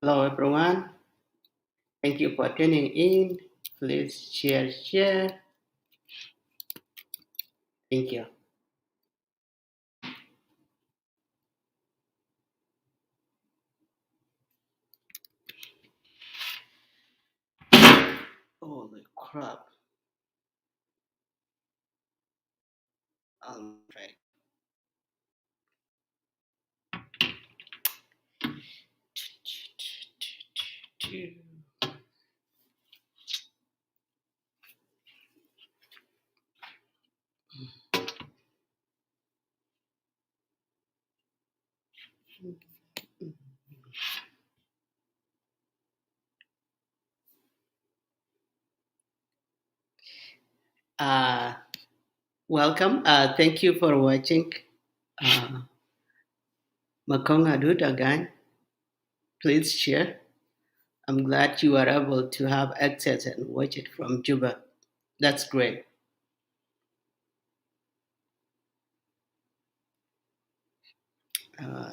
Hello, everyone. Thank you for tuning in. Please share. Thank you. Holy crap. I'm right. Uh, Welcome. Thank you for watching. Makonga Dutagan. Please share. I'm glad you are able to have access and watch it from Juba. That's great. Uh,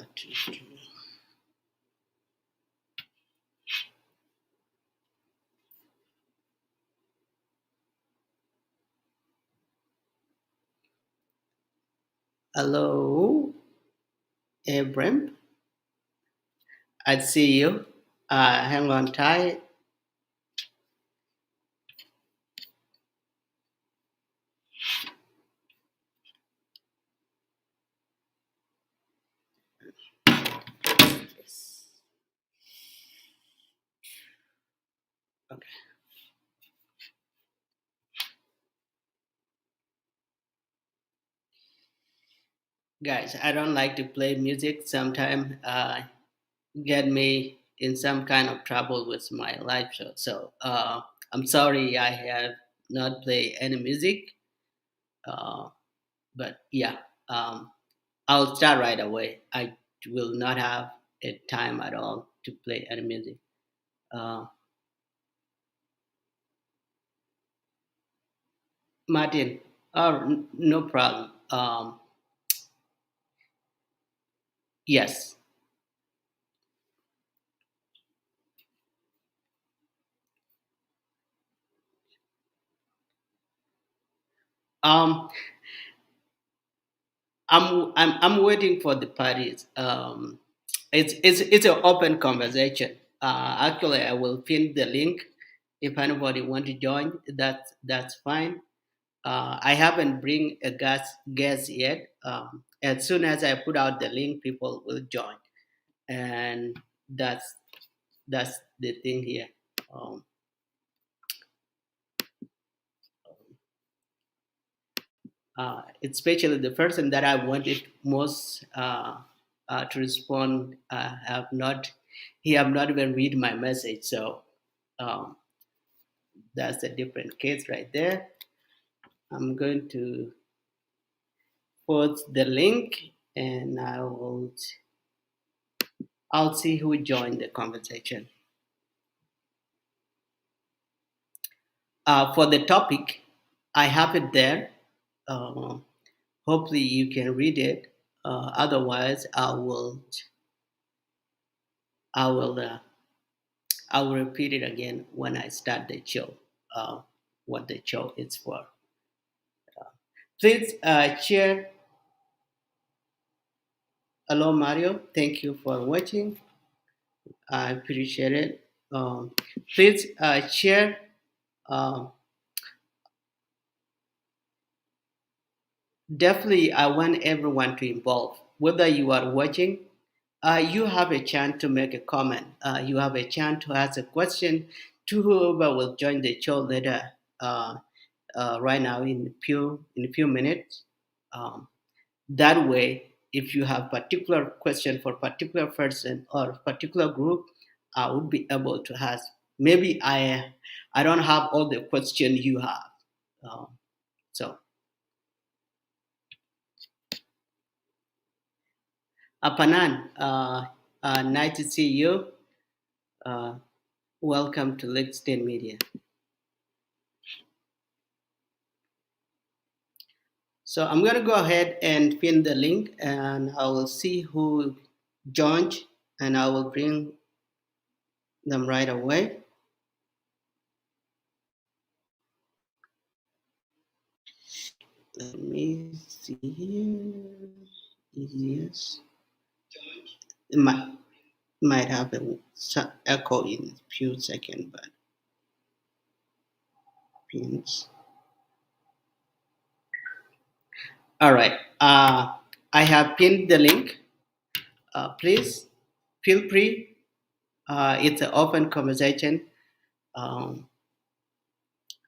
Hello, Abram. I see you. Hang on tight. Okay. Guys, I don't like to play music. Sometimes get me in some kind of trouble with my live show. So I'm sorry I have not played any music. Uh, but yeah, um, I'll start right away. I will not have a time at all to play any music. Uh, Martin, oh, no problem. Yes. Um, I'm waiting for the parties. It's an open conversation. Actually, I will pin the link if anybody want to join. That's fine. I haven't bring a guest yet. As soon as I put out the link, people will join, and that's the thing here. Um, Especially the person that I wanted most to respond have not he have not even read my message. So um, that's a different case right there. I'm going to post the link and I'll see who joined the conversation. For the topic, I have it there. Uh, Hopefully you can read it. Otherwise, I will I will repeat it again when I start the show. What the show is for. Please share. Hello, Mario. Thank you for watching. I appreciate it. Please share. Um, Definitely, I want everyone to involve. Whether you are watching, you have a chance to make a comment. You have a chance to ask a question to whoever will join the show later. Uh, right now, in a few minutes. Um, that way, if you have particular question for particular person or particular group, I would be able to ask. Maybe I don't have all the question you have. Um, so Panan, nice to see you. Uh, Welcome to Lickston Media. So I'm gonna go ahead and pin the link, and I will see who joined, and I will bring them right away. Let me see here. Yes, it might have a echo in a few seconds, but pins. All right. I have pinned the link. Please feel free. It's an open conversation. Um,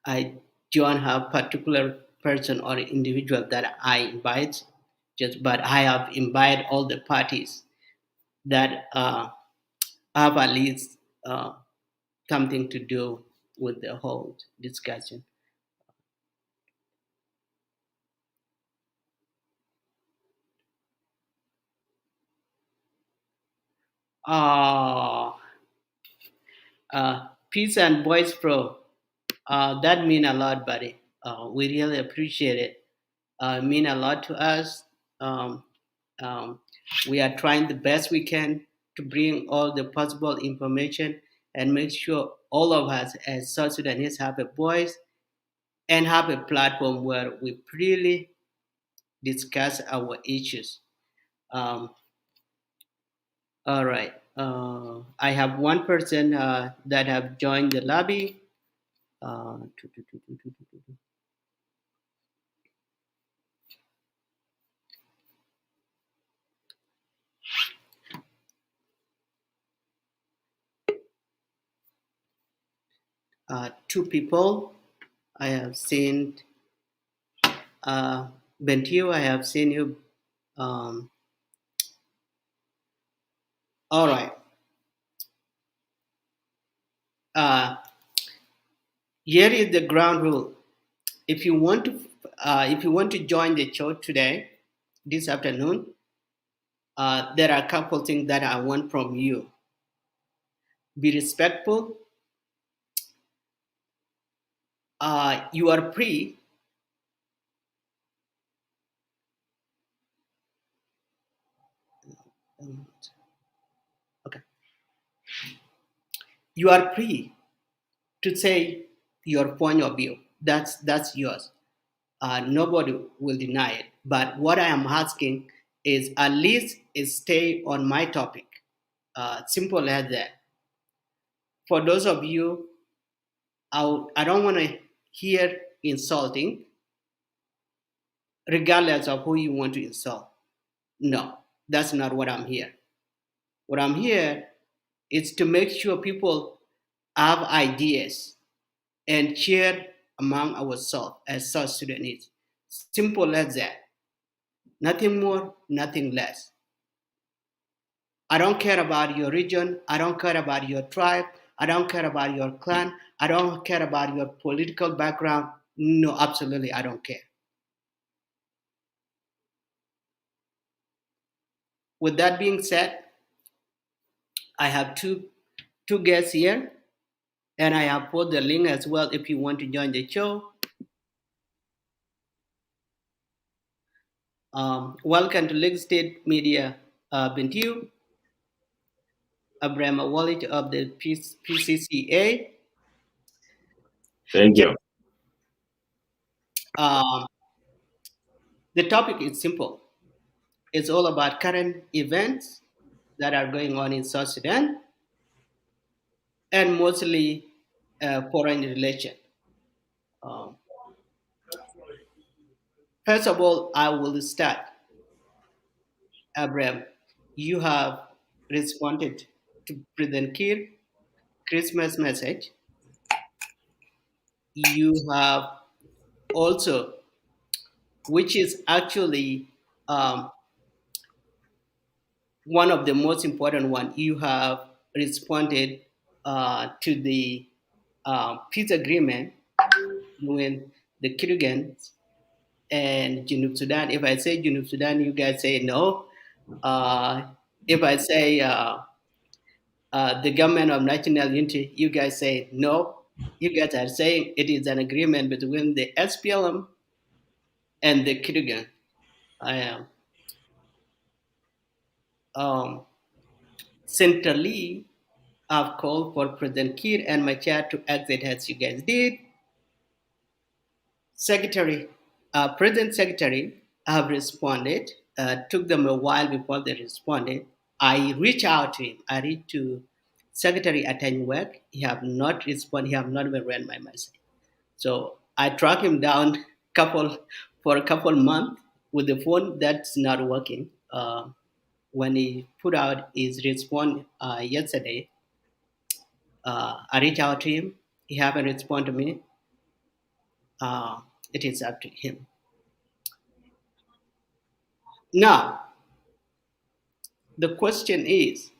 I don't have particular person or individual that I invite, just but I have invited all the parties that have at least something to do with the whole discussion. Uh, Peace and Boys Pro, that mean a lot, buddy. We really appreciate it. Mean a lot to us. Um, um, we are trying the best we can to bring all the possible information and make sure all of us as South Sudanese have a voice and have a platform where we really discuss our issues. Um, all right. I have one person that have joined the lobby. Uh, two people. I have seen Bentiu. I have seen you. Um, all right. Uh, Here is the ground rule. If you want to, if you want to join the show today, this afternoon, there are a couple things that I want from you. Be respectful. You are free. Okay. You are free to say your point of view. That's yours. Nobody will deny it. But what I am asking is at least stay on my topic. Simple as that. For those of you, I don't want to hear insulting, regardless of who you want to insult. No, that's not what I'm here. What I'm here is to make sure people have ideas and share among ourselves as South Sudanese. Simple as that. Nothing more, nothing less. I don't care about your region. I don't care about your tribe. I don't care about your clan. I don't care about your political background. No, absolutely, I don't care. With that being said, I have two guests here, and I have put the link as well if you want to join the show. Welcome to Lake State Media, Bentiu, Abraham Wallet of the PCCA. Thank Just, you. um, the topic is simple. It's all about current events that are going on in South Sudan and mostly foreign relation. Um, First of all, I will start. Abraham, you have responded to President Kiir Christmas message. You have also, which is actually one of the most important one, you have responded to the peace agreement with the Kyrgyz and Junub Sudan. If I say Junub Sudan, you guys say no. Uh, if I say the government of national unity, you guys say no. You guys are saying it is an agreement between the SPLM and the Kyrgyz. I am um, centrally. I've called for President Kiir and Machar to exit as you guys did. Secretary, President Secretary have responded. Took them a while before they responded. I reached out to him. I reached to Secretary Atanyuek. He have not responded. He have not even read my message. So I tracked him down couple for a couple months with the phone that's not working. When he put out his response yesterday, I reached out to him. He haven't responded to me. Uh, it is up to him. Now, the question is,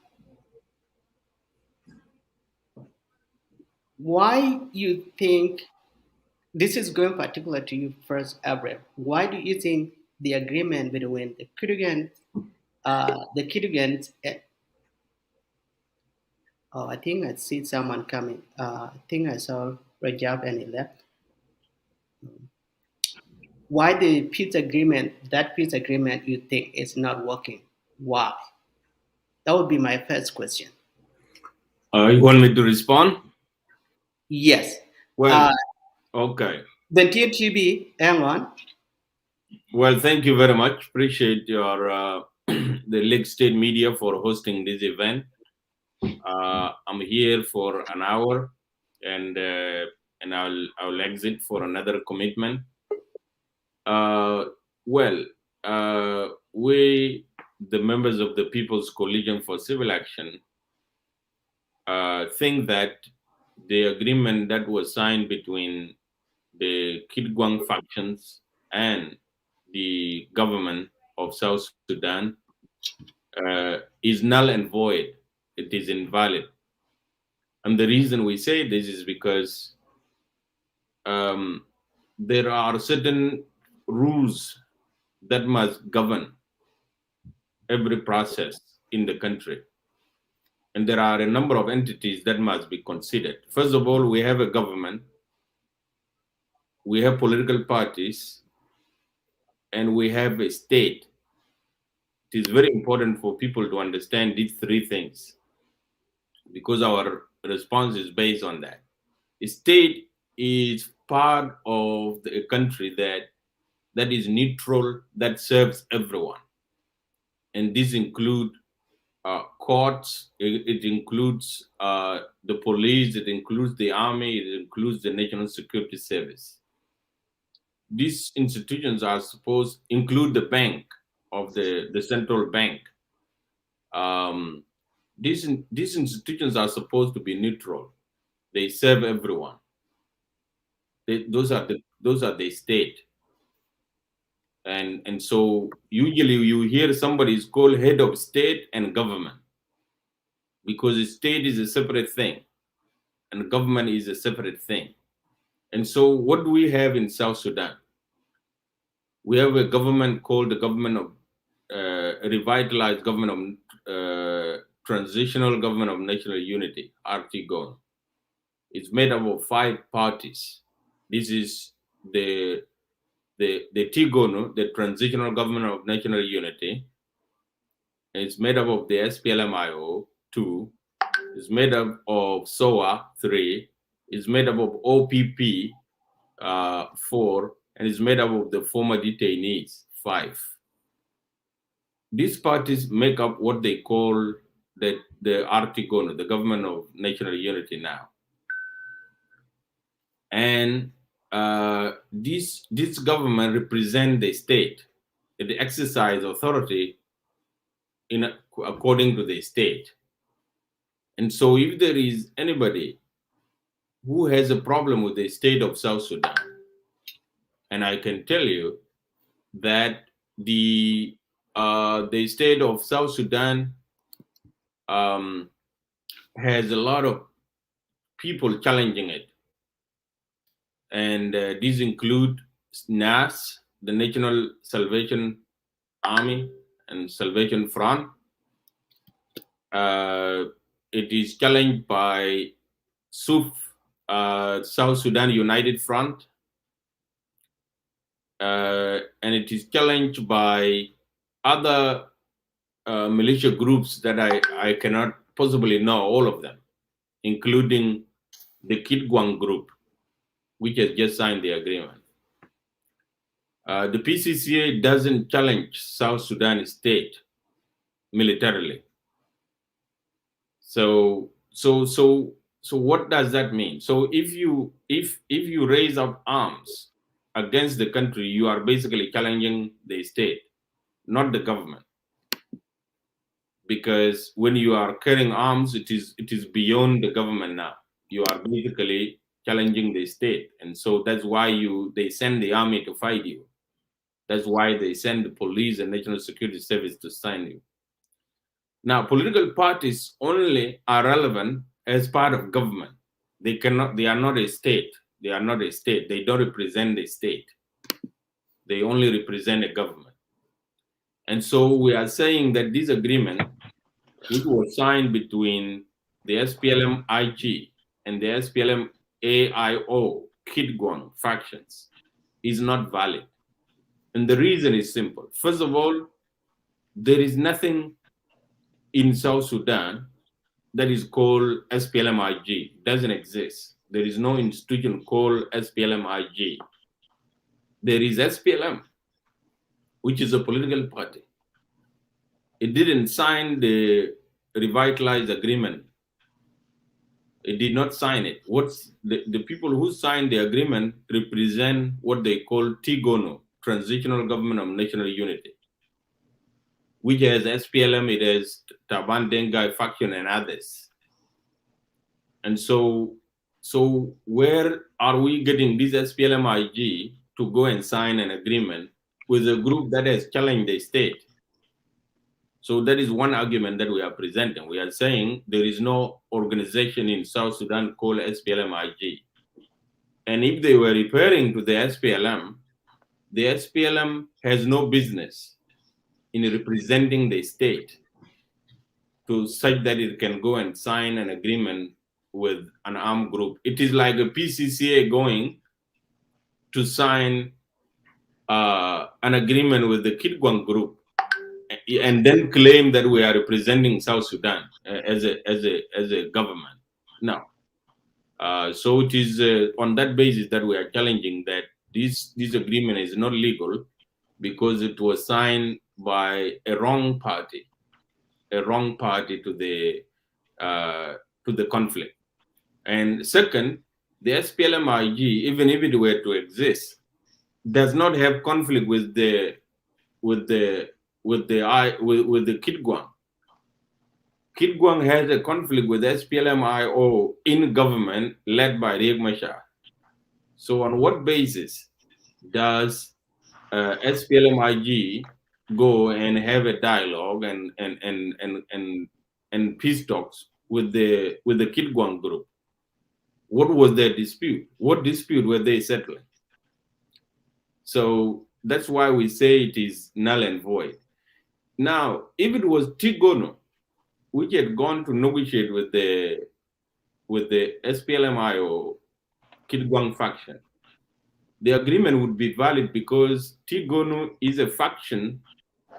why you think this is going particular to you first, Abraham? Why do you think the agreement between the Kyrgyz, oh, I think I see someone coming. I think I saw Rajab and he left. Why the peace agreement, that peace agreement you think is not working? Why? That would be my first question. You want me to respond? Yes. Well, okay. The TTB, hang on. Well, thank you very much. Appreciate your the Lake State Media for hosting this event. I'm here for an hour, and I'll exit for another commitment. Well, we, the members of the People's Coalition for Civil Action, think that the agreement that was signed between the Kit-Gwang factions and the government of South Sudan is null and void. It is invalid. And the reason we say this is because there are certain rules that must govern every process in the country. And there are a number of entities that must be considered. First of all, we have a government, we have political parties, and we have a state. It is very important for people to understand these three things because our response is based on that. The state is part of the country that is neutral, that serves everyone. And this includes courts, it includes the police, it includes the army, it includes the National Security Service. These institutions are supposed include the bank of the central bank. These institutions are supposed to be neutral. They serve everyone. Those are the state. And so usually you hear somebody is called head of state and government because the state is a separate thing and government is a separate thing. And so what do we have in South Sudan? We have a government called the government of revitalized government of transitional government of national unity, RTGoNU. It's made up of 5 parties. This is the TGoNU, the Transitional Government of National Unity. It's made up of the SPLM IO 2. It's made up of SOA 3. It's made up of OPP 4, and it's made up of the former detainees 5. These parties make up what they call the RTGoNU, the Government of National Unity now. And this government represent the state. It exercise authority according to the state. And so if there is anybody who has a problem with the state of South Sudan, and I can tell you that the state of South Sudan has a lot of people challenging it. And these include NAS, the National Salvation Army and Salvation Front. It is challenged by SUF, South Sudan United Front, and it is challenged by other militia groups that I cannot possibly know all of them. including the Kit-Gwang group, which has just signed the agreement. The PCCA doesn't challenge South Sudan state militarily. So what does that mean? So if you raise up arms against the country, you are basically challenging the state, not the government. Because when you are carrying arms, it is beyond the government now. You are basically challenging the state, and so that's why they send the army to fight you. That's why they send the police and national security service to sign you. Now, political parties only are relevant as part of government. They are not a state. They are not a state. They don't represent the state. They only represent a government. And so we are saying that this agreement, which was signed between the SPLM-IG and the SPLM-IO Kit-Gwang factions, is not valid. And the reason is simple. First of all, there is nothing in South Sudan that is called SPLM-IG. It doesn't exist. There is no institution called SPLM-IG. There is SPLM, which is a political party. It didn't sign the revitalized agreement. It did not sign it. What's the people who signed the agreement represent what they call RTGoNU, Transitional Government of National Unity, which has SPLM, it has Taban Dengai faction and others. And so where are we getting this SPLM-IG to go and sign an agreement with a group that has challenged the state? So that is one argument that we are presenting. We are saying there is no organization in South Sudan called SPLM-IG. And if they were referring to the SPLM has no business in representing the state to such that it can go and sign an agreement with an armed group. It is like a PCCA going to sign an agreement with the Kit-Gwang group and then claim that we are representing South Sudan as a government. No. So it is on that basis that we are challenging that this agreement is not legal because it was signed by a wrong party to the conflict. And second, the SPLM-IG, even if it were to exist, does not have conflict with the Kit-Gwang. Kit-Gwang has a conflict with SPLM-IO in government led by Riek Machar. So on what basis does SPLM-IG go and have a dialogue and peace talks with the Kit-Gwang group? What was their dispute? What dispute were they settling? So that's why we say it is null and void. Now, if it was RTGoNU, which had gone to negotiate with the SPLM-IO Kit-Gwang faction, the agreement would be valid because RTGoNU is a faction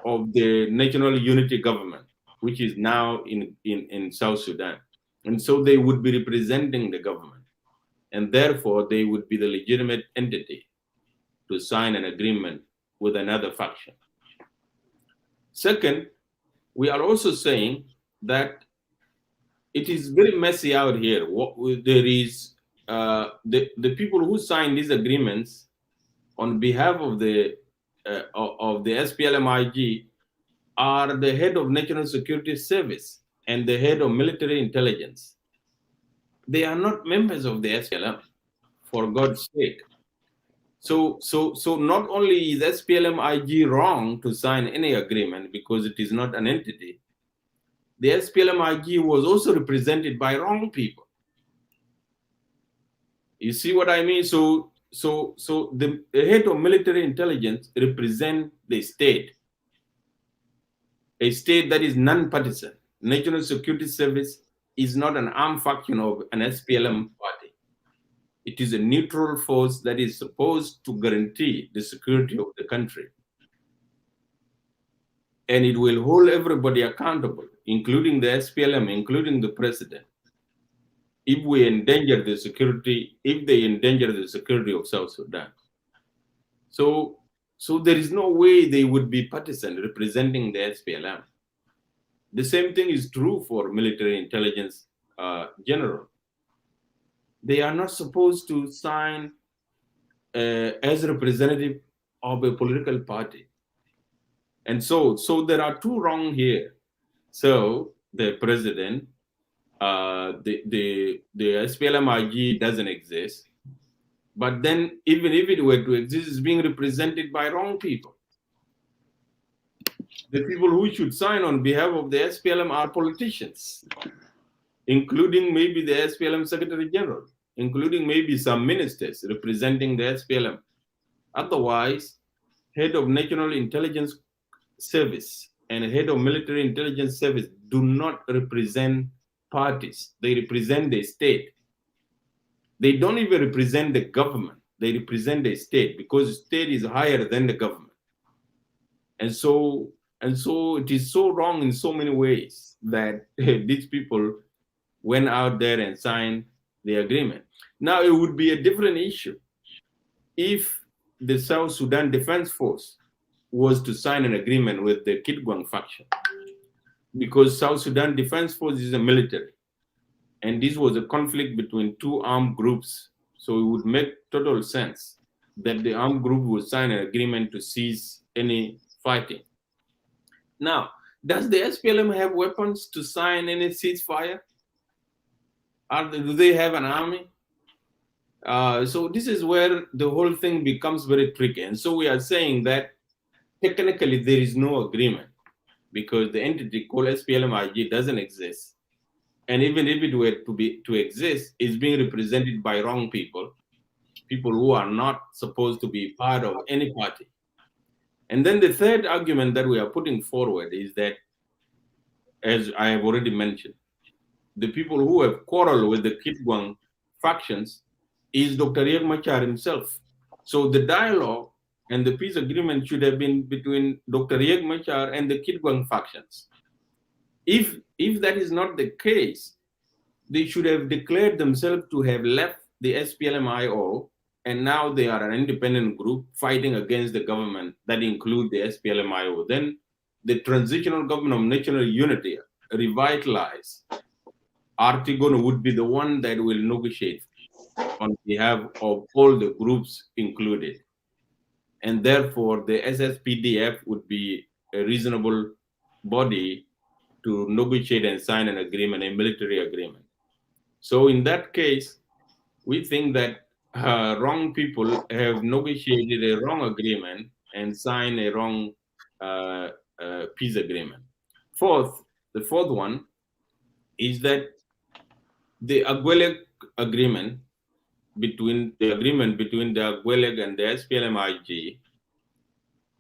of the National Unity Government, which is now in South Sudan. And so they would be representing the government. And therefore, they would be the legitimate entity to sign an agreement with another faction. Second, we are also saying that it is very messy out here. There is the people who sign these agreements on behalf of the SPLM-IG are the head of National Security Service and the head of military intelligence. They are not members of the SPLM, for God's sake. So not only is SPLM-IG wrong to sign any agreement because it is not an entity, the SPLM-IG was also represented by wrong people. You see what I mean? So the head of military intelligence represents the state, a state that is non-partisan. National Security Service is not an armed faction of an SPLM party. It is a neutral force that is supposed to guarantee the security of the country. And it will hold everybody accountable, including the SPLM, including the president. if we endanger the security, if they endanger the security of South Sudan. So there is no way they would be partisan representing the SPLM. The same thing is true for military intelligence general. They are not supposed to sign as representative of a political party. And so there are two wrong here. So the president, the SPLM-IG doesn't exist. But then even if it were to exist, it's being represented by wrong people. The people who should sign on behalf of the SPLM are politicians, including maybe the SPLM Secretary General, including maybe some ministers representing the SPLM. Otherwise, head of National Intelligence Service and head of Military Intelligence Service do not represent parties. They represent the state. They don't even represent the government. They represent the state, because the state is higher than the government. And so it is so wrong in so many ways that these people went out there and signed the agreement. Now, it would be a different issue if the South Sudan Defense Force was to sign an agreement with the Kit-Gwang faction, because South Sudan Defense Force is a military, and this was a conflict between two armed groups. So it would make total sense that the armed group would sign an agreement to cease any fighting. Now, does the SPLM have weapons to sign any ceasefire? Do they have an army? So this is where the whole thing becomes very tricky. And so we are saying that technically there is no agreement, because the entity called SPLM-IG doesn't exist. And even if it were to exist, it's being represented by wrong people who are not supposed to be part of any party. And then the third argument that we are putting forward is that, as I have already mentioned, the people who have quarreled with the Kit-Gwang factions is Dr. Riek Machar himself. So the dialogue and the peace agreement should have been between Dr. Riek Machar and the Kit-Gwang factions. If that is not the case, they should have declared themselves to have left the SPLM IO, and now they are an independent group fighting against the government that include the SPLM IO. Then the transitional government of national unity, revitalized, RTGoNU would be the one that will negotiate on behalf of all the groups included. And therefore, the SSPDF would be a reasonable body to negotiate and sign an agreement, a military agreement. So in that case, we think that wrong people have negotiated a wrong agreement and signed a wrong peace agreement. The fourth one is that the Agweleg agreement between the Agweleg and the SPLM-IG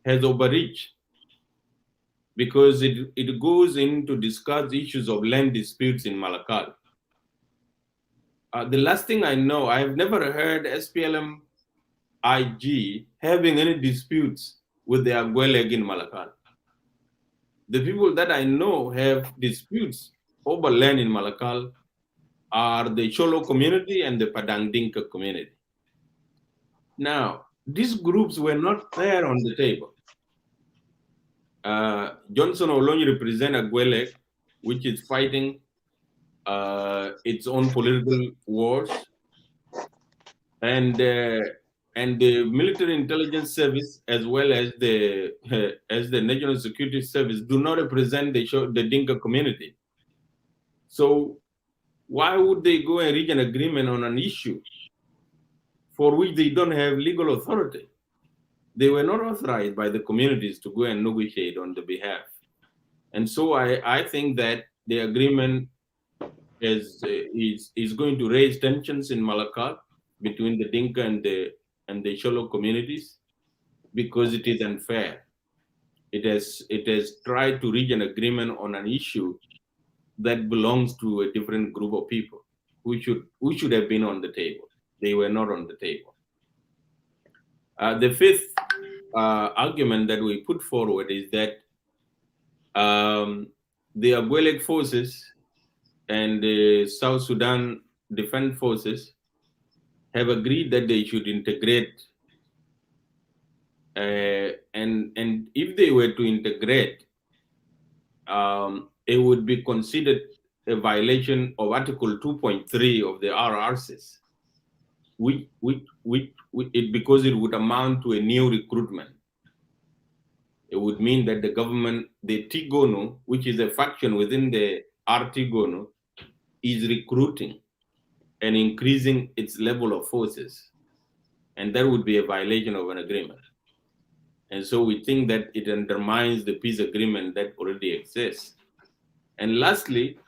has overreached, because it goes in to discuss issues of land disputes in Malakal. The last thing I know, I have never heard SPLM-IG having any disputes with the Agweleg in Malakal. The people that I know have disputes over land in Malakal are the Cholo community and the Padang Dinka community. Now, these groups were not there on the table. Johnson Olonyi represents Agweleg, which is fighting its own political wars, and the military intelligence service, as well as the national security service, do not represent the Dinka community. So why would they go and reach an agreement on an issue for which they don't have legal authority? They were not authorized by the communities to go and negotiate on the behalf. And so I think that the agreement is going to raise tensions in Malakal between the Dinka and the Cholo communities, because it is unfair. It has tried to reach an agreement on an issue that belongs to a different group of people who should have been on the table. They were not on the table. The fifth argument that we put forward is that the Agweleg forces and the South Sudan defense forces have agreed that they should integrate, and if they were to integrate, it would be considered a violation of Article 2.3 of the RRCs, because it would amount to a new recruitment. It would mean that the government, the TGoNU, which is a faction within the RTGoNU, is recruiting and increasing its level of forces. And that would be a violation of an agreement. And so we think that it undermines the peace agreement that already exists. And lastly,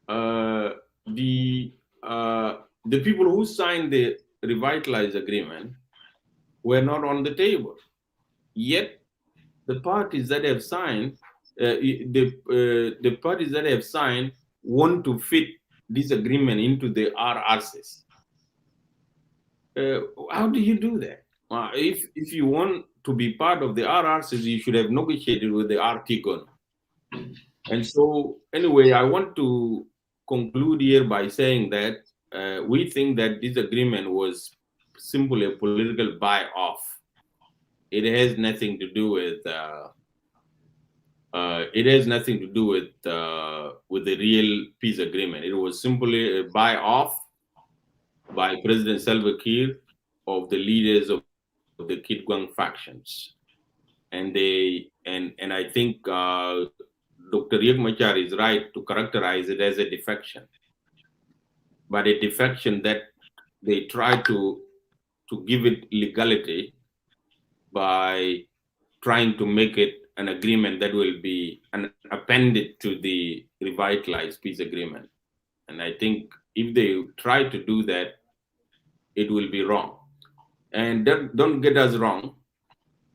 the people who signed the revitalized agreement were not on the table. Yet the parties that have signed, the parties that have signed want to fit this agreement into the RRCs. How do you do that? If you want to be part of the RRCs, you should have negotiated with the RTGoNU. And so, anyway, I want to conclude here by saying that we think that this agreement was simply a political buy-off. It has nothing to do with the real peace agreement. It was simply a buy-off by President Salva Kiir of the leaders of the Kit-Gwang factions, and I think Dr. Riek Machar is right to characterize it as a defection, but a defection that they try to give it legality by trying to make it an agreement that will be appended to the revitalized peace agreement. And I think if they try to do that, it will be wrong. And don't get us wrong,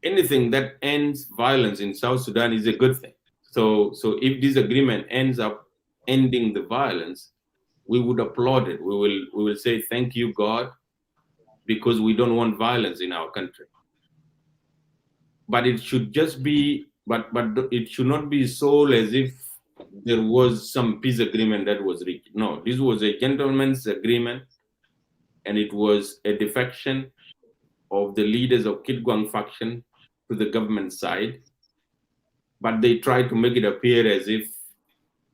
anything that ends violence in South Sudan is a good thing. So if this agreement ends up ending the violence, we would applaud it. We will say thank you, God, because we don't want violence in our country. But it should just be, but it should not be sold as if there was some peace agreement that was reached. No, this was a gentleman's agreement, and it was a defection of the leaders of Kit-Gwang faction to the government side. But they tried to make it appear as if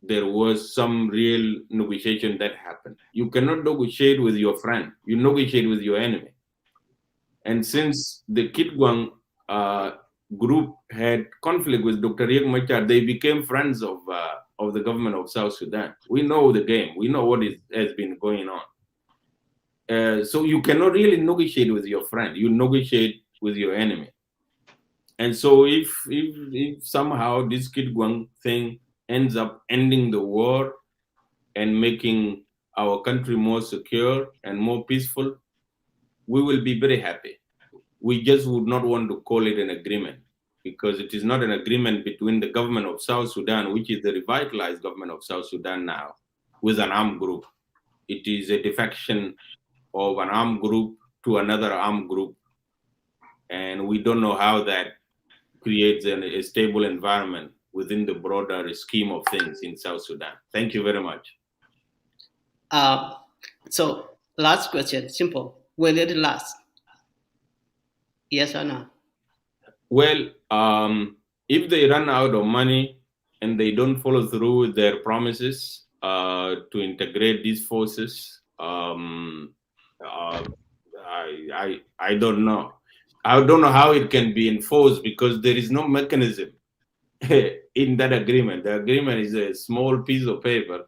there was some real negotiation that happened. You cannot negotiate with your friend. You negotiate with your enemy. And since the Kit-Gwang group had conflict with Dr. Riek Machar, they became friends of the government of South Sudan. We know the game. We know what has been going on. So you cannot really negotiate with your friend. You negotiate with your enemy. And so if somehow this Kit-Gwang thing ends up ending the war and making our country more secure and more peaceful, we will be very happy. We just would not want to call it an agreement, because it is not an agreement between the government of South Sudan, which is the revitalized government of South Sudan now, with an armed group. It is a defection of an armed group to another armed group. And we don't know how that creates a stable environment within the broader scheme of things in South Sudan. Thank you very much. So, last question, simple. Will it last? Yes or no? Well, if they run out of money and they don't follow through with their promises to integrate these forces, I don't know. I don't know how it can be enforced, because there is no mechanism in that agreement. The agreement is a small piece of paper.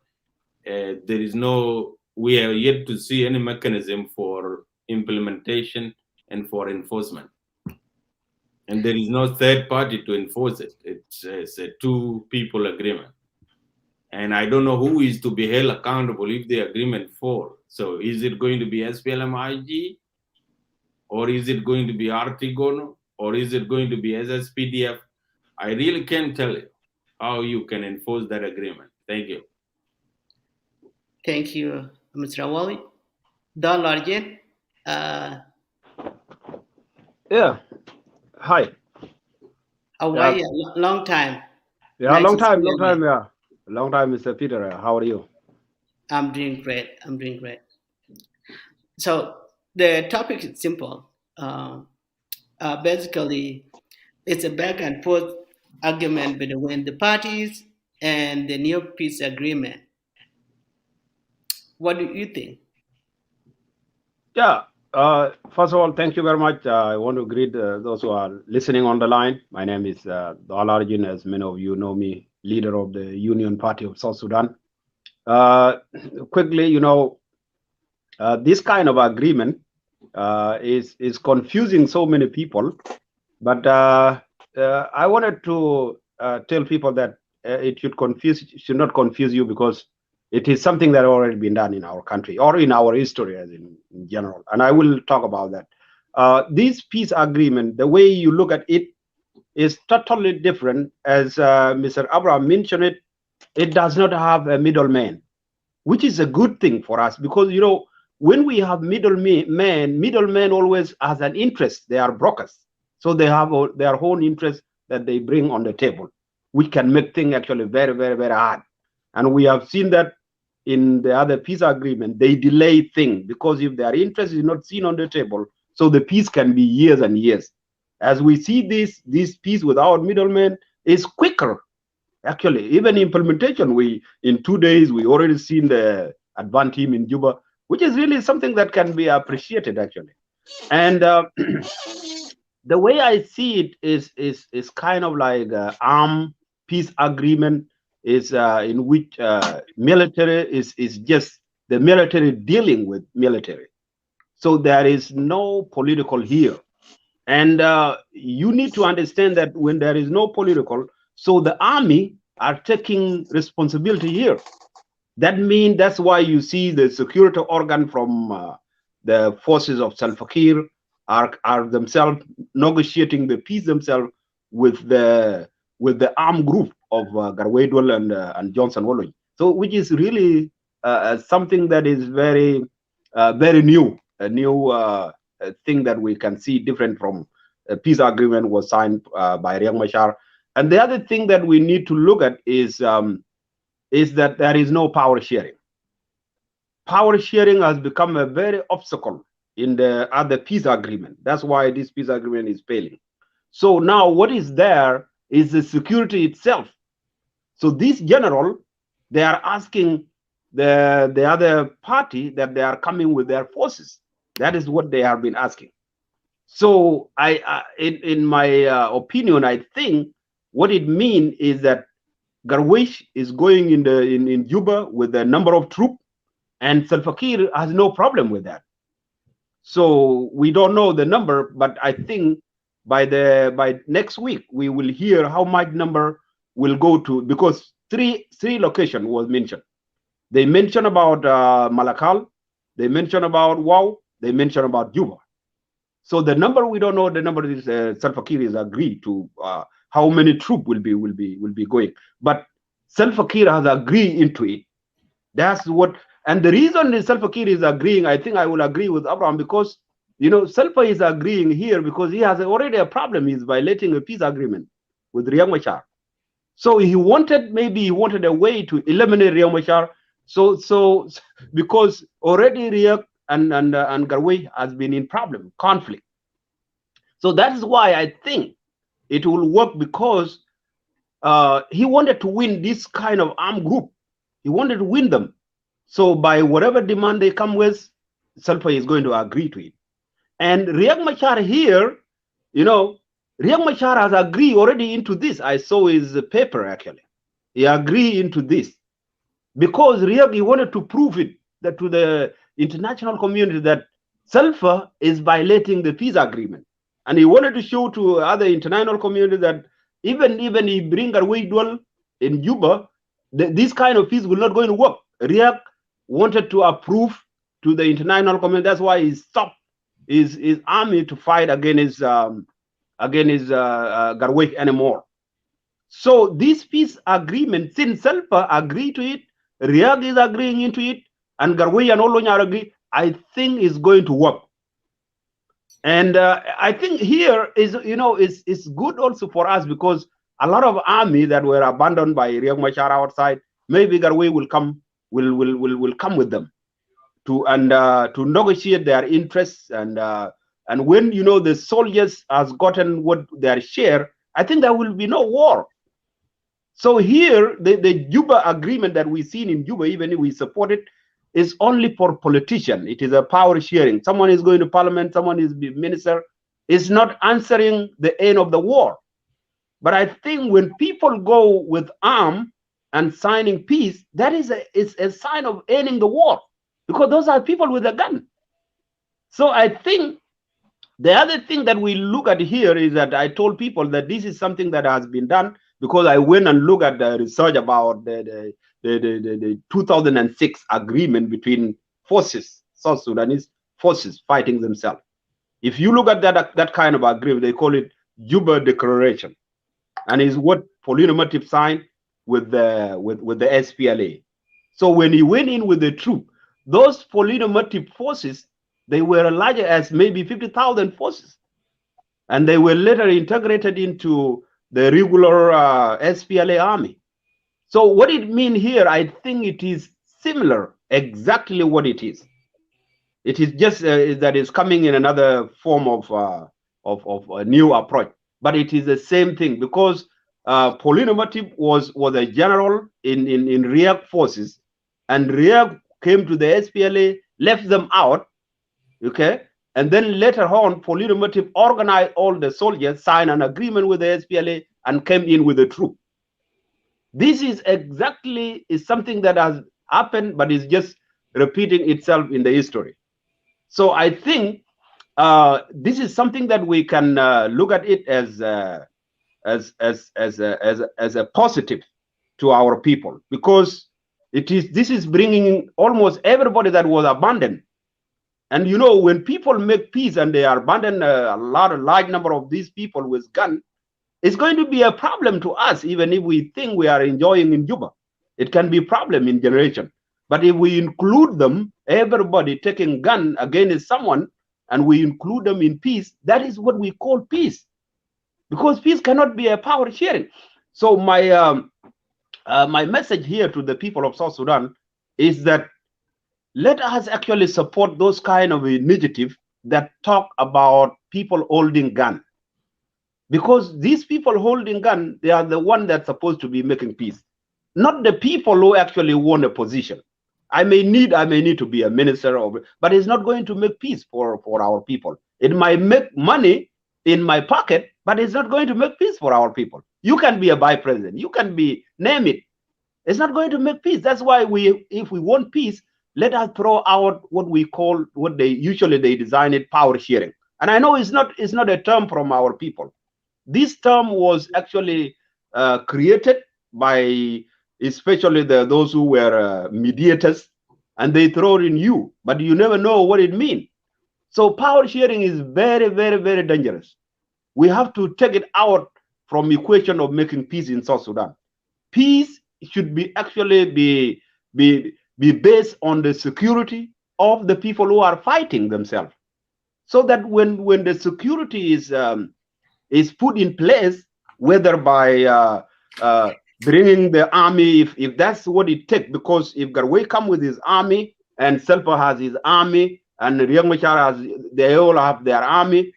We are yet to see any mechanism for implementation and for enforcement. And there is no third party to enforce it. It's a two-people agreement. And I don't know who is to be held accountable if the agreement falls. So is it going to be SPLM-IG? Or is it going to be RTGoNU? Or is it going to be SSPDF? I really can't tell you how you can enforce that agreement. Thank you. Thank you, Mr. Awali. Don Largent. Yeah. Hi. How are you? Long time. Yeah, Nice long to time, see long you time, again. yeah. Long time, Mr. Peter. How are you? I'm doing great. I'm doing great. So the topic is simple. Basically, it's a back and forth argument between the parties and the new peace agreement. What do you think? Yeah. First of all, thank you very much. I want to greet those who are listening on the line. My name is Dalarjin, as many of you know me, leader of the Union Party of South Sudan. Uh, Quickly, this kind of agreement is confusing so many people. But I wanted to tell people that it should not confuse you, because it is something that already been done in our country or in our history as in general. And I will talk about that. This peace agreement, the way you look at it is totally different. As Mr. Abraham mentioned it, it does not have a middleman, which is a good thing for us, because when we have middlemen always has an interest. They are brokers, so they have their own interest that they bring on the table, which can make things actually very, very, very hard. And we have seen that in the other peace agreement, they delay things, because if their interest is not seen on the table, so the peace can be years and years. As we see this peace without middlemen is quicker. Actually, even implementation, we in 2 days we already seen the advanced team in Juba, which is really something that can be appreciated actually. And the way I see it is kind of like armed peace agreement, is in which military is just the military dealing with military. So there is no political here. And you need to understand that when there is no political, so the army are taking responsibility here. That means that's why you see the security organ from the forces of Salva Kiir are themselves negotiating the peace themselves with the armed group of Garwedwell and Johnson Wolong. So which is really something that is very very new, a new thing that we can see different from a peace agreement was signed by Riek Machar. And the other thing that we need to look at is that there is no power sharing. Power sharing has become a very obstacle in the other peace agreement. That's why this peace agreement is failing. So now what is there is the security itself. So this general, they are asking the other party that they are coming with their forces. That is what they have been asking. So in my opinion, I think what it means is that Garwish is going in Juba with a number of troops, and Salva Kiir has no problem with that. So we don't know the number, but I think by next week we will hear how much number will go to, because three location was mentioned. They mentioned about Malakal, they mentioned about Wow, they mentioned about Juba. So the number we don't know. The number is Salva Kiir is agreed to how many troops will be going, but Salva Kiir has agreed into it. That's what, and the reason is Salva Kiir is agreeing. I think I will agree with Abraham, because Salva is agreeing here because he has already a problem. He's violating a peace agreement with Riek Machar. So he wanted a way to eliminate Riek Machar. So because already Riek and Garwe has been in conflict. So that is why I think it will work, because he wanted to win this kind of armed group. He wanted to win them. So by whatever demand they come with, Salva is going to agree to it. And Riek Machar here, Riek Machar has agreed already into this. I saw his paper actually. He agreed into this because Riek, he wanted to prove it that to the international community that Salva is violating the peace agreement. And he wanted to show to other international community that even he bring a duel in Juba, this kind of peace will not going to work. Riek wanted to approve to the international community. That's why he stopped his army to fight against Garwek anymore. So this peace agreement, since Salva agreed to it, Riek is agreeing into it, and Garwek and Olonya agree, I think is going to work. And I think here is good also for us, because a lot of army that were abandoned by Riek Machar outside, maybe Garwe will come will come with them to negotiate their interests, and when the soldiers has gotten what their share, I think there will be no war. So here the Juba agreement that we seen in Juba, even if we support it, is only for politicians. It is a power sharing. Someone is going to parliament, someone is minister. It's not answering the end of the war. But I think when people go with arm and signing peace, that is a sign of ending the war, because those are people with a gun. So I think the other thing that we look at here is that I told people that this is something that has been done, because I went and looked at the research about the 2006 agreement between forces, South Sudanese forces fighting themselves. If you look at that kind of agreement, they call it Juba Declaration, and is what Paulino Matip signed with the SPLA. So when he went in with the troop, those Paulino Matip forces, they were larger as maybe 50,000 forces, and they were later integrated into the regular SPLA army. So what it means here, I think it is similar, exactly what it is. It is just that is coming in another form of a new approach, but it is the same thing, because Paulino Matip was a general in Riek forces, and Riek came to the SPLA, left them out, okay, and then later on, Paulino Matip organized all the soldiers, signed an agreement with the SPLA, and came in with the troop. This is exactly something that has happened, but is just repeating itself in the history. So I think this is something that we can look at it as a positive to our people, because this is bringing almost everybody that was abandoned. And when people make peace and they are abandoned a large number of these people with guns, it's going to be a problem to us, even if we think we are enjoying in Juba. It can be a problem in generation. But if we include them, everybody taking gun against someone, and we include them in peace, that is what we call peace. Because peace cannot be a power sharing. So my my message here to the people of South Sudan is that let us actually support those kind of initiatives that talk about people holding gun. Because these people holding gun, they are the one that's supposed to be making peace, not the people who actually want a position. I may need to be a minister, but it's not going to make peace for our people. It might make money in my pocket, but it's not going to make peace for our people. You can be a vice president, you can be, name it. It's not going to make peace. That's why if we want peace, let us throw out what we call, what they usually design it, power sharing. And I know it's not a term from our people. This term was actually created by especially those who were mediators, and they throw it in you, but you never know what it means. So power sharing is very, very, very dangerous. We have to take it out from the equation of making peace in South Sudan. Peace should be actually be based on the security of the people who are fighting themselves, so that when the security is put in place, whether by bringing the army, if that's what it takes, because if Garwe come with his army and Selpa has his army and Riek Machar they all have their army,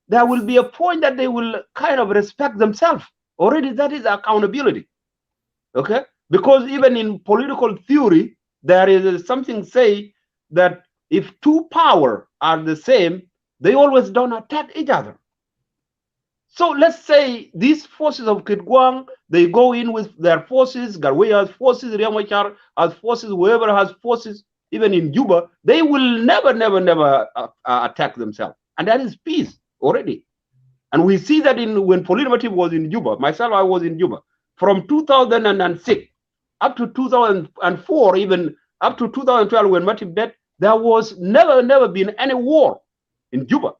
there will be a point that they will kind of respect themselves. Already that is accountability, okay? Because even in political theory, there is something say that if two powers are the same, they always don't attack each other. So let's say these forces of Kit-Gwang, they go in with their forces, Garwe has forces, Riek Machar has forces, whoever has forces, even in Juba, they will never attack themselves. And that is peace already. And we see that when Paulino Matip was in Juba, myself, I was in Juba, from 2006 up to 2004, even up to 2012 when Matip died, there was never been any war in Juba.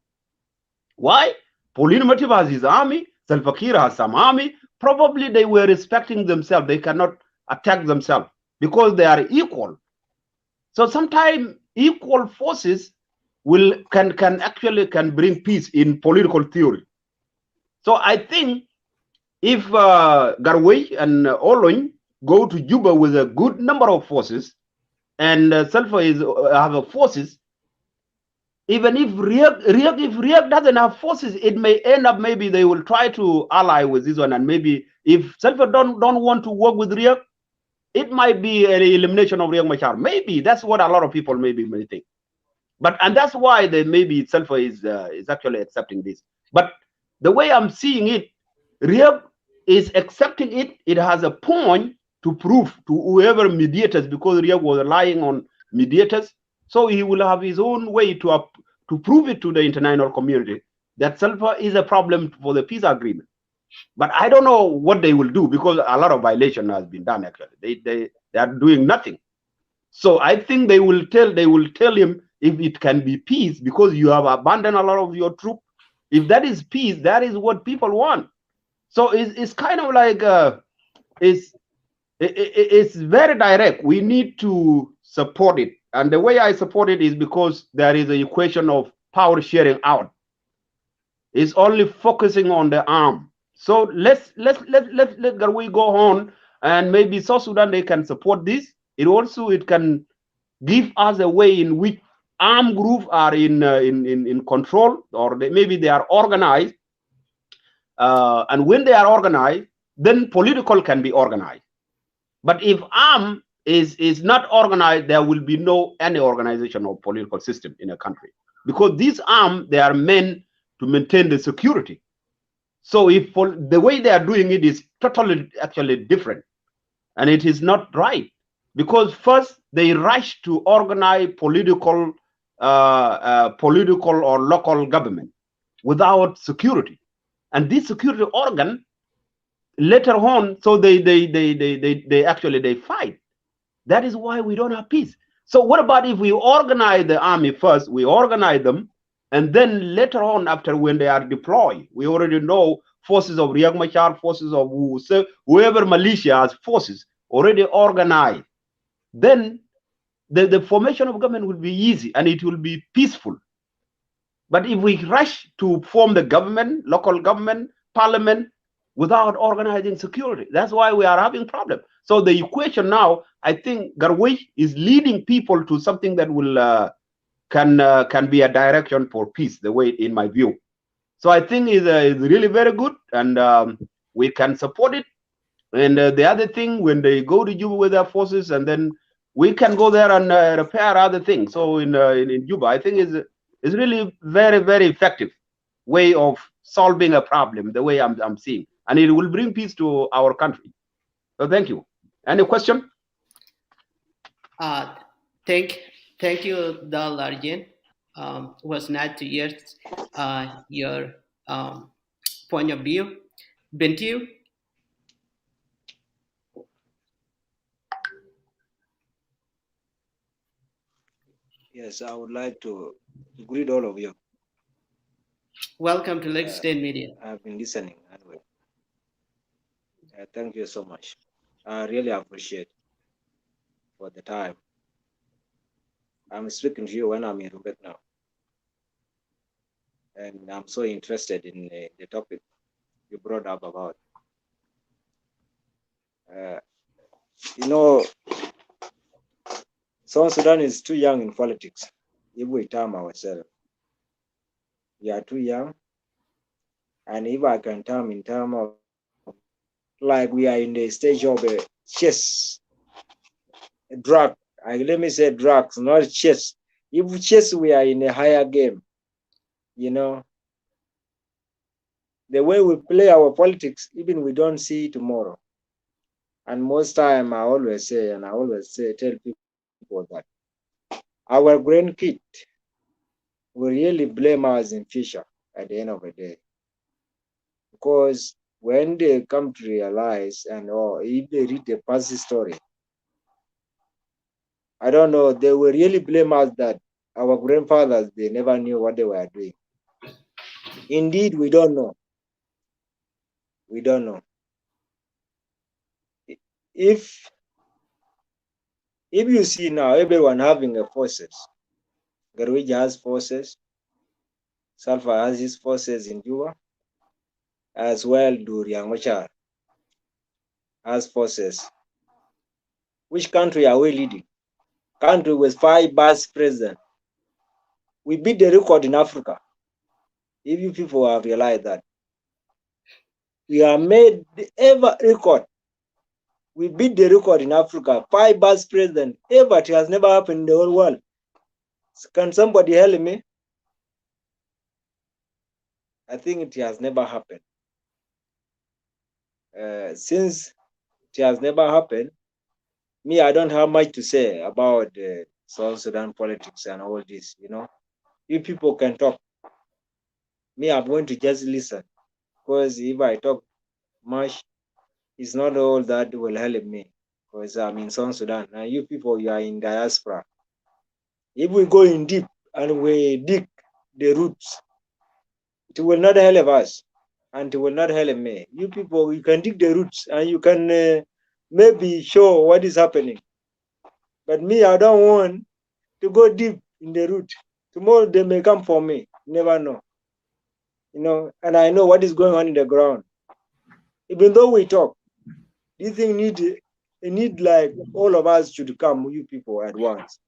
Why? Paulino Matip has his army, Salva Kiir has some army. Probably they were respecting themselves. They cannot attack themselves because they are equal. So sometimes equal forces can actually bring peace in political theory. So I think if Garwe and Olony go to Juba with a good number of forces, and Sulfur is have forces. Even if Riek doesn't have forces, it may end up maybe they will try to ally with this one, and maybe if Sulfur don't want to work with Riek, it might be an elimination of Riek Machar. Maybe that's what a lot of people may think. And that's why they maybe Sulfur is actually accepting this. But the way I'm seeing it, Riek is accepting it. It has a point to prove to whoever mediators, because Riek was relying on mediators, so he will have his own way to prove it to the international community that Sulfur is a problem for the peace agreement. But I don't know what they will do, because a lot of violation has been done. Actually, they are doing nothing. So I think they will tell him, if it can be peace, because you have abandoned a lot of your troops. If that is peace, that is what people want. So it's kind of like it's very direct. We need to support it, and the way I support it is because there is an equation of power sharing out. It's only focusing on the arm. So let we go on, and maybe South Sudan, they can support this. It can give us a way in which armed groups are in control, or maybe they are organized. And when they are organized, then political can be organized. But if arm is not organized, there will be any organization or political system in a country, because these arms, they are meant to maintain the security. So if the way they are doing it is totally actually different, and it is not right, because first they rush to organize political or local government without security, and this security organ later on, so they fight. That is why we don't have peace. So what about if we organize the army first, we organize them, and then later on, after when they are deployed, we already know forces of Riek Machar, forces of whoever militia has forces already organized, then the formation of government will be easy and it will be peaceful. But if we rush to form the government, local government, parliament, without organizing security, that's why we are having problems. So the equation now, I think Garwe is leading people to something that will can be a direction for peace, the way, in my view. So I think is really very good, and we can support it. And the other thing, when they go to Juba with their forces, and then we can go there and repair other things. So in Juba, I think is really very, very effective way of solving a problem, the way I'm seeing, and it will bring peace to our country. So thank you. Any question? Thank you, Dal Arjun. Was nice to hear your point of view. Bentiu? Yes, I would like to greet all of you. Welcome to Lake State Media. I've been listening anyway. Thank you so much. I really appreciate for the time. I'm speaking to you when I'm in Rubek now. And I'm so interested in the topic you brought up about. You know, South Sudan is too young in politics. If we term ourselves, we are too young. And if I can term in terms of, like, we are in the stage of a chess, a drug. Let me say drugs, not chess. If chess, we are in a higher game. You know, the way we play our politics, even we don't see tomorrow. And most time, I always say, tell people that our grandkids will really blame us in future at the end of the day. Because when they come to realize, or if they read the past story, I don't know, they will really blame us that our grandfathers, they never knew what they were doing. Indeed, we don't know. We don't know. If you see now everyone having a forces, Garwija has forces, Salva has his forces in Juba, as well do Riek Machar has forces. Which country are we leading? country with 5 vice presidents. We beat the record in Africa. If you people have realized that. We have made the ever record. We beat the record in Africa. 5 vice presidents. Ever. It has never happened in the whole world. Can somebody help me? I think it has never happened. Since it has never happened, me, I don't have much to say about South Sudan politics and all this, you know. You people can talk. Me, I'm going to just listen. Because if I talk much, it's not all that will help me. Because I'm in South Sudan. And you people, you are in diaspora. If we go in deep and we dig the roots, it will not help us. And it will not help me. You people, you can dig the roots and you can maybe show what is happening. But me, I don't want to go deep in the root. Tomorrow they may come for me. Never know. You know, and I know what is going on in the ground. Even though we talk, this thing need like all of us should come, you people at once.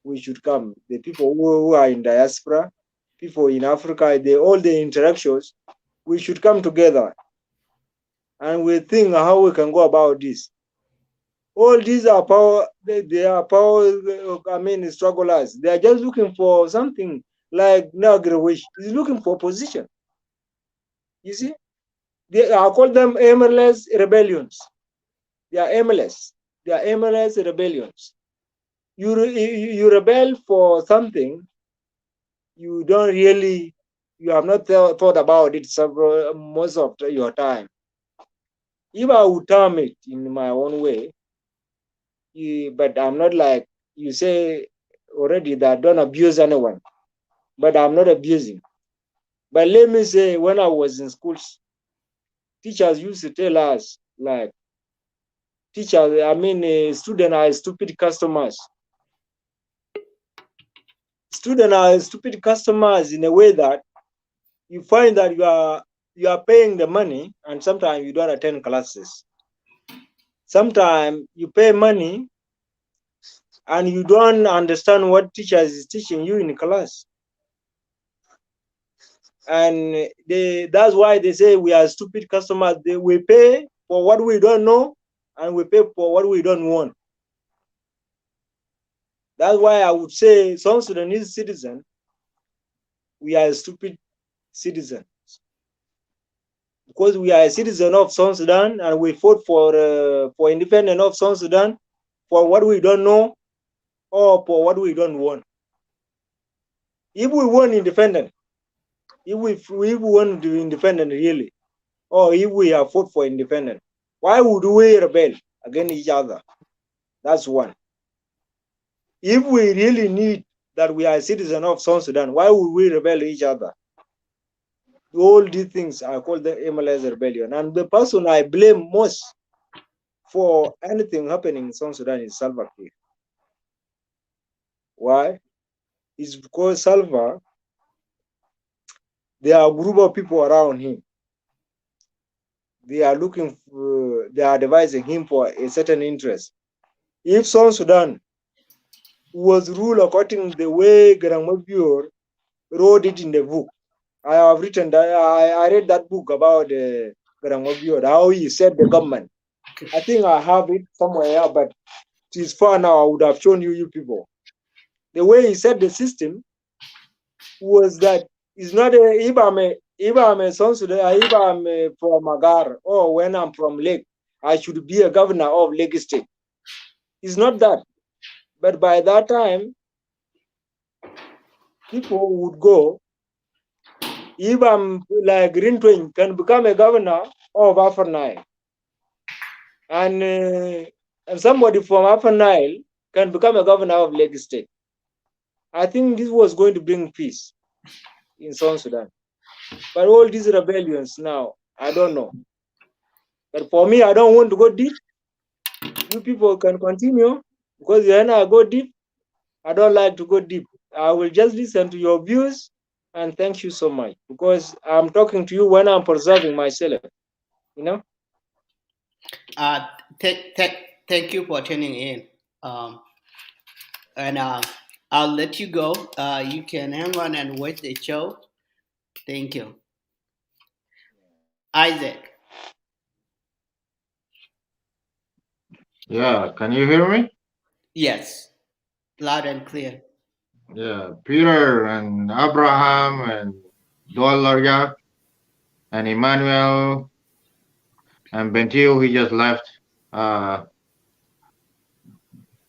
We should come. The people who are in diaspora, people in Africa, all the interactions, we should come together. And we think how we can go about this. All these are power, they are power, strugglers. They are just looking for something like Nagrewish. He's looking for position. You see? I call them aimless rebellions. They are aimless. They are aimless rebellions. You rebel for something, you don't really, you have not thought about it most of your time. If I would term it in my own way, but I'm not like you say already that don't abuse anyone, but I'm not abusing. But let me say, when I was in schools, teachers used to tell us like, students are stupid customers. Students are stupid customers in a way that you find that you are paying the money and sometimes you don't attend classes. Sometimes you pay money and you don't understand what teacher is teaching you in class. And that's why they say we are stupid customers. We pay for what we don't know and we pay for what we don't want. That's why I would say South Sudanese citizen, we are stupid citizens. Because we are a citizen of South Sudan and we fought for independence of South Sudan for what we don't know or for what we don't want. If we want independence, if we want to be independent really, or if we have fought for independence, why would we rebel against each other? That's one. If we really need that we are a citizen of South Sudan, why would we rebel each other? All these things I call the MLS rebellion. And the person I blame most for anything happening in South Sudan is Salva Kiir. Why? It's because Salva, there are a group of people around him. They are they are advising him for a certain interest. If South Sudan was ruled according to the way Garang wrote it in the book, I have written that, I read that book about Garang how he said the government. I think I have it somewhere, but it is far now. I would have shown you people. The way he said the system was that it's not if I'm a South Sudan, if I'm from Agar or when I'm from Lake, I should be a governor of Lake State. It's not that. But by that time, people would go, if I'm like Green Twin, can become a governor of Upper Nile. And somebody from Upper Nile can become a governor of Lake State. I think this was going to bring peace in South Sudan. But all these rebellions now, I don't know. But for me, I don't want to go deep. You people can continue because when I go deep, I don't like to go deep. I will just listen to your views and thank you so much because I'm talking to you when I'm preserving myself, you know? Thank you for tuning in. Um, And I'll let you go. You can hang on and watch the show. Thank you. Isaac. Yeah, can you hear me? Yes. Loud and clear. Yeah, Peter and Abraham and Dolarja and Emmanuel and Bentil, he just left. Uh,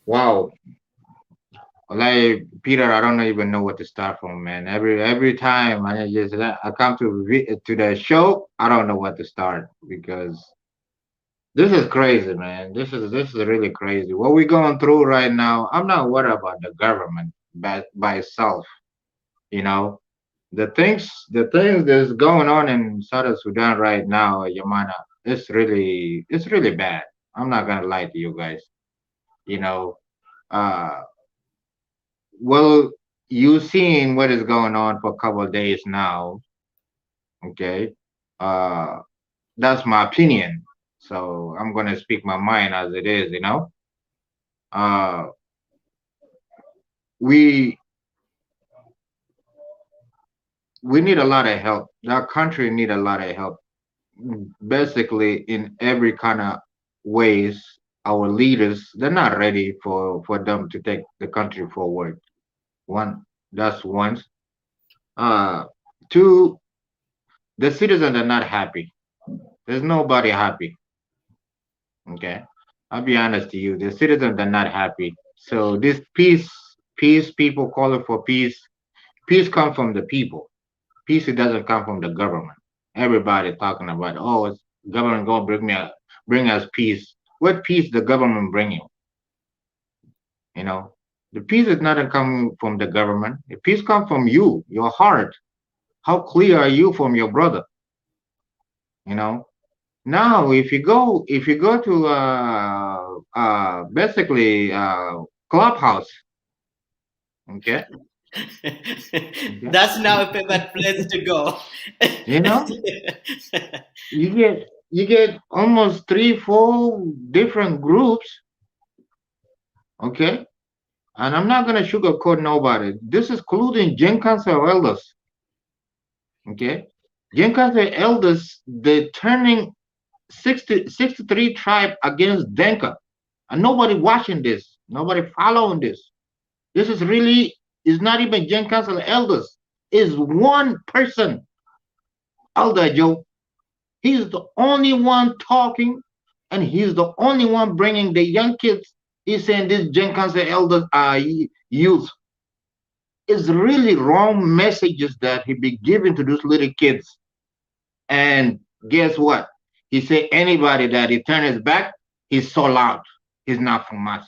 wow. Like Peter, I don't even know what to start from, man. Every time I come to the show, I don't know what to start because this is crazy, man. This is really crazy. What we're going through right now, I'm not worried about the government by itself, you know. The things that's going on in Southern Sudan right now, Yamana, it's really bad. I'm not gonna lie to you guys. You know, uh, well, you seen what is going on for a couple of days now. Okay, uh, that's my opinion. So I'm gonna speak my mind as it is. Uh, we we need a lot of help. Our country need a lot of help basically in every kind of ways. Our leaders, they're not ready for them to take the country forward. One, that's one. uh Two, the citizens are not happy. There's nobody happy. Okay, I'll be honest to you, the citizens are not happy. So this peace, people calling for peace comes from the people. Peace, it doesn't come from the government. Everybody talking about, oh, it's government gonna bring us peace. What peace the government bring you? You know, the peace is not coming from the government. The peace comes from you, your heart. How clear are you from your brother? You know. Now, if you go to basically clubhouse, okay, okay, That's now a favorite place to go. you know, you get almost 3, 4 different groups, okay. And I'm not gonna sugarcoat nobody. This is including Gen Council elders. Okay. Gen Council elders, they're turning 63 tribe against Denka. And nobody watching this. Nobody following this. This is not even Gen Council elders. Is one person, Elder Joe. He's the only one talking, and he's the only one bringing the young kids. He's saying this Gen Council elders are youth. It's really wrong messages that he be giving to those little kids. And guess what? He said anybody that he turn his back, he's sold out. He's not from us.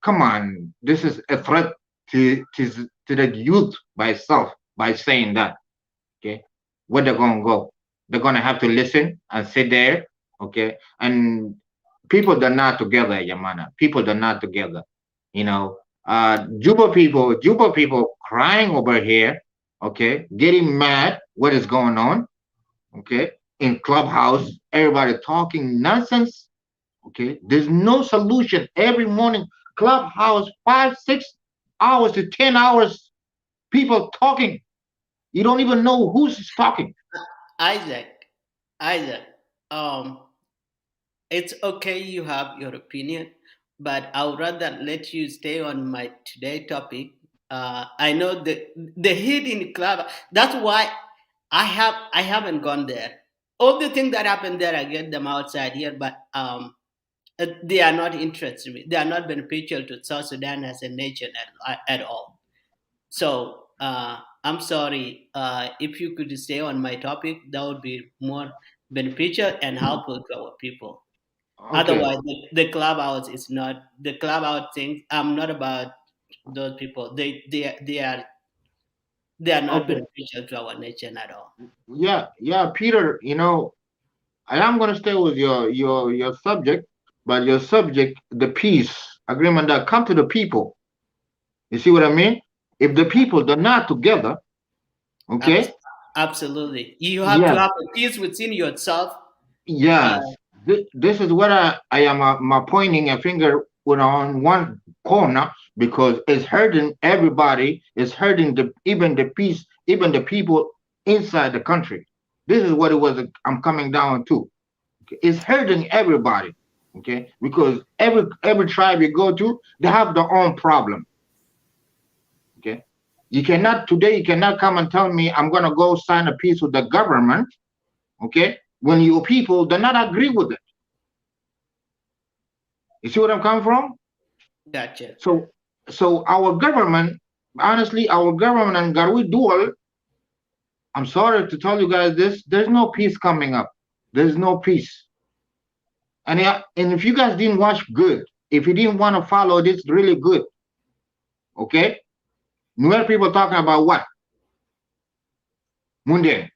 Come on, this is a threat to the youth by itself by saying that. Okay, where they're gonna go? They're gonna have to listen and sit there. Okay, and people they're not together, Yamana. People they're not together. You know, Juba people crying over here. Okay, getting mad. What is going on? Okay, in clubhouse, everybody talking nonsense. Okay, there's no solution. Every morning, clubhouse 5, 6 hours to 10 hours, people talking. You don't even know who's talking. Isaac, Isaac, um, it's okay you have your opinion, but I would rather let you stay on my today topic. I know the heat in the club. That's why I haven't gone there. All the things that happen there, I get them outside here, but they are not interested in me. They are not beneficial to South Sudan as a nation at all. So I'm sorry. If you could stay on my topic, that would be more beneficial and helpful to our people. Okay, Otherwise, the clubhouse is not the clubhouse thing. I'm not about those people. They are not okay. beneficial to our nation at all. Yeah, yeah, Peter, I am gonna stay with your subject, but your subject, the peace agreement that come to the people. You see what I mean? If the people they're not together, Abs- okay? Absolutely, you have to Yes, have a peace within yourself. Uh, yes. This is what I am my pointing a finger. on one corner because it's hurting everybody. It's hurting even the peace, even the people inside the country. This is what it was. I'm coming down to. It's hurting everybody. Okay, because every tribe you go to, they have their own problem. Okay, you cannot come and tell me I'm gonna go sign a peace with the government. Okay, when your people do not agree with it. You see what I'm coming from? Gotcha. So our government, honestly, our government and Garwi dual, I'm sorry to tell you guys this, there's no peace coming up. There's no peace. And if you guys didn't watch good, if you didn't want to follow this really good, okay? Nuer people talking about what? Munde.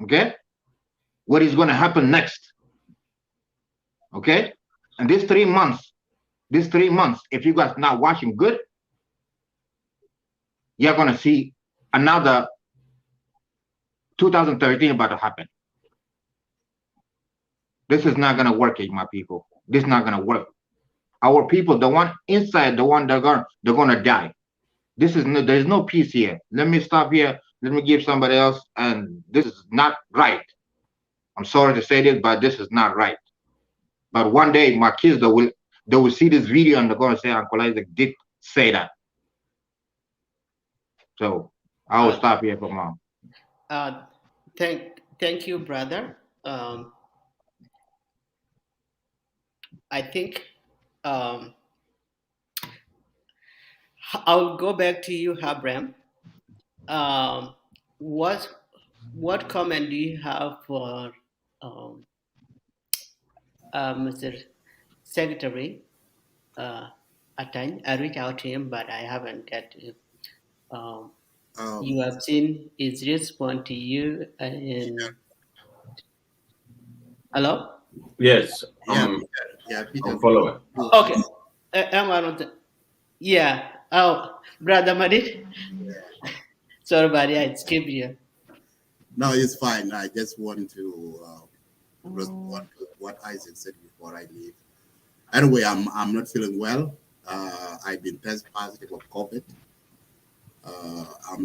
Okay? What is going to happen next? Okay? And these 3 months, if you guys not watching good, you're going to see another 2013 about to happen. This is not going to work, my people. This is not going to work. Our people, the one inside, the one they're going to die. There's no peace here. Let me stop here. Let me give somebody else. And this is not right. I'm sorry to say this, but this is not right. But one day, my kids, they will see this video and they're going to say, Uncle Isaac did say that. So I will stop here for now. Thank you, brother. I think I'll go back to you, Abraham. What comment do you have for Mr. Secretary Atang? I reached out to him, but I haven't get him. You have seen his response to you in. Hello? Yes, I'm following. Okay. Yeah. Oh, Brother Madid. Sorry, buddy, I skipped you. No, it's fine. I just want to respond to what Isaac said before I leave. Anyway, I'm not feeling well. I've been tested positive of COVID.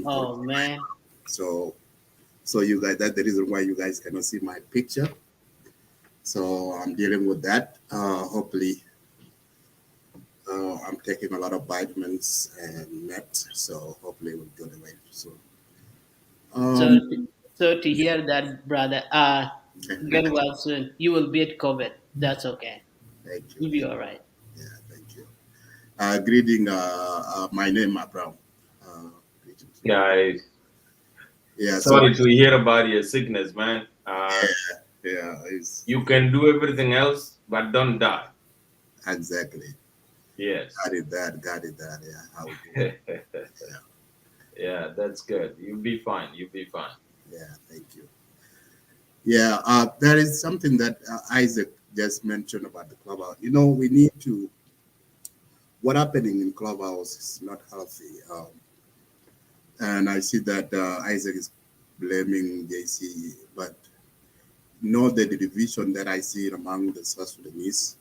Oh man. So you guys, that's the reason why you guys cannot see my picture. So I'm dealing with that. Hopefully, I'm taking a lot of vitamins and meds. So hopefully we'll go away soon. So to hear that, brother, get well soon. You will beat COVID. That's okay. Thank you. You'll be all right. Yeah, thank you. Greeting. My name, Brown. Guys, yeah. Sorry to hear about your sickness, man. Yeah. You can do everything else, but don't die. Exactly. Yes. Got it. That. Yeah. How we do it. Yeah. Yeah, that's good. You'll be fine. Yeah, thank you. Yeah, there is something that Isaac just mentioned about the clubhouse. You know, we need to. What happening in clubhouse is not healthy, and I see that Isaac is blaming JC, but the division that I see among the South Sudanese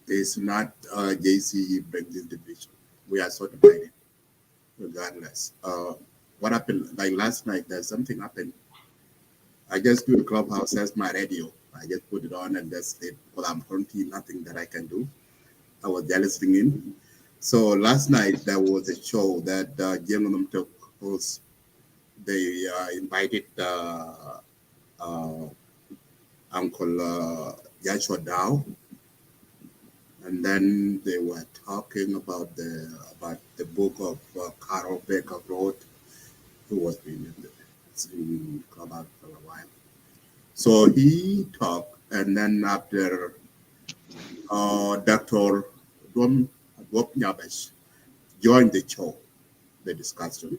is not JC bring this division. We are so divided, regardless. What happened? Like last night, there's something happened. I just do the clubhouse as my radio. I just put it on and just sleep. Well, I'm currently nothing that I can do. I was just listening in. So last night there was a show that Jengunum took host. They invited Uncle Joshua Dow, and then they were talking about the book of Carol Baker wrote, who was in Clubhouse for a while. So he talked, and then after Dr. Dwam Nyabesh joined the show, the discussion.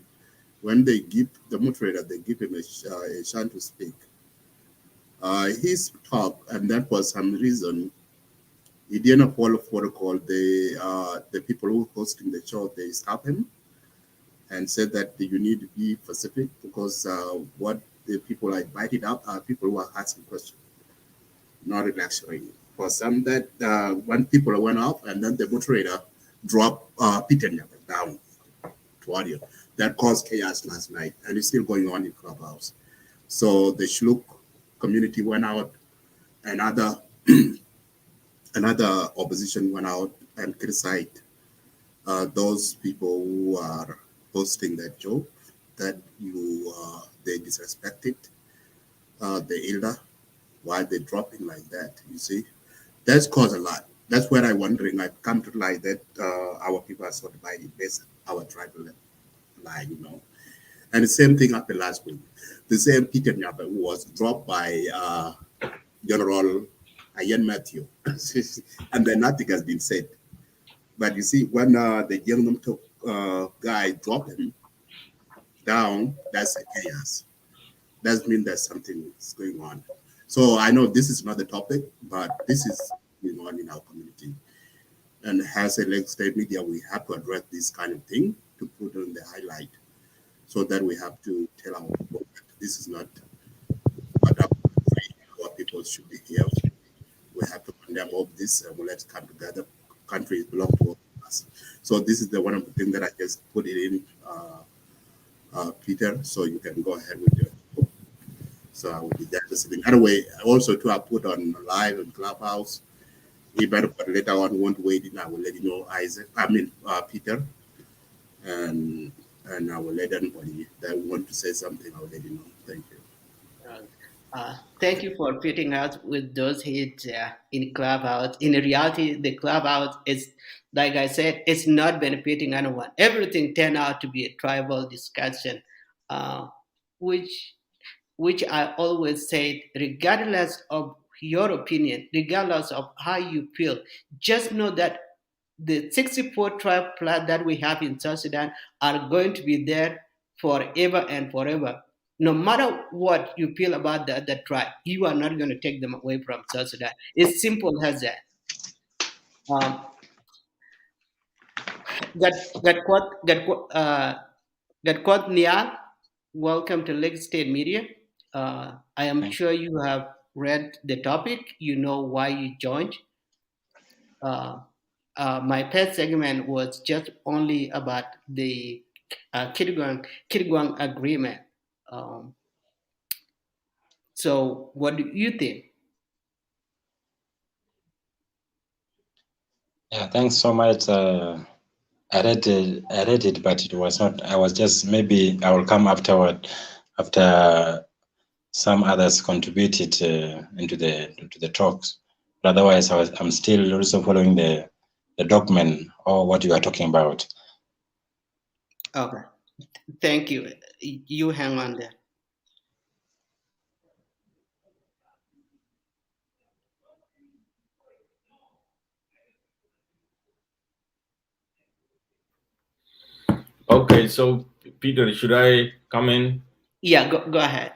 When they give the moderator, they give him a chance to speak. His talk, and then for some reason, he didn't follow protocol. The people who hosting the show, they stopped him and said that you need to be specific because what the people are invited up are people who are asking questions, not lecturing. For some that when people went off and then the moderator dropped Peter Nyapel down to audio. That caused chaos last night and it's still going on in Clubhouse. So the Shuluk community went out and another opposition went out and criticized those people who are hosting that joke that they disrespected the elder while they dropping like that. You see, that's caused a lot. That's where I'm wondering. I've come to like that our people are so divided based on our tribal line, you know. And the same thing happened last week. The same Peter Nyapa who was dropped by General Ian Matthew, and then nothing has been said. But you see, when the young guy dropped him down, that's a chaos. That means there's something is going on. So I know this is not the topic, but this is going on in our community. And as a Lake State media, we have to address this kind of thing to put on the highlight, so that we have to tell our people that this is not what our people should be here. We have to condemn all this and let's come together. Countries belong to all of us. So this is the one of the things that I just put it in, Peter, so you can go ahead with your. So I will be there listening. Anyway, also to I put on live and Clubhouse. Even but later on won't wait in, I will let you know Peter. And I will let anybody that want to say something, I will let you know. Thank you. Thank you for fitting us with those hits in Clubhouse. In reality, the Clubhouse is, like I said, it's not benefiting anyone. Everything turned out to be a tribal discussion, which I always said, regardless of your opinion, regardless of how you feel, just know that the 64 tribe plus that we have in South Sudan are going to be there forever and forever. No matter what you feel about the tribe, you are not going to take them away from South Sudan. It's simple as that. Gatkwat Nial, welcome to Lake State Media. I am sure you have read the topic. You know why you joined. My first segment was just only about the Kit-Gwang agreement. So, what do you think? Yeah, thanks so much. I read it, but it was not. I was just, maybe I will come afterward, after some others contributed into the talks. But otherwise, I'm still also following the document or what you are talking about. Okay, thank you. You hang on there. Okay, so Peter, should I come in? Yeah, go ahead.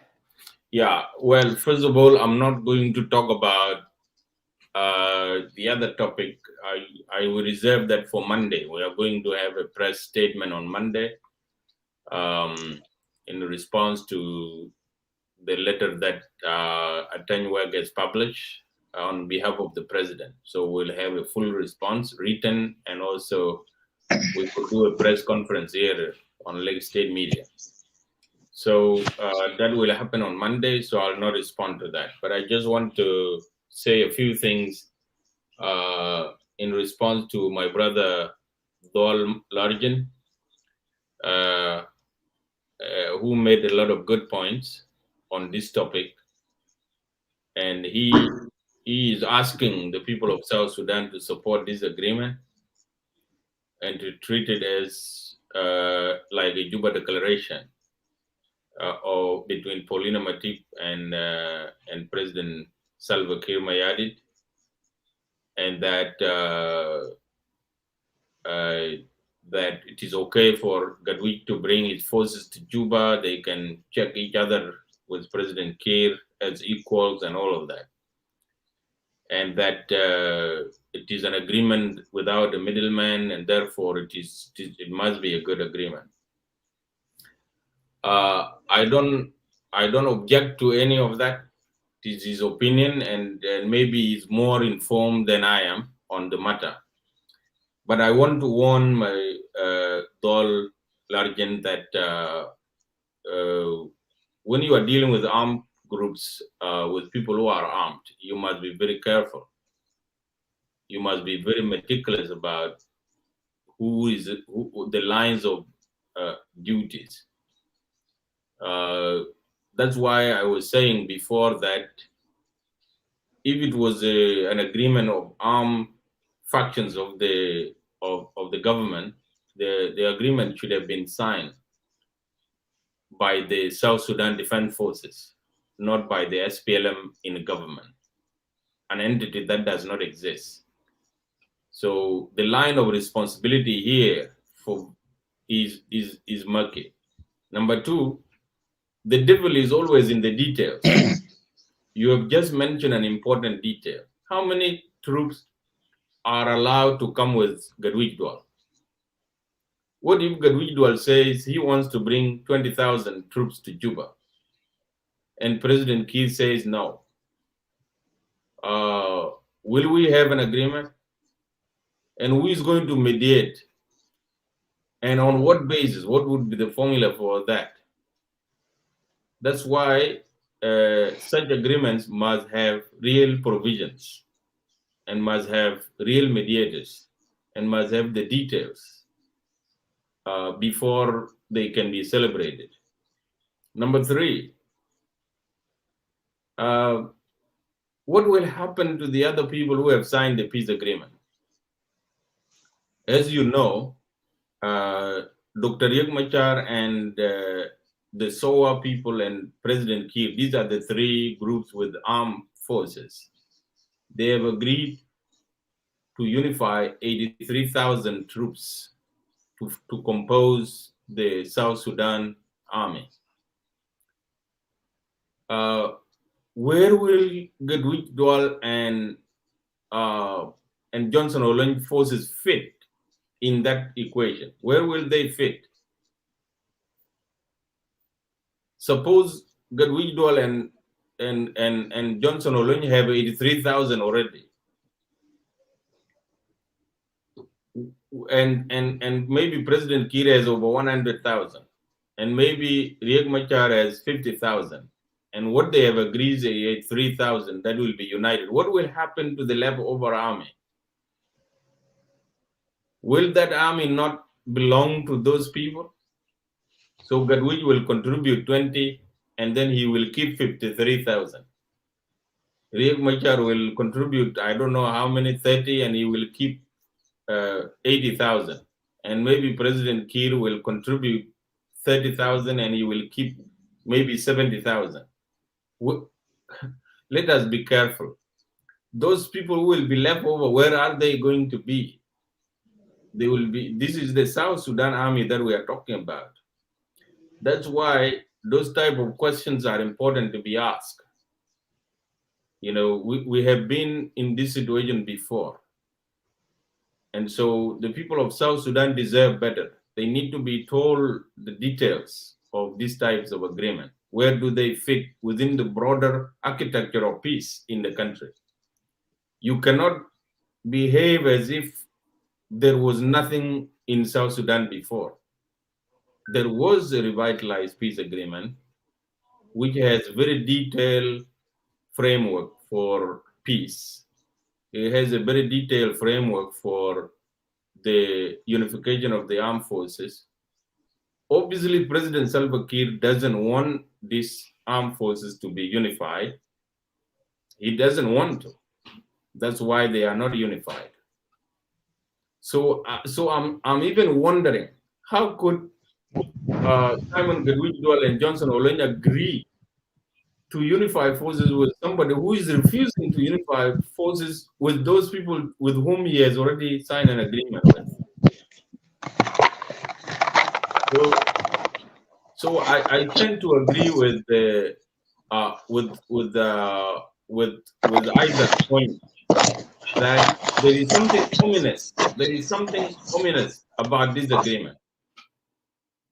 Yeah, well, first of all, I'm not going to talk about the other topic. I will reserve that for Monday. We are going to have a press statement on Monday in response to the letter that Atanyueg has published on behalf of the president. So we'll have a full response, written, and also we could do a press conference here on Lake State Media. So that will happen on Monday, so I'll not respond to that. But I just want to say a few things in response to my brother Dol Largen, who made a lot of good points on this topic. And he is asking the people of South Sudan to support this agreement and to treat it as like a Juba declaration or between Paulina Matip and President Salva Kiir Mayardit, and that that it is okay for Gadwig to bring his forces to Juba. They can check each other with President Kiir as equals and all of that. And that it is an agreement without a middleman, and therefore it must be a good agreement. I don't object to any of that, It is his opinion, and maybe he's more informed than I am on the matter. But I want to warn my Dol Largent that when you are dealing with armed groups, with people who are armed, you must be very careful. You must be very meticulous about who the lines of duties. That's why I was saying before that if it was an agreement of armed factions of the government, the agreement should have been signed by the South Sudan Defense Forces, not by the SPLM in the government, an entity that does not exist. So the line of responsibility here is murky. Number two, the devil is always in the details. You have just mentioned an important detail. How many troops are allowed to come with Gadwigdwal? What if Gadwigdwal says he wants to bring 20,000 troops to Juba, and President Kiir says no? Will we have an agreement? And who is going to mediate? And on what basis? What would be the formula for that? That's why such agreements must have real provisions and must have real mediators and must have the details before they can be celebrated. Number three, what will happen to the other people who have signed the peace agreement? As you know, Dr. Riek Machar and the SOA people and President Kiir, these are the three groups with armed forces. They have agreed to unify 83,000 troops to compose the South Sudan army. Where will Gadwigdwal and Johnson Olony forces fit in that equation? Where will they fit? Suppose Gadwigdwal and Johnson Olony have 83,000 already. And maybe President Kiir has over 100,000, and maybe Riek Machar has 50,000, and what they have agreed is 3,000 that will be united. What will happen to the leftover army? Will that army not belong to those people? So Gadwig will contribute 20, and then he will keep 53,000. Riek Machar will contribute, I don't know how many, 30, and he will keep 80,000, and maybe President Kiir will contribute 30,000 and he will keep maybe 70,000. Let us be careful. Those people who will be left over, where are they going to be? They will be. This is the South Sudan army that we are talking about. That's why those type of questions are important to be asked. You know, we have been in this situation before. And so the people of South Sudan deserve better. They need to be told the details of these types of agreement. Where do they fit within the broader architecture of peace in the country? You cannot behave as if there was nothing in South Sudan before. There was a revitalized peace agreement, which has very detailed framework for peace. It has a very detailed framework for the unification of the armed forces. Obviously, President Salva Kiir doesn't want these armed forces to be unified. He doesn't want to. That's why they are not unified. So I'm even wondering, how could Simon Gadwigdwal and Johnson Olony agree to unify forces with somebody who is refusing to unify forces with those people with whom he has already signed an agreement with? So I tend to agree with Isaac's point that there is something ominous. There is something ominous about this agreement.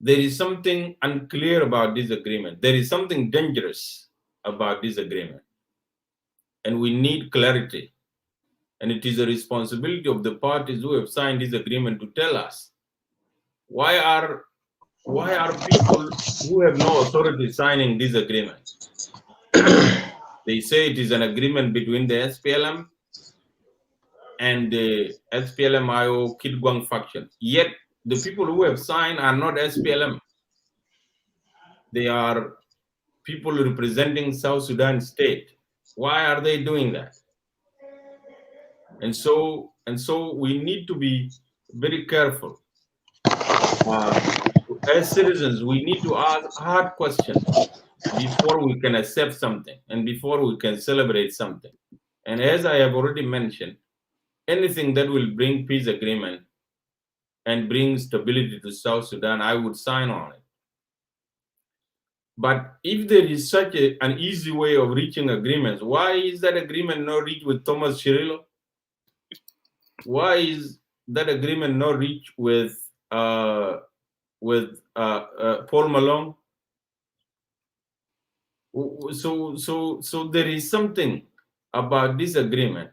There is something unclear about this agreement. There is something dangerous about this agreement. and we need clarity. And it is a responsibility of the parties who have signed this agreement to tell us why are people who have no authority signing this agreement. They say it is an agreement between the SPLM and the SPLM IO Kit-Gwang faction. Yet the people who have signed are not SPLM. They are people representing South Sudan state. Why are they doing that? And so we need to be very careful. As citizens, we need to ask hard questions before we can accept something and before we can celebrate something. And as I have already mentioned, anything that will bring peace agreement and bring stability to South Sudan, I would sign on it. But if there is such an easy way of reaching agreements, why is that agreement not reached with Thomas Cirillo? Why is that agreement not reached with Paul Malone? So there is something about this agreement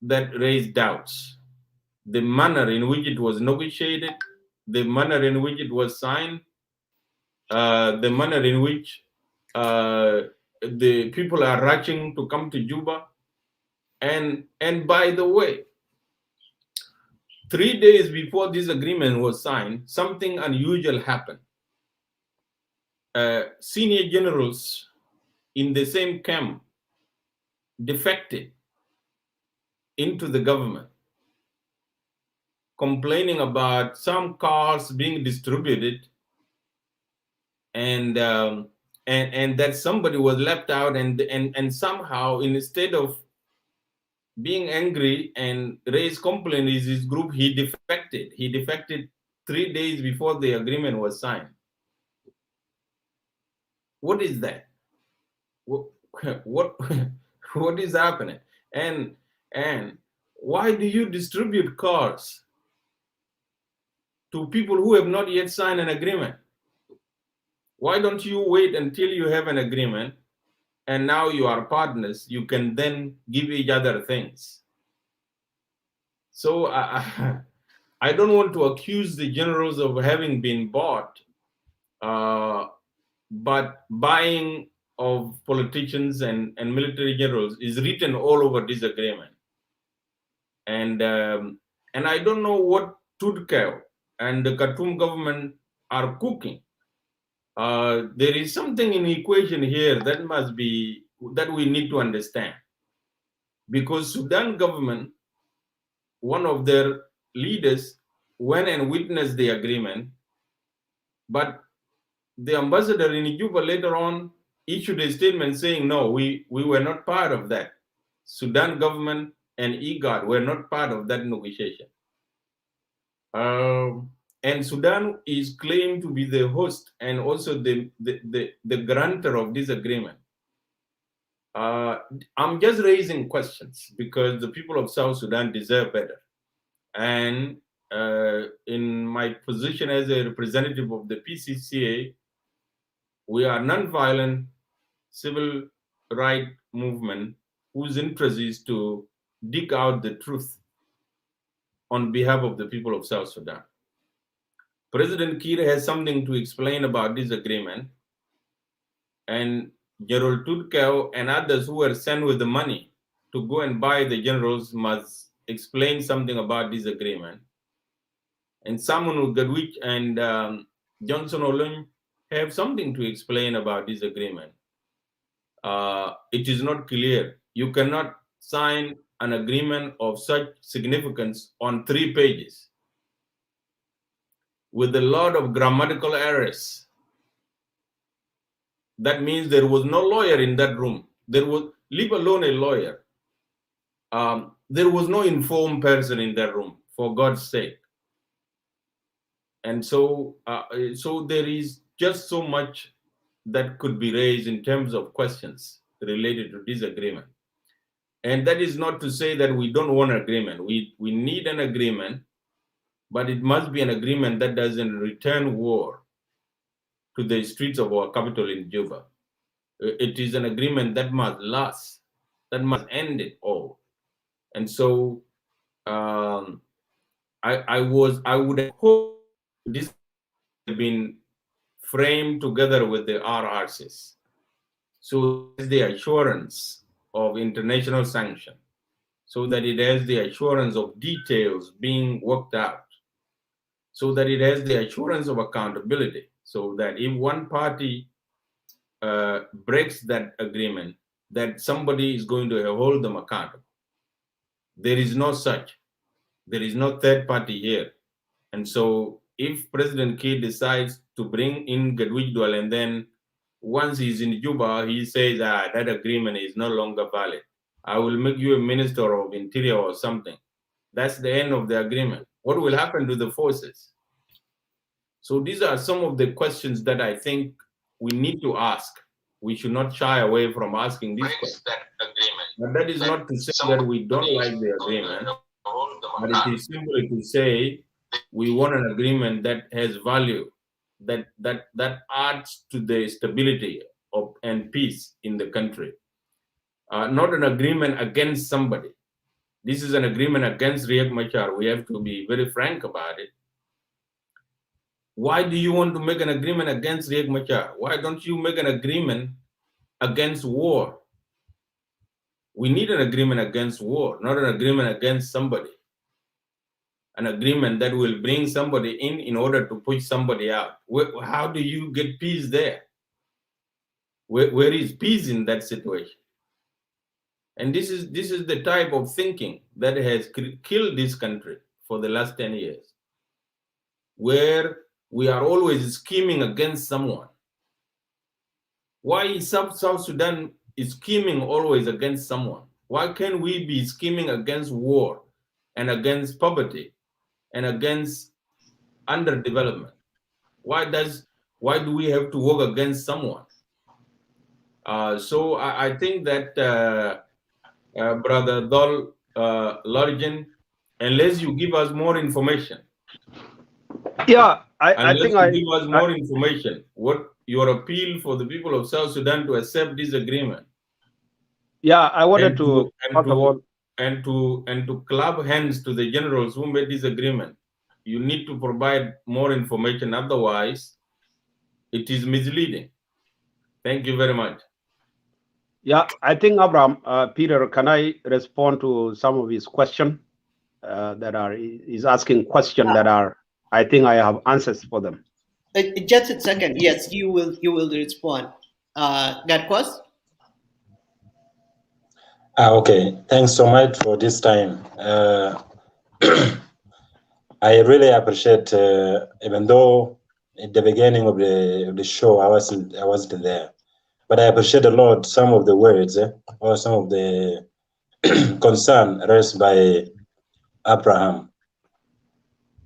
that raised doubts. The manner in which it was negotiated, the manner in which it was signed, the manner in which the people are rushing to come to Juba. And by the way, 3 days before this agreement was signed, something unusual happened. Senior generals in the same camp defected into the government, complaining about some cars being distributed and that somebody was left out, and somehow, instead of being angry and raise complaint is his group, he defected. He defected 3 days before the agreement was signed. What is that? What is happening? And why do you distribute cars to people who have not yet signed an agreement? Why don't you wait until you have an agreement and now you are partners, you can then give each other things? So I don't want to accuse the generals of having been bought, but buying of politicians and military generals is written all over this agreement. And I don't know what Tudkau and the Khartoum government are cooking. There is something in the equation here that we need to understand, because Sudan government, one of their leaders went and witnessed the agreement, but the ambassador in Juba later on issued a statement saying, no, we were not part of that. Sudan government and IGAD were not part of that negotiation. And Sudan is claimed to be the host and also the grantor of this agreement. I'm just raising questions because the people of South Sudan deserve better. And in my position as a representative of the PCCA, we are non-violent civil rights movement whose interest is to dig out the truth on behalf of the people of South Sudan. President Kiir has something to explain about this agreement, and General Tudkau and others who were sent with the money to go and buy the generals must explain something about this agreement. And Simon Gadwich and Johnson Olun have something to explain about this agreement. It is not clear. You cannot sign an agreement of such significance on 3 pages with a lot of grammatical errors. That means there was no lawyer in that room. There was, leave alone a lawyer. There was no informed person in that room, for God's sake. And so, so there is just so much that could be raised in terms of questions related to this agreement. And that is not to say that we don't want an agreement. We need an agreement, but it must be an agreement that doesn't return war to the streets of our capital in Juba. It is an agreement that must last. that must end it all. And so I would have hoped this had been framed together with the RRCs. So the assurance of international sanction, so that it has the assurance of details being worked out, so that it has the assurance of accountability, so that if one party breaks that agreement, that somebody is going to hold them accountable. There is no such. There is no third party here. And so if President Kiir decides to bring in Gadwigdwal and then once he's in Juba, he says that agreement is no longer valid. I will make you a minister of interior or something. That's the end of the agreement. What will happen to the forces? So these are some of the questions that I think we need to ask. We should not shy away from asking these questions. But that is not to say that we don't like the agreement, but it is simply to say we want an agreement that has value, that adds to the stability and peace in the country. Not an agreement against somebody. This is an agreement against Riek Machar. We have to be very frank about it. Why do you want to make an agreement against Riek Machar? Why don't you make an agreement against war? We need an agreement against war, not an agreement against somebody. An agreement that will bring somebody in order to push somebody out. How do you get peace there? Where is peace in that situation? And this is the type of thinking that has killed this country for the last 10 years, where we are always scheming against someone. Why is South Sudan is scheming always against someone? Why can't we be scheming against war and against poverty and against underdevelopment? Why do we have to work against someone? So I think that Brother Dol Lorgen, unless you give us more information. Yeah, I think give us more information. What your appeal for the people of South Sudan to accept this agreement? Yeah, I wanted to clap hands to the generals who made this agreement. You need to provide more information, otherwise it is misleading. Thank you very much. Yeah, I think Abraham, Peter, can I respond to some of his questions he's asking questions that are, I think I have answers for them. Just a second. Yes, you will respond. Gatquas? Okay, thanks so much for this time. I really appreciate, even though at the beginning of the show I wasn't there, but I appreciate a lot some of the words or some of the concern raised by Abraham.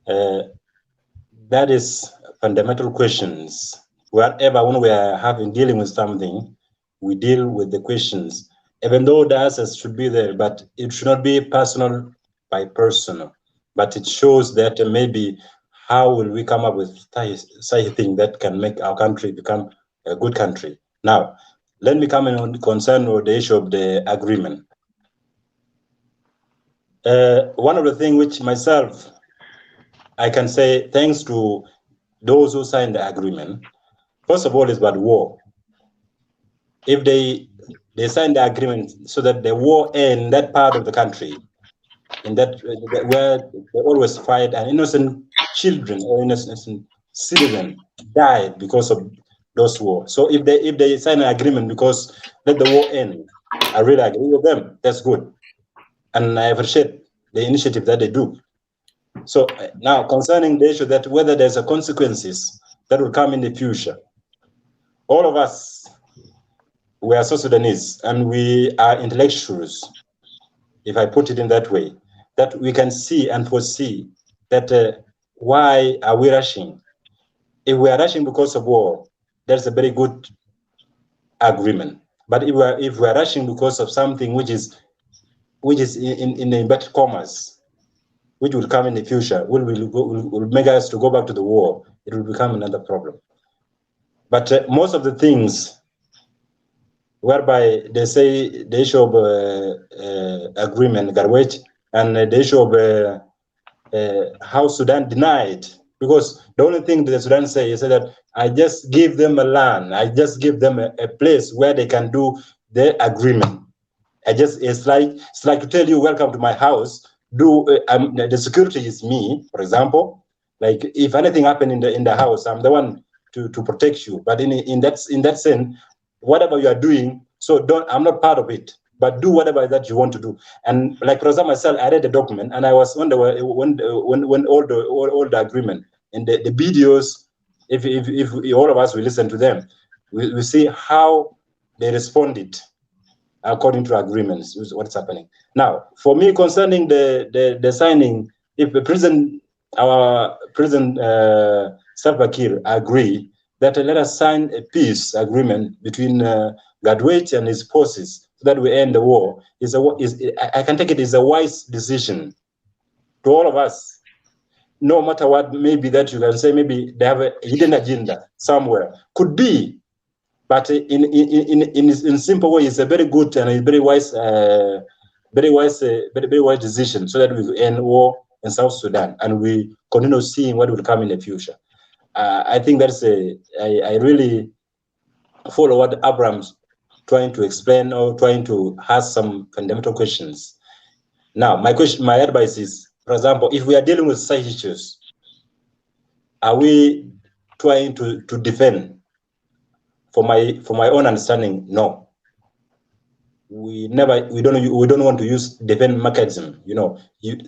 That is fundamental questions. Wherever when we are dealing with something, we deal with the questions. Even though the answers should be there, but it should not be personal by personal. But it shows that maybe how will we come up with such a thing that can make our country become a good country. Now, let me come in on concern with the issue of the agreement. One of the things which myself, I can say thanks to those who signed the agreement, first of all, is about war. If they sign the agreement so that the war ends in that part of the country, in that where they always fight and innocent children or innocent citizens died because of those wars. So if they sign an agreement because let the war end, I really agree with them. That's good, and I appreciate the initiative that they do. So now concerning the issue that whether there's a consequences that will come in the future, all of us, we are South Sudanese and we are intellectuals, if I put it in that way, that we can see and foresee that why are we rushing? If we are rushing because of war, there's a very good agreement. But if we are rushing because of something which is in inverted commas, which will come in the future, will make us to go back to the war, it will become another problem. But most of the things whereby they say the issue of agreement, Garwech, and the issue of how Sudan denied, because the only thing that Sudan say is that I just give them a land, I just give them a place where they can do the agreement. It's like to tell you, welcome to my house. The security is me, for example. Like if anything happened in the house, I'm the one to protect you. But in that sense, whatever you are doing, so I'm not part of it. But do whatever that you want to do. And like for example, myself, I read the document and I was when all the agreement and the videos, if all of us will listen to them, we see how they responded according to agreements, what's happening. Now, for me, concerning the signing, if our President Salva Kiir agree that let us sign a peace agreement between Gadwech and his forces so that we end the war, I can take it as a wise decision to all of us. No matter what, maybe that you can say, maybe they have a hidden agenda somewhere. Could be. But in simple way, it's a very good and a very wise decision so that we end war in South Sudan and we continue seeing what will come in the future. I think that's I really follow what Abraham's trying to explain or trying to ask some fundamental questions. Now, my advice is, for example, if we are dealing with such issues, are we trying to defend? For my own understanding, no. We don't want to use defense mechanism. You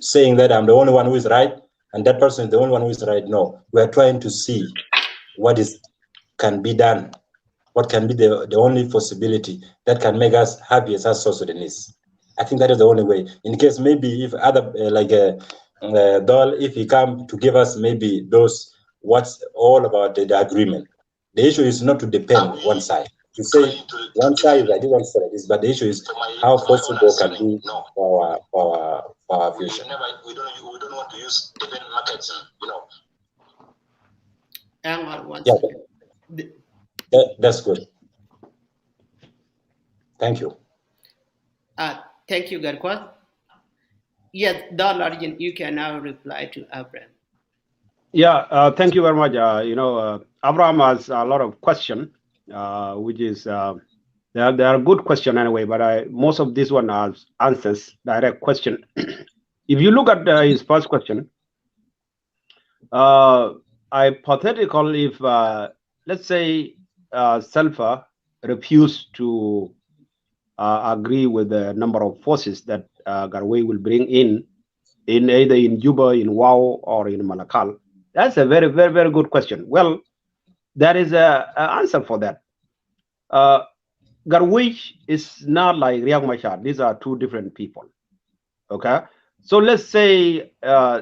saying that I'm the only one who is right and that person is the only one who is right. No, we are trying to see what can be done, what can be the only possibility that can make us happy as South Sudanese. I think that is the only way. In case maybe if other Dol, if he come to give us maybe those what's all about the agreement. The issue is not to depend one side. To say one side is like this, one side is, but the issue is how possible can be for our future. We don't want to use different mechanism, Hang on one second. That's good. Thank you. Thank you, Garquat. Yes, Don Arjun, you can now reply to Abraham. Yeah, thank you very much. Abraham has a lot of questions, which is they are good question anyway. But most of this one has answers, direct question. If you look at his first question, hypothetical if let's say Salva refused to agree with the number of forces that Garway will bring in either in Juba, in Wau, or in Malakal. That's a very, very, very good question. Well, there is an answer for that. Garway is not like Riek Machar. These are two different people. Okay? So let's say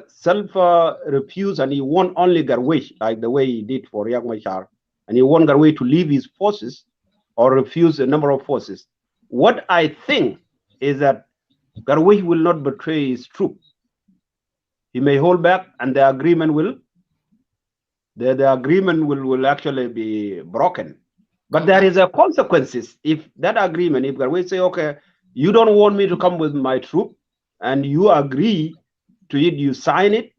Salva refused and he want only Garway, like the way he did for Riek Machar, and he want Garway to leave his forces or refuse a number of forces. What I think is that Garway will not betray his troops. He may hold back, and the agreement will actually be broken. But there is a consequences if that agreement, if Garway say, okay, you don't want me to come with my troop, and you agree to it, you sign it.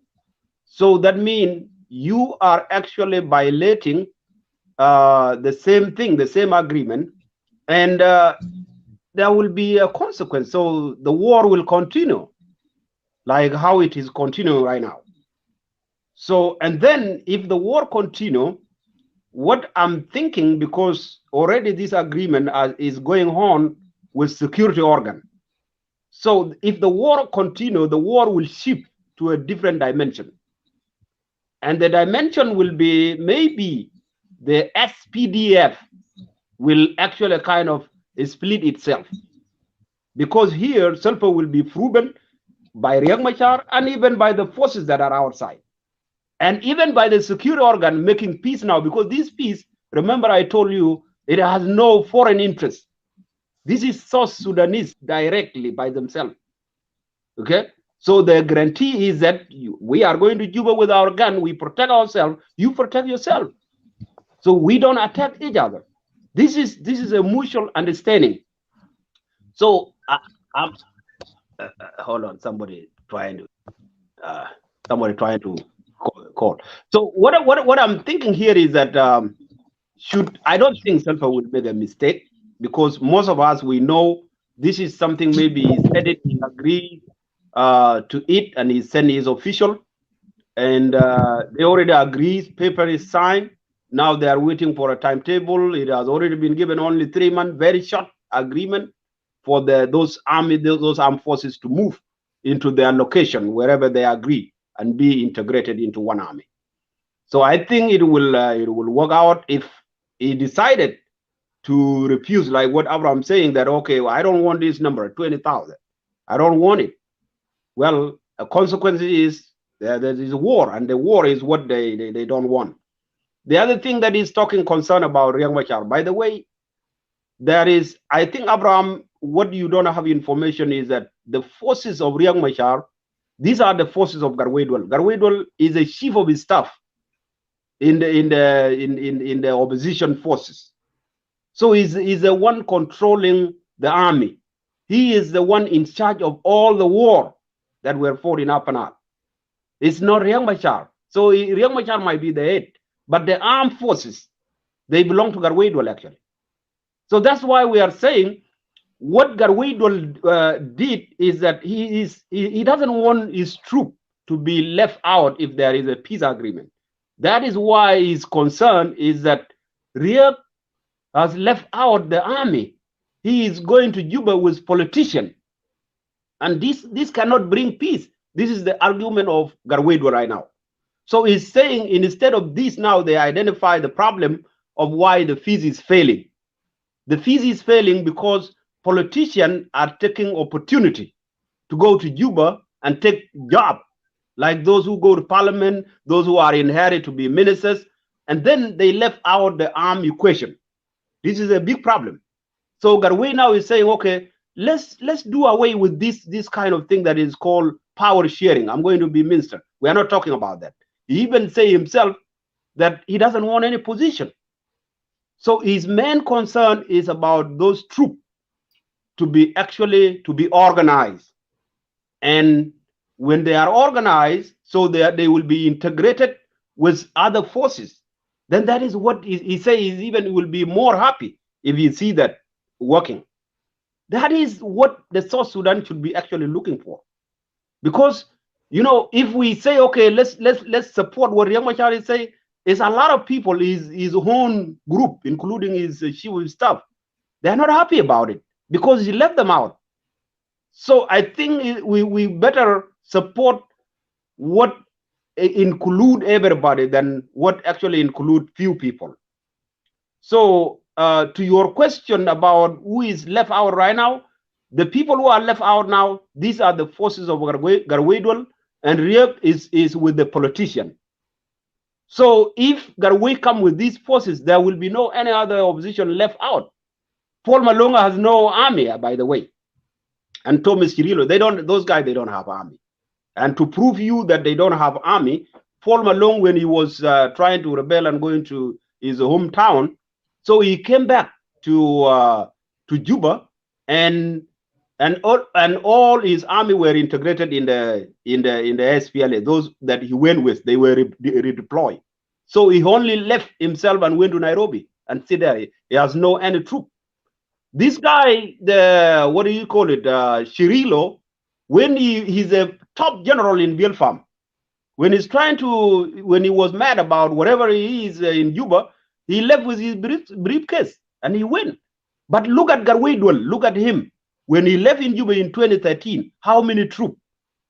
So that means you are actually violating the same thing, the same agreement, and there will be a consequence. So the war will continue like how it is continuing right now. So, and then if the war continue, what I'm thinking, because already this agreement is going on with security organ. So if the war continue, the war will shift to a different dimension. And the dimension will be maybe the SPDF will actually kind of split itself. Because here, Salva will be proven by Riek Machar and even by the forces that are outside. And even by the security organ making peace now, because this peace, remember I told you, it has no foreign interest. This is South Sudanese directly by themselves. Okay? So the guarantee is that we are going to Juba with our gun, we protect ourselves, you protect yourself. So we don't attack each other. This is a mutual understanding. So hold on, somebody trying to call. So what I'm thinking here is that I don't think Sulfur will make a mistake, because most of us, we know this is something maybe he said it, he agreed to it, and he sent his official, and they already agreed, paper is signed. Now they are waiting for a timetable. It has already been given only 3 months, very short agreement for those armed forces to move into their location wherever they agree and be integrated into one army. So I think it will work out. If he decided to refuse, like what Abraham saying, that okay, well, I don't want this number 20,000, I don't want it. Well, a consequence is there is a war, and the war is what they don't want. The other thing that is talking concern about Riek Machar, by the way, there is, I think, Abraham, what you don't have information is that the forces of Riek Machar, these are the forces of Garwedwell. Garwedwell is a chief of his staff in the opposition forces. So he's the one controlling the army. He is the one in charge of all the war that were fought in Upper Nile. It's not Riek Machar. So Riek Machar might be the head, but the armed forces, they belong to Garwedwell actually. So that's why we are saying what Garwedwell did is that he doesn't want his troop to be left out if there is a peace agreement. That is why his concern is that Riek has left out the army. He is going to Juba with politicians, and this cannot bring peace. This is the argument of Garwedwell right now. So he's saying, instead of this, now they identify the problem of why the fees is failing. The fees is failing because politicians are taking opportunity to go to Juba and take job, like those who go to parliament, those who are inherited to be ministers, and then they left out the arm equation. This is a big problem. So Garwedwell now is saying, okay, let's do away with this kind of thing that is called power sharing. I'm going to be minister. We are not talking about that. He even say himself that he doesn't want any position. So his main concern is about those troops to be organized. And when they are organized, so they will be integrated with other forces. Then that is what he says, even will be more happy if you see that working. That is what the South Sudan should be actually looking for. Because, you know, if we say, okay, let's support what Riek Machar is saying, is a lot of people, his own group, including his chief of staff, they're not happy about it because he left them out. So I think we better support what include everybody than what actually include few people. So to your question about who is left out right now, the people who are left out now, these are the forces of Garwedwell, and Riek is with the politician. So if Garwedwell come with these forces, there will be no any other opposition left out. Paul Malonga has no army, by the way, and Thomas Cirillo, those guys, they don't have army. And to prove you that they don't have army, Paul Malone, when he was trying to rebel and going to his hometown, so he came back to Juba, and all his army were integrated in the SPLA. Those that he went with, they were redeployed. So he only left himself and went to Nairobi and sit there. He has no any troop. This guy, what do you call it, Cirillo, when he's a top general in Bielfarm, when he was mad about whatever he is in Juba, he left with his briefcase and he went. But look at Garwedwell, look at him. When he left in Juba in 2013, how many troops?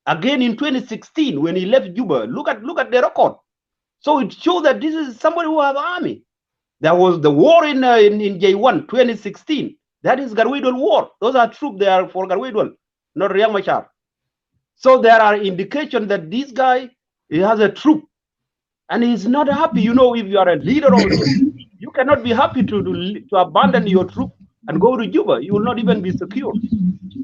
Again in 2016, when he left Juba, look at the record. So it shows that this is somebody who has army. There was the war in J1 2016. That is Garwedwell war. Those are troops they are for Garwedwell, not Riek Machar. So there are indications that this guy, he has a troop, and he's not happy. You know, if you are a leader of a troop, you cannot be happy to abandon your troop and go to Juba. You will not even be secure.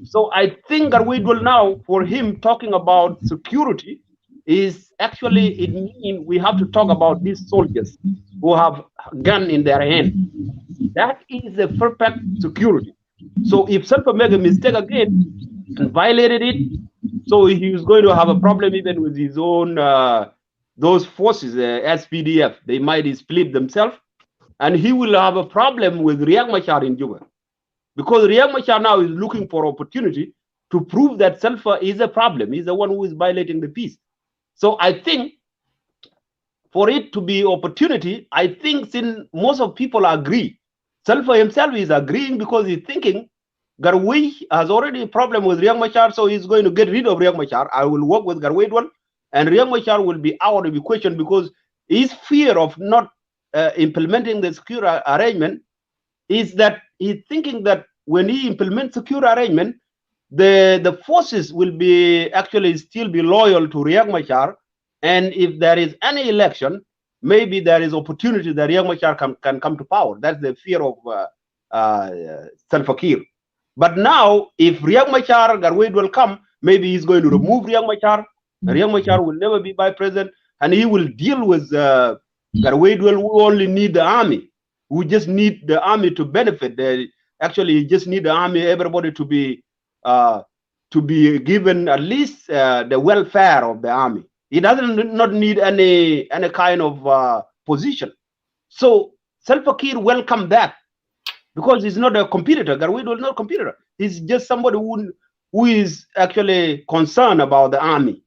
So I think Garwedwell now, for him talking about security, is actually, it means we have to talk about these soldiers who have gun in their hand. That is the perfect security. So if Salva make a mistake again and violated it, so he's going to have a problem even with his own those forces, SPDF. They might split themselves, and he will have a problem with Riek Machar in Juba, because Riek Machar now is looking for opportunity to prove that Salva is a problem. He's the one who is violating the peace. So I think for it to be opportunity, I think since most of people agree, Salva himself is agreeing because he's thinking Garwe has already a problem with Riek Machar, so he's going to get rid of Riek Machar. I will work with Garwe, and Riek Machar will be out of the equation because his fear of not implementing the secure arrangement is that he's thinking that when he implements secure arrangement, the forces will be actually still be loyal to Riek Machar, and if there is any election, maybe there is opportunity that Riek Machar can come to power. That's the fear of Salva Kiir. But now, if Riek Machar, Garwe will come, maybe he's going to remove Riek Machar. Riek Machar will never be vice president, and he will deal with Garwe who only need the army. We just need the army to benefit. Actually, you just need the army, everybody to be given at least the welfare of the army. He doesn't not need any kind of position. So Salva Kiir welcomed that because he's not a competitor. Garwe is not a competitor. He's just somebody who is actually concerned about the army.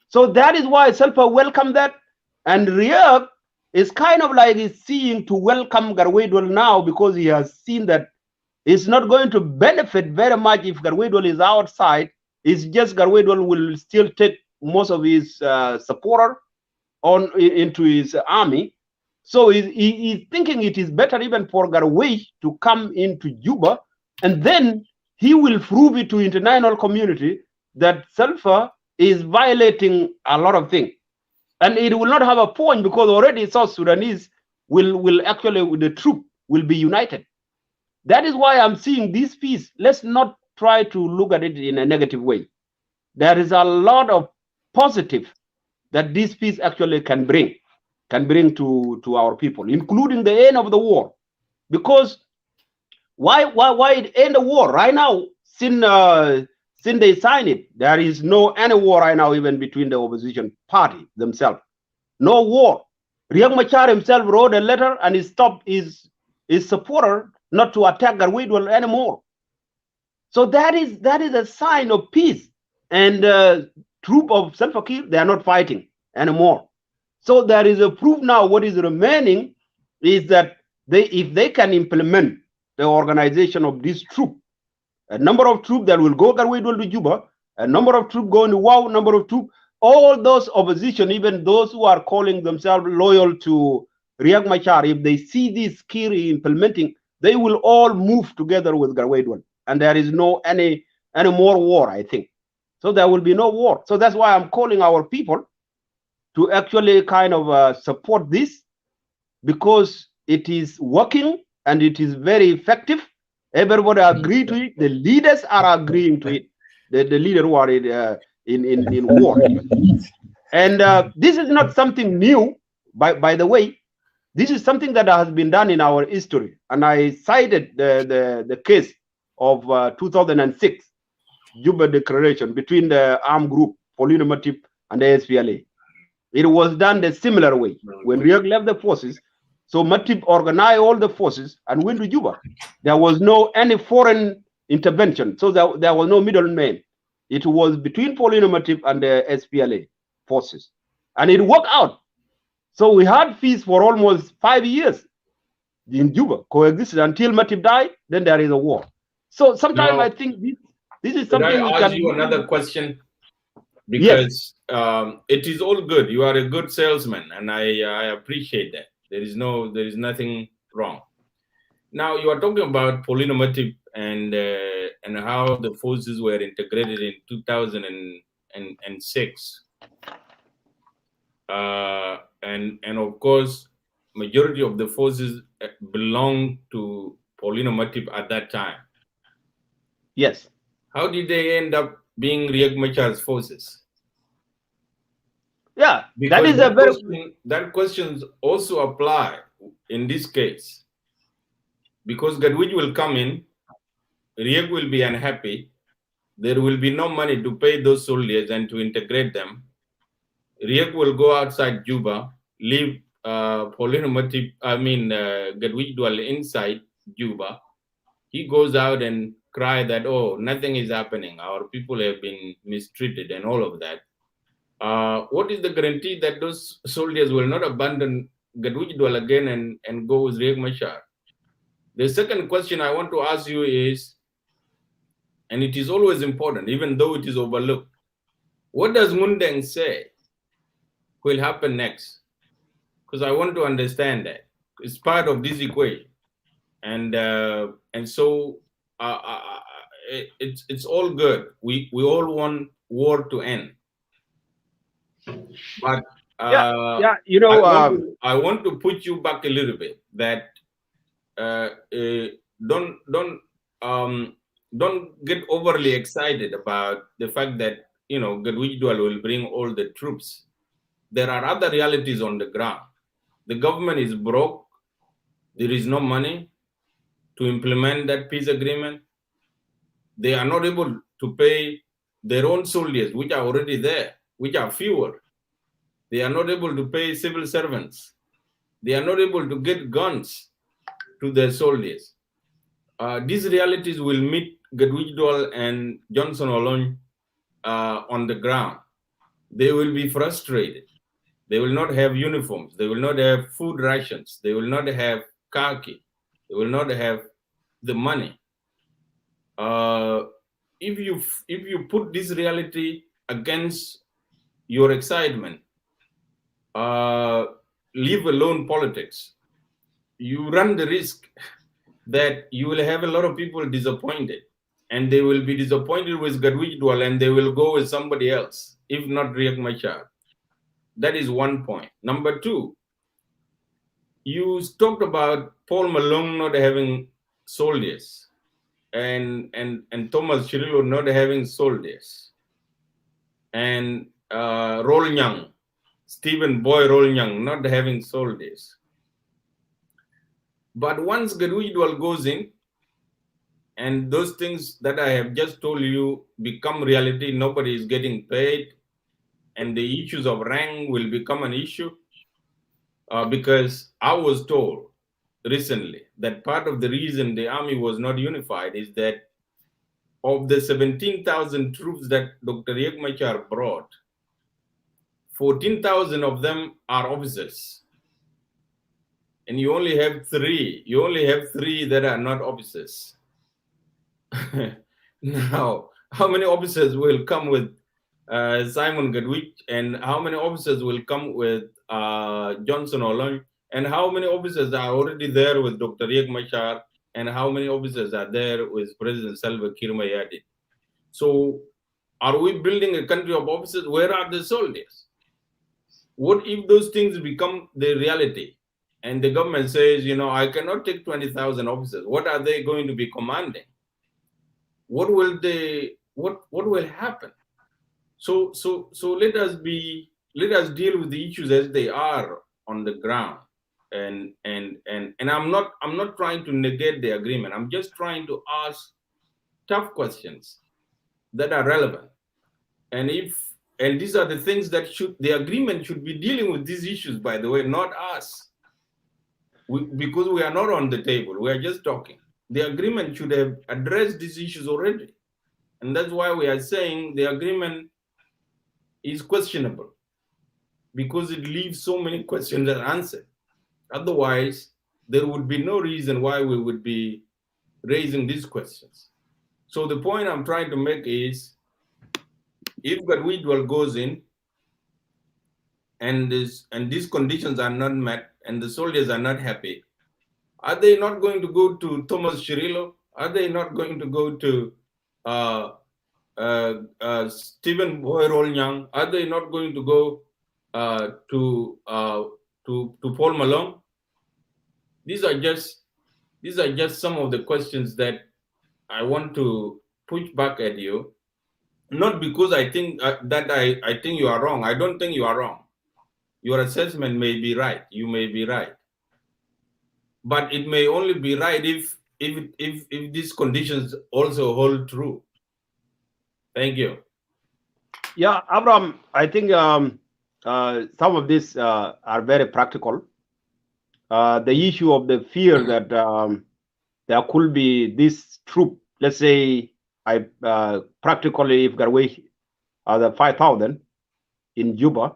So that is why Salva welcomed that, and Riek is kind of like he's seeing to welcome Garwe now because he has seen that it's not going to benefit very much if Garwe is outside. It's just Garwe will still take most of his supporter into his army. So he's thinking it is better even for Garwe to come into Juba, and then he will prove it to international community that Salva is violating a lot of things. And it will not have a point because already South Sudanese will actually, with the troop, will be united. That is why I'm seeing this peace. Let's not try to look at it in a negative way. There is a lot of positive that this peace actually can bring to our people, including the end of the war. Because why end the war right now? Since they signed it, there is no any war right now, even between the opposition party themselves. No war. Riek Machar himself wrote a letter and he stopped his supporter not to attack Garwe anymore. So that is a sign of peace. And troop of Salva Kiir, they are not fighting anymore. So there is a proof now. What is remaining is that if they can implement the organization of this troop, a number of troops that will go Garwe to Juba, a number of troops going to Wow, number of troops, all those opposition, even those who are calling themselves loyal to Riek Machar, if they see this Kiir implementing, they will all move together with Garwe, and there is no any more war, I think. So there will be no war. So that's why I'm calling our people to actually kind of support this, because it is working and it is very effective. Everybody agree to it. The leaders are agreeing to it. The leaders who are in war. And this is not something new, by the way. This is something that has been done in our history. And I cited the case of 2006 Juba Declaration between the armed group, Paulino Matip and the SPLA. It was done the similar way. When Riek left the forces, so Matip organized all the forces and went to Juba. There was no any foreign intervention, so there was no middleman. It was between Paulino Matip and the SPLA forces, and it worked out. So we had peace for almost 5 years in Juba, coexisted until Matip died. Then there is a war. So sometimes I think this is something. Can I ask you another question? Because it is all good. You are a good salesman, and I appreciate that. There is nothing wrong. Now you are talking about Paulino Matip and how the forces were integrated in 2006, and of course, majority of the forces belonged to Paulino Matip at that time. Yes. How did they end up being Riek Machar's forces? Yeah, because that is that question also apply in this case. because Gadwij will come in, Riek will be unhappy, there will be no money to pay those soldiers and to integrate them. Riek will go outside Juba, leave Gadwij Dwell inside Juba. He goes out and cry that, oh, nothing is happening. Our people have been mistreated and all of that. What is the guarantee that those soldiers will not abandon Gadwij Dwell again and go with Riek Machar? The second question I want to ask you is, and it is always important, even though it is overlooked, what does Mundeng say will happen next? Because I want to understand that. It's part of this equation. And so it's all good. We all want war to end. But you know, I want to put you back a little bit that don't get overly excited about the fact that Gadwij Dwell will bring all the troops. There are other realities on the ground. The government is broke. There is no money to implement that peace agreement. They are not able to pay their own soldiers, which are already there, which are fewer. They are not able to pay civil servants. They are not able to get guns to their soldiers. These realities will meet Gadwij Dwell and Johnson Olony on the ground. They will be frustrated. They will not have uniforms. They will not have food rations. They will not have khaki. They will not have the money. If you put this reality against your excitement, leave alone politics, you run the risk that you will have a lot of people disappointed, and they will be disappointed with Gadwij Dwell and they will go with somebody else, if not Riek Machar. That is one point. Number two, you talked about Paul Malone not having soldiers and Thomas Chirilo not having soldiers, and Rolnyang, Stephen Boy Rolnyang not having soldiers. But once Gadwij Dwell goes in, and those things that I have just told you become reality, nobody is getting paid, and the issues of rank will become an issue, because I was told recently that part of the reason the army was not unified is that of the 17,000 troops that Dr. Riek Machar brought, 14,000 of them are officers. And you only have three that are not officers. Now, how many officers will come with Simon Gadwij, and how many officers will come with Johnson Olony, and how many officers are already there with Dr. Riek Machar, and how many officers are there with President Salva Kiir Mayardit? So are we building a country of officers? Where are the soldiers? What if those things become the reality and the government says, I cannot take 20,000 officers? What are they going to be commanding? What will happen? So let us deal with the issues as they are on the ground. And I'm not trying to negate the agreement. I'm just trying to ask tough questions that are relevant. And these are the things that the agreement should be dealing with these issues, by the way, not us. Because we are not on the table, we are just talking. The agreement should have addressed these issues already. And that's why we are saying the agreement is questionable, because it leaves so many questions unanswered. Otherwise, there would be no reason why we would be raising these questions. So the point I'm trying to make is, if Gadwij Dwell goes in and these conditions are not met and the soldiers are not happy, are they not going to go to Thomas Chirilo? Are they not going to go to Stephen Boy Rolnyang? Are they not going to go to Paul Malone? These are just some of the questions that I want to push back at you. Not because I think that I think you are wrong. I don't think you are wrong. Your assessment may be right. You may be right. but it may only be right if these conditions also hold true. Thank you. Yeah, Abraham, I think some of these are very practical. The issue of the fear that there could be this troop, let's say, practically if Garwe are the 5,000 in Juba,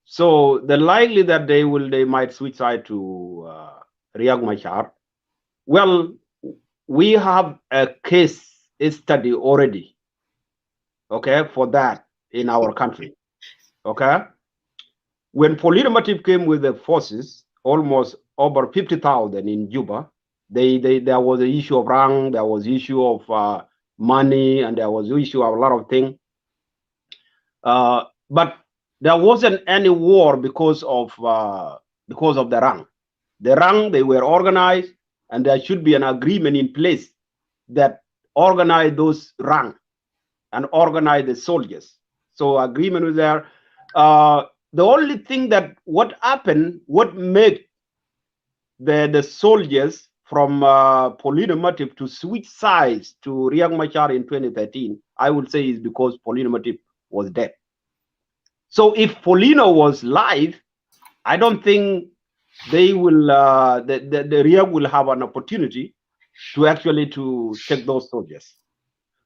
so the likely that they might switch side to Riek Machar. Well, we have a case study already, okay, for that in our country, okay. When Polymative came with the forces, almost over 50,000 in Juba, there was an issue of rank, there was issue of money, and there was issue of a lot of things. But there wasn't any war because of the rank. The rank, they were organized, and there should be an agreement in place that organize those rank and organize the soldiers. So agreement was there. The only thing that what happened, what made the soldiers from Polymative to switch sides to Riek Machar in 2013, I would say is because Polymative was dead. So if Polino was live, I don't think they will the Riek will have an opportunity to actually to take those soldiers.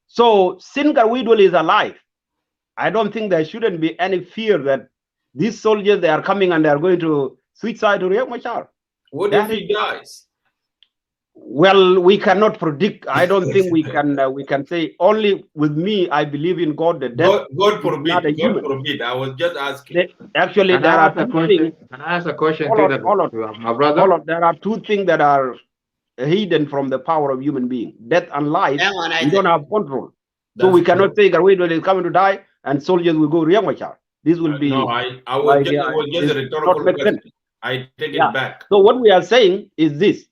So since Garwidwell is alive, I don't think there shouldn't be any fear that these soldiers, they are coming and they are going to switch side to Riek Machar. What if he dies? Well, we cannot predict. I don't think we can say. Only with me, I believe in God. The death God forbid. Not a God human. forbid. I was just asking. Actually, Can I ask a question to my brother? There are two things that are hidden from the power of human being: death and life. We don't have control, so we cannot say Garwidwell is coming to die and soldiers will go Riek Machar. This will be no. I was just a rhetorical question. I take it back. So what we are saying is this: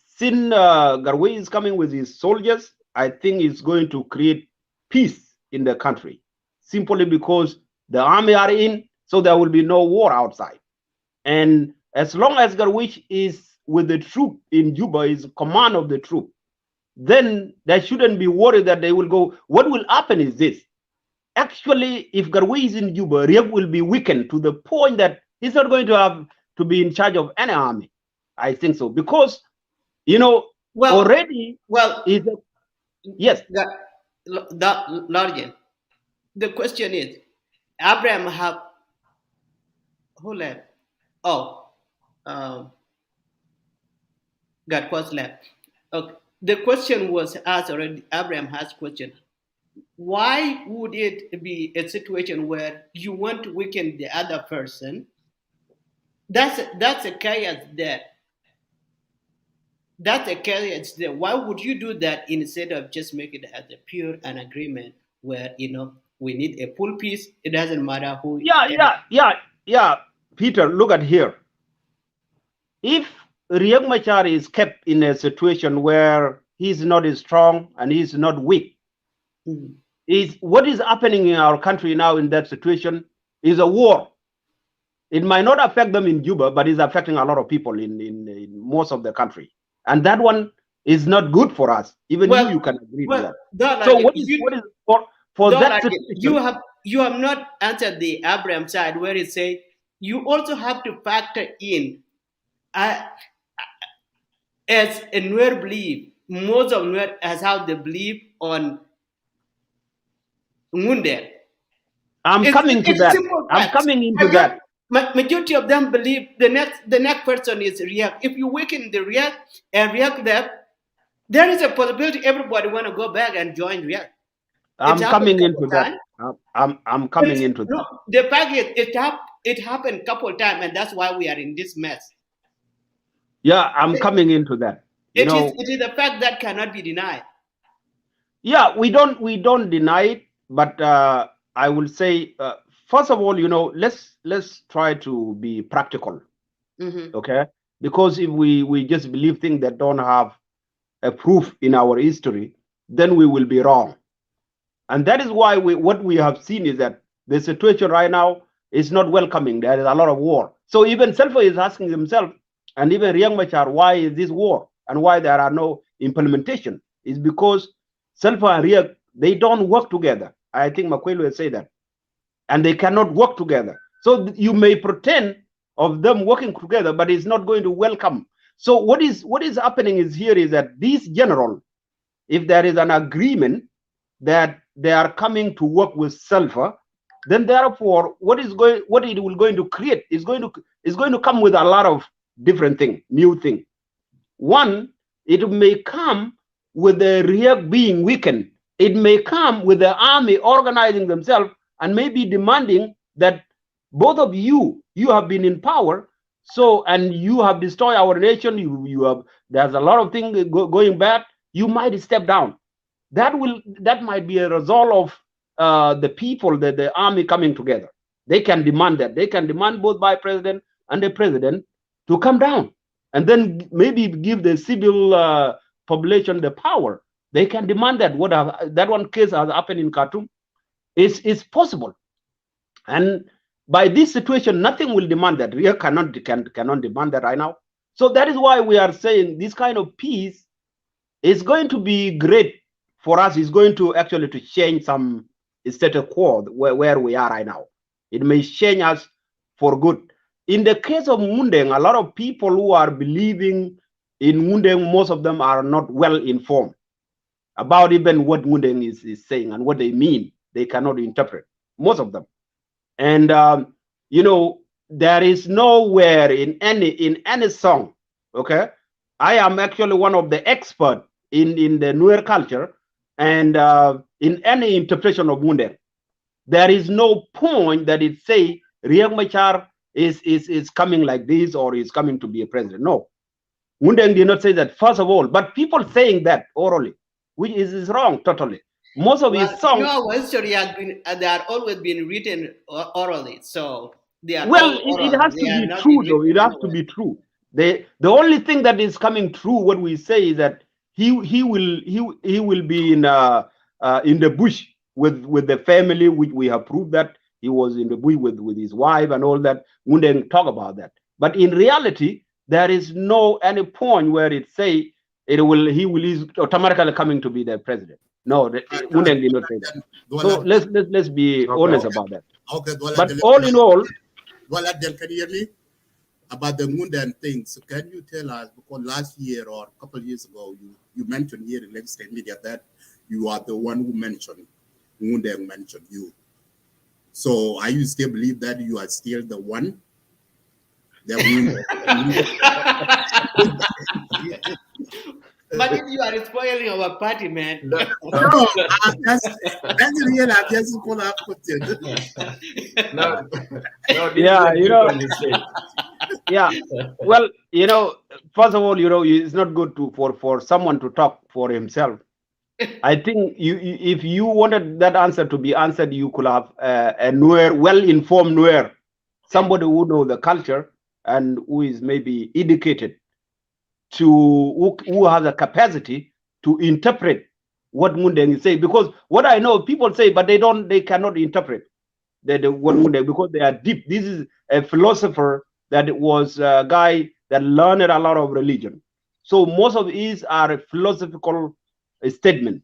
since Garwe is coming with his soldiers, I think it's going to create peace in the country, simply because the army are in, so there will be no war outside. And as long as Garwe is with the troop in Juba, is command of the troop, then there shouldn't be worry that they will go. What will happen is this: actually, if Garwe is in Juba, Riek will be weakened to the point that he's not going to have to be in charge of any army. I think so, because already. Well, yes. Largen, the question is, Abraham have who left? Oh, got what's left. Okay. The question was asked already. Abraham has question. Why would it be a situation where you want to weaken the other person? That's a chaos there. That's a chaos there. Why would you do that instead of just make it as a pure an agreement where we need a full peace? It doesn't matter who. Yeah. Peter, look at here. If Riek Machar is kept in a situation where he's not strong and he's not weak, is what is happening in our country now in that situation is a war. It might not affect them in Juba, but it's affecting a lot of people in most of the country. And that one is not good for us. Even you can agree with that. So what is for that situation? You have not answered the Abraham side where it say you also have to factor in as a Nuer belief, most of Nuer has how they believe on Ngunde. I'm coming into that. Majority of them believe the next person is Riek. If you weaken the Riek and Riek there is a possibility everybody want to go back and join Riek. I'm coming into that. I'm coming into that. No, the fact is it happened a couple of times, and that's why we are in this mess. Yeah, I'm coming into that. It is a fact that cannot be denied. Yeah, we don't deny it, but I will say first of all, let's try to be practical, okay? Because if we just believe things that don't have a proof in our history, then we will be wrong. And that is why what we have seen is that the situation right now is not welcoming. There is a lot of war. So even Selfa is asking himself, and even Riek Machar, why is this war and why there are no implementation? Is because Salva and Riek, they don't work together. I think Makwelu will say that, and they cannot work together. So you may pretend of them working together, but it's not going to welcome. So what is happening is here is that these general, if there is an agreement that they are coming to work with Sulfur, then therefore what it will going to create is going to come with a lot of different things, new things. One, it may come with the Riek being weakened. It may come with the army organizing themselves and maybe demanding that both of you have been in power, so, and you have destroyed our nation. There's a lot of things going bad. You might step down. That might be a result of the people, the army coming together. They can demand that. They can demand both by president and the president to come down, and then maybe give the civil population the power. They can demand that. That one case has happened in Khartoum. It's possible, and by this situation, nothing will demand that. We cannot demand that right now. So that is why we are saying this kind of peace is going to be great for us. Is going to actually to change some status quo where we are right now. It may change us for good. In the case of Mundeng, a lot of people who are believing in Mundeng, most of them are not well informed about even what Mundeng is saying and what they mean. They cannot interpret, most of them. And you know, there is nowhere in any song, okay? I am actually one of the experts in the Nuer culture, and in any interpretation of Mundeng, there is no point that it say Riek Machar is coming like this or is coming to be a president. No, Mundeng did not say that, first of all, but people saying that orally, which is wrong totally. Most of his songs. Our history has been, they are always been written orally, so they are. Well, it has to be true, though. It has to be true. The only thing that is coming true, what we say, is that he will be in the bush with the family, which we have proved that he was in the bush with his wife and all that. We didn't talk about that. But in reality, there is no any point where it say he is automatically coming to be the president. No, Mundeng did not say that. So let's be honest about that. Okay, but all in all, can you hear me? About the Mundeng thing, so can you tell us, because last year or a couple of years ago, you mentioned here in legislative media that you are the one who mentioned, Mundeng mentioned you. So are you still believe that you are still the one? But if you are spoiling our party, man. No, that's real. I just follow up with it. No, yeah, you know. Yeah, well, you know, first of all, you know, it's not good for someone to talk for himself. I think if you wanted that answer to be answered, you could have a Nuer, well-informed Nuer, somebody who knows the culture and who is maybe educated, who has a capacity to interpret what Mundeng is saying. Because what I know, people say, but they cannot interpret what Mundeng, because they are deep. This is a philosopher that was a guy that learned a lot of religion. So most of these are a philosophical statement.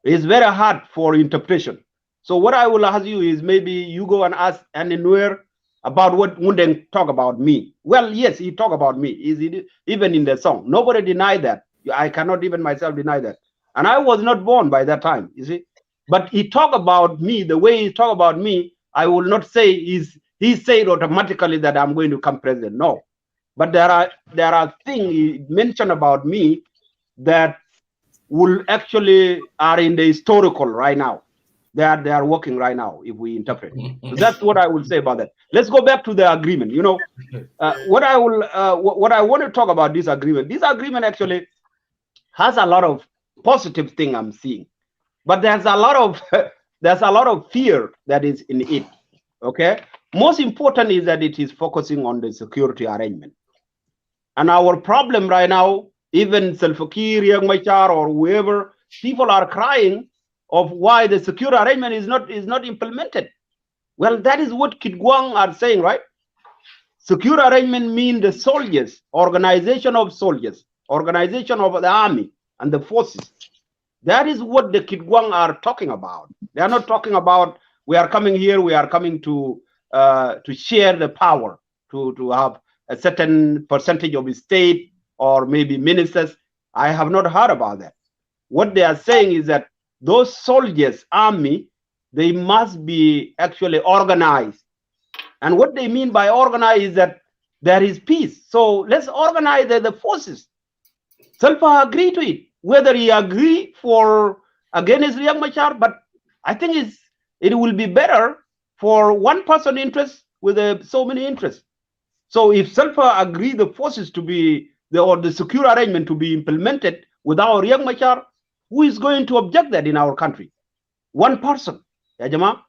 It's very hard for interpretation. So what I will ask you is, maybe you go and ask anywhere about what Mundeng talk about me. Well, yes, he talk about me. Even in the song, nobody denied that. I cannot even myself deny that. And I was not born by that time, you see. But he talk about me the way he talk about me. I will not say he said automatically that I'm going to become president. No, but there are things he mentioned about me that will actually are in the historical right now. They are working right now if we interpret. So that's what I will say about that. Let's go back to the agreement. You know, what I want to talk about this agreement. This agreement actually has a lot of positive thing I'm seeing, but there's a lot of fear that is in it. Okay, most important is that it is focusing on the security arrangement. And our problem right now, even Salva Kiir, Riek Machar, or whoever, people are crying of why the security arrangement is not implemented. Well, that is what Kit-Gwang are saying, right? secure arrangement means the soldiers, organization of soldiers, organization of the army and the forces. That is what the Kit-Gwang are talking about. They are not talking about we are coming here, we are coming to share the power, to have a certain percentage of the state or maybe ministers. I have not heard about that. What they are saying is that those soldiers, army, they must be actually organized. And what they mean by organize is that there is peace. So let's organize the forces. Salva agree to it. Whether he agree for against Riek Machar, but I think it will be better for one person interest with so many interests. So if Salva agree the forces to be the secure arrangement to be implemented without Riek Machar, who is going to object that in our country? One person. Ya Jama?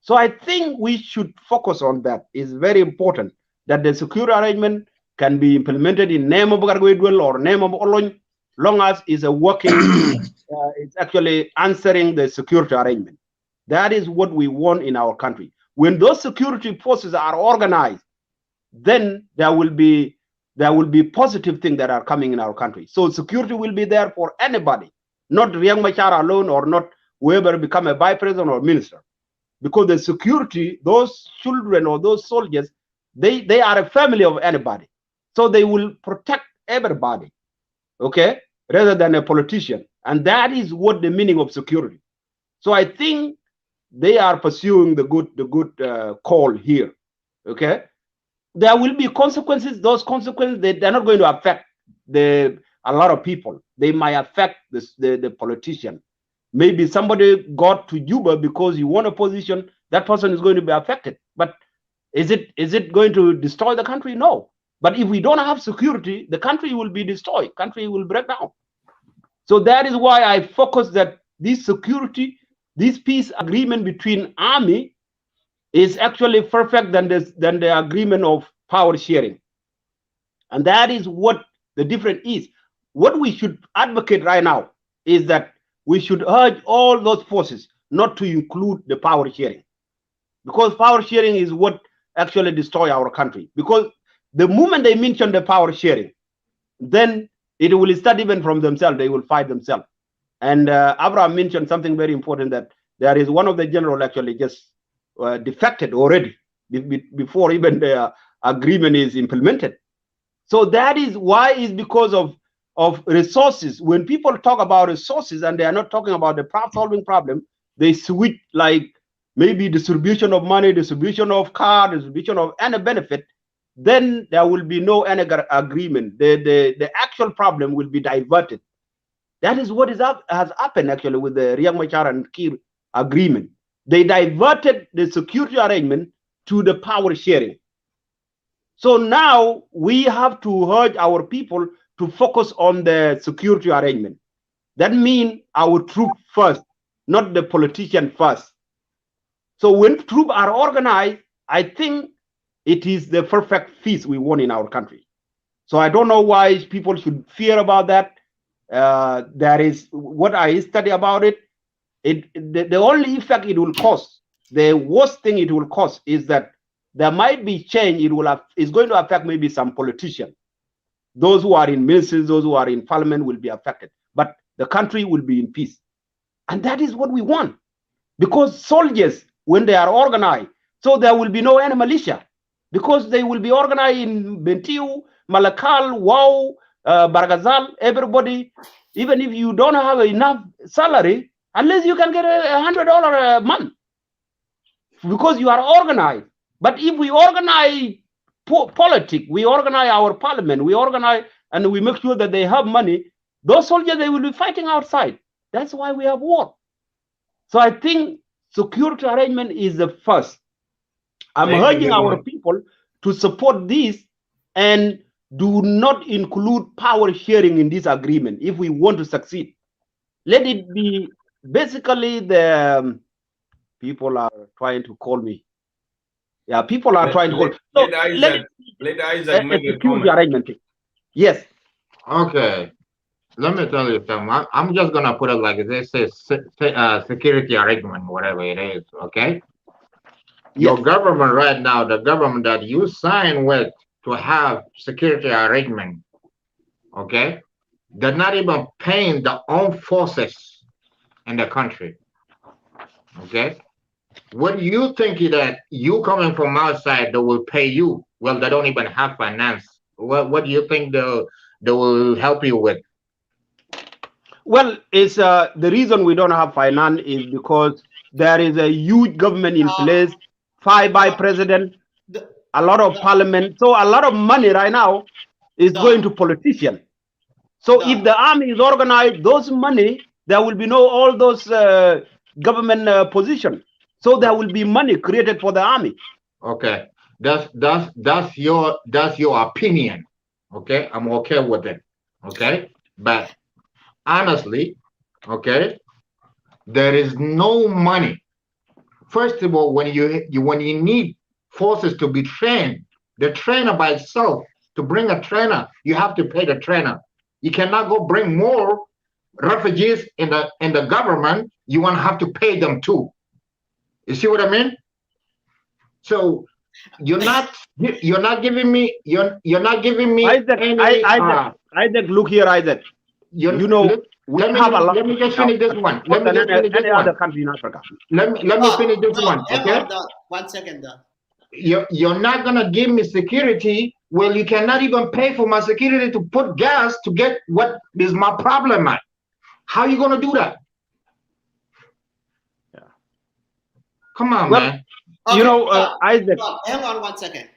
So I think we should focus on that. It's very important that the secure arrangement can be implemented in name of Gargwedwell or name of Olony, long as it's a working, it's actually answering the security arrangement. That is what we want in our country. When those security forces are organized, then there will be positive things that are coming in our country. So security will be there for anybody, not Riek Machar alone or not whoever become a vice president or minister. Because the security, those children or those soldiers, they are a family of anybody. So they will protect everybody, okay, rather than a politician. And that is what the meaning of security. So I think they are pursuing the good call here, okay. There will be consequences. Those consequences, they're not going to affect a lot of people. They might affect the politician. Maybe somebody got to Juba because he won a position, that person is going to be affected. But is it going to destroy the country? No. But if we don't have security, the country will be destroyed. Country will break down. So that is why I focus that this security, this peace agreement between army is actually perfect than the agreement of power sharing. And that is what the difference is. What we should advocate right now is that we should urge all those forces not to include the power sharing, because power sharing is what actually destroy our country. Because the moment they mention the power sharing, then it will start even from themselves. They will fight themselves. And Abraham mentioned something very important, that there is one of the general actually just defected already before even the agreement is implemented. So that is why, is because of resources. When people talk about resources and they are not talking about the solving problem, they switch like maybe distribution of money, distribution of car, distribution of any benefit, then there will be no any agreement. The actual problem will be diverted. That is what has happened actually with the Riek Machar and Kir agreement. They diverted the security arrangement to the power sharing. So now we have to urge our people to focus on the security arrangement. That means our troops first, not the politician first. So when troops are organized, I think it is the perfect peace we want in our country. So I don't know why people should fear about that. There is what I study about it. The only effect it will cause, the worst thing it will cause, is that there might be change. It's going to affect maybe some politicians. Those who are in ministries, those who are in parliament will be affected. But the country will be in peace. And that is what we want. Because soldiers, when they are organized, so there will be no any militia. Because they will be organized in Bentiu, Malakal, Wau, Bargazal, everybody. Even if you don't have enough salary, unless you can get $100 a month. Because you are organized. But if we organize politics, we organize our parliament, we organize and we make sure that they have money, those soldiers, they will be fighting outside. That's why we have war. So I think security arrangement is the first. I'm urging our people to support this and do not include power sharing in this agreement if we want to succeed. Let it be basically the people are trying to call me. Yeah, people are trying to call. So let Isaac make a comment. Arrangement. Yes. Okay. Let me tell you something. I'm just gonna put it like this: security arrangement, whatever it is. Okay. Your government right now, the government that you sign with to have security arrangement, okay, they're not even paying the armed forces in the country. Okay. What do you think that you coming from outside, they will pay you? Well, they don't even have finance. What do you think they will help you with? Well, it's the reason we don't have finance is because there is a huge government in place, 5 by president, a lot of parliament. So a lot of money right now is going to politicians. So if the army is organized, those money, there will be no all those government positions. So there will be money created for the army. Okay, that's your opinion. Okay, I'm okay with it. Okay, but honestly, okay, there is no money. First of all, when you need forces to be trained, the trainer by itself, to bring a trainer, you have to pay the trainer. You cannot go bring more refugees in the government. You want to have to pay them too. You see what I mean? So you're not giving me Isaac, look here, Isaac. You know, let me just finish this one. Let me just finish this one. Other country in Africa. Let me finish this one. Okay. 1 second though. You're not gonna give me security. Well, you cannot even pay for my security to put gas to get what is my problem at. How are you gonna do that? Yeah. Come on, man. Okay, you know, Isaac. Hang on 1 second.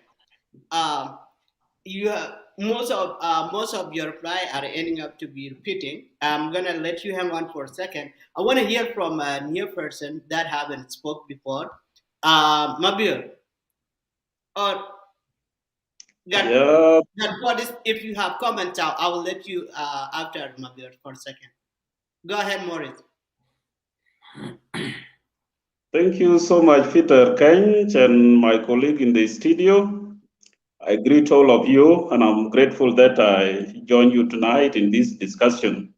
You have most of your reply are ending up to be repeating. I'm gonna let you hang on for a second. I want to hear from a new person that haven't spoke before. Mabir, or what is, if you have comments, I will let you after Mabir for a second. Go ahead, Maurice. Thank you so much, Peter Kenge and my colleague in the studio. I greet all of you, and I'm grateful that I joined you tonight in this discussion.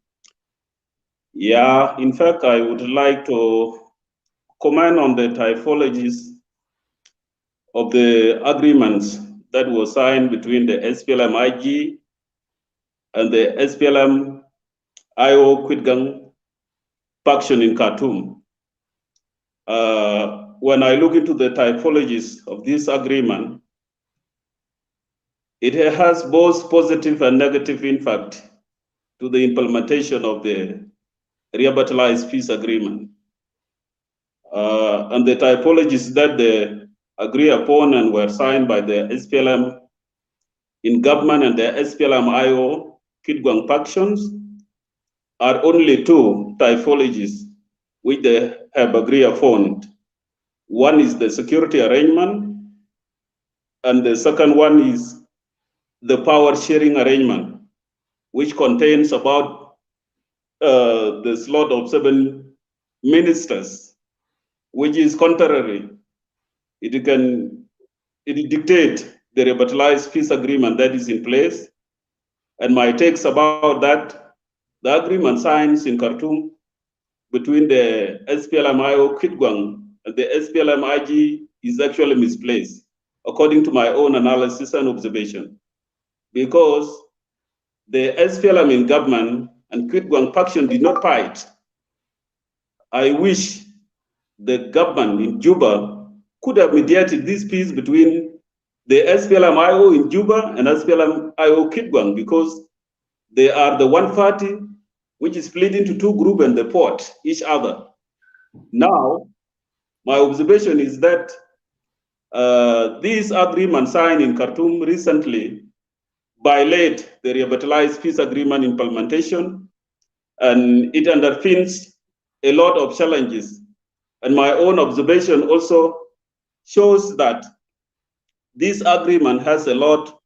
Yeah, in fact, I would like to comment on the typologies of the agreements that were signed between the SPLM-IG and the SPLM IO Kit-Gwang faction in Khartoum. When I look into the typologies of this agreement, it has both positive and negative impact to the implementation of the revitalized peace agreement. And the typologies that they agree upon and were signed by the SPLM in government and the SPLM IO Kit-Gwang factions are only two typologies which they have agreed upon. One is the security arrangement, and the second one is the power sharing arrangement, which contains about the slot of 7 ministers, which is contrary. It dictates the revitalized peace agreement that is in place. And my takes about that, the agreement signed in Khartoum between the SPLM IO Kit-Gwang and the SPLM IG is actually misplaced, according to my own analysis and observation. Because the SPLM in government and Kit-Gwang faction did not fight. I wish the government in Juba could have mediated this peace between the SPLM IO in Juba and SPLM IO Kit-Gwang, because they are the one party which is split into two groups and they fought each other. Now, my observation is that this agreement signed in Khartoum recently violate the revitalized peace agreement implementation, and it underpins a lot of challenges. And my own observation also shows that this agreement has a lot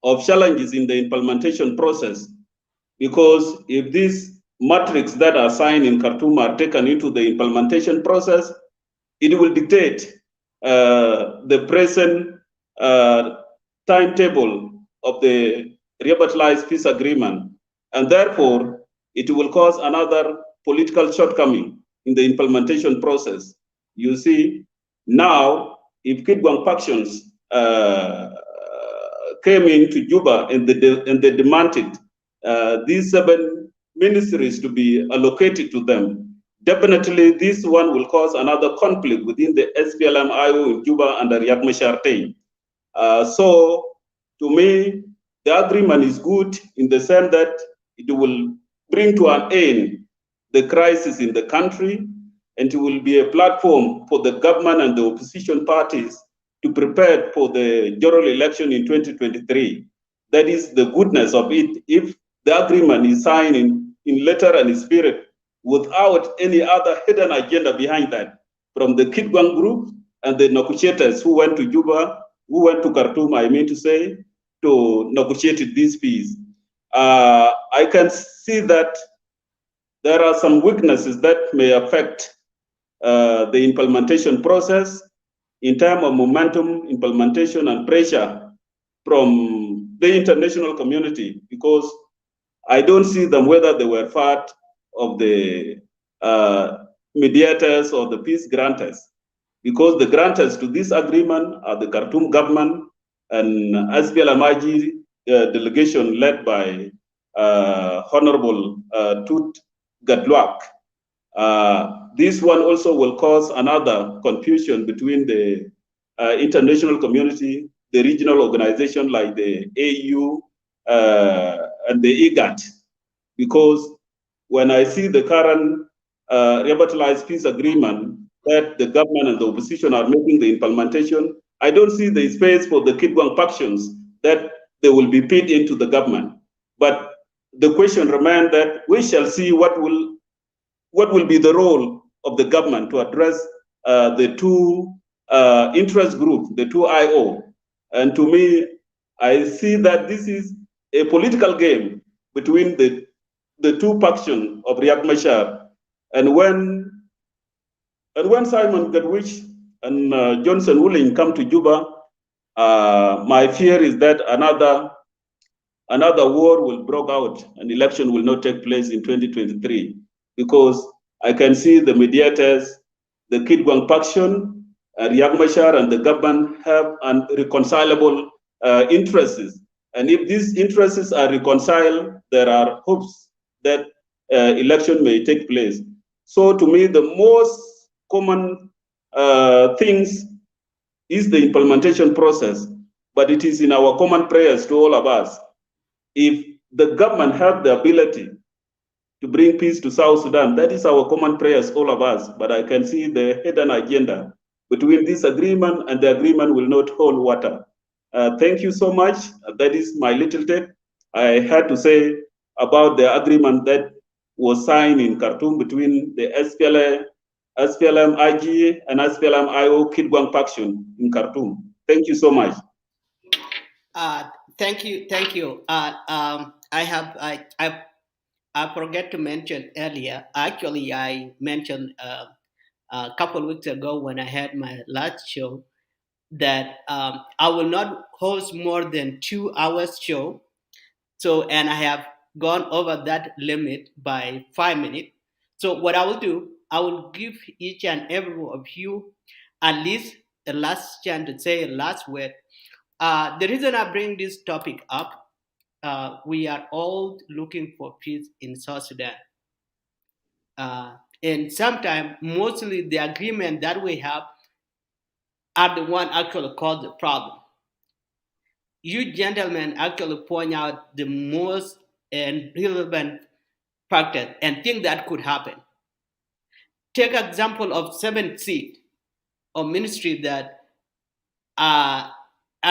of challenges in the implementation process, because if these metrics that are signed in Khartoum are taken into the implementation process, it will dictate the present timetable of the revitalized peace agreement, and therefore it will cause another political shortcoming in the implementation process. You see, now if Kit-Gwang factions came into Juba and they demanded these 7 ministries to be allocated to them, definitely this one will cause another conflict within the SPLM IO in Juba under Riek Machar. So to me, the agreement is good in the sense that it will bring to an end the crisis in the country, and it will be a platform for the government and the opposition parties to prepare for the general election in 2023. That is the goodness of it. If the agreement is signed in letter and spirit without any other hidden agenda behind that, from the Kit-Gwang group and the negotiators who went to Juba, who went to Khartoum, I mean to say, to negotiate this peace. I can see that there are some weaknesses that may affect the implementation process in terms of momentum, implementation, and pressure from the international community, because I don't see them whether they were part of the mediators or the peace granters, because the grantors to this agreement are the Khartoum government and SPLM-IG delegation led by Honorable Tut Gadluak. This one also will cause another confusion between the international community, the regional organization like the AU and the IGAT, because when I see the current revitalized peace agreement that the government and the opposition are making the implementation, I don't see the space for the Kit-Gwang factions that they will be paid into the government. But the question remains that we shall see what will be the role of the government to address the two interest groups, the two IO. And to me, I see that this is a political game between the two factions of Riek Machar. And when Simon Gadwich and Johnson Willing come to Juba, my fear is that another war will break out and election will not take place in 2023, because I can see the mediators, the Kit-Gwang faction, Riek Machar and the government have unreconcilable interests. And if these interests are reconciled, there are hopes that election may take place. So to me, the most common things is the implementation process, but it is in our common prayers to all of us. If the government have the ability to bring peace to South Sudan, that is our common prayers, all of us. But I can see the hidden agenda between this agreement, and the agreement will not hold water. Thank you so much. That is my little take I had to say about the agreement that was signed in Khartoum between the SPLM-IG and SPLM IO Kit-Gwang faction in Khartoum. Thank you so much. Thank you. I forget to mention earlier. Actually, I mentioned a couple of weeks ago when I had my last show that I will not host more than 2 hours show. So, and I have gone over that limit by 5 minutes. So, what I will do, I will give each and every one of you at least a last chance to say a last word. The reason I bring this topic up, we are all looking for peace in South Sudan. And sometimes, mostly the agreement that we have are the one actually cause the problem. You gentlemen actually point out the most and relevant factors and things that could happen. Take example of 7 seats of ministry that are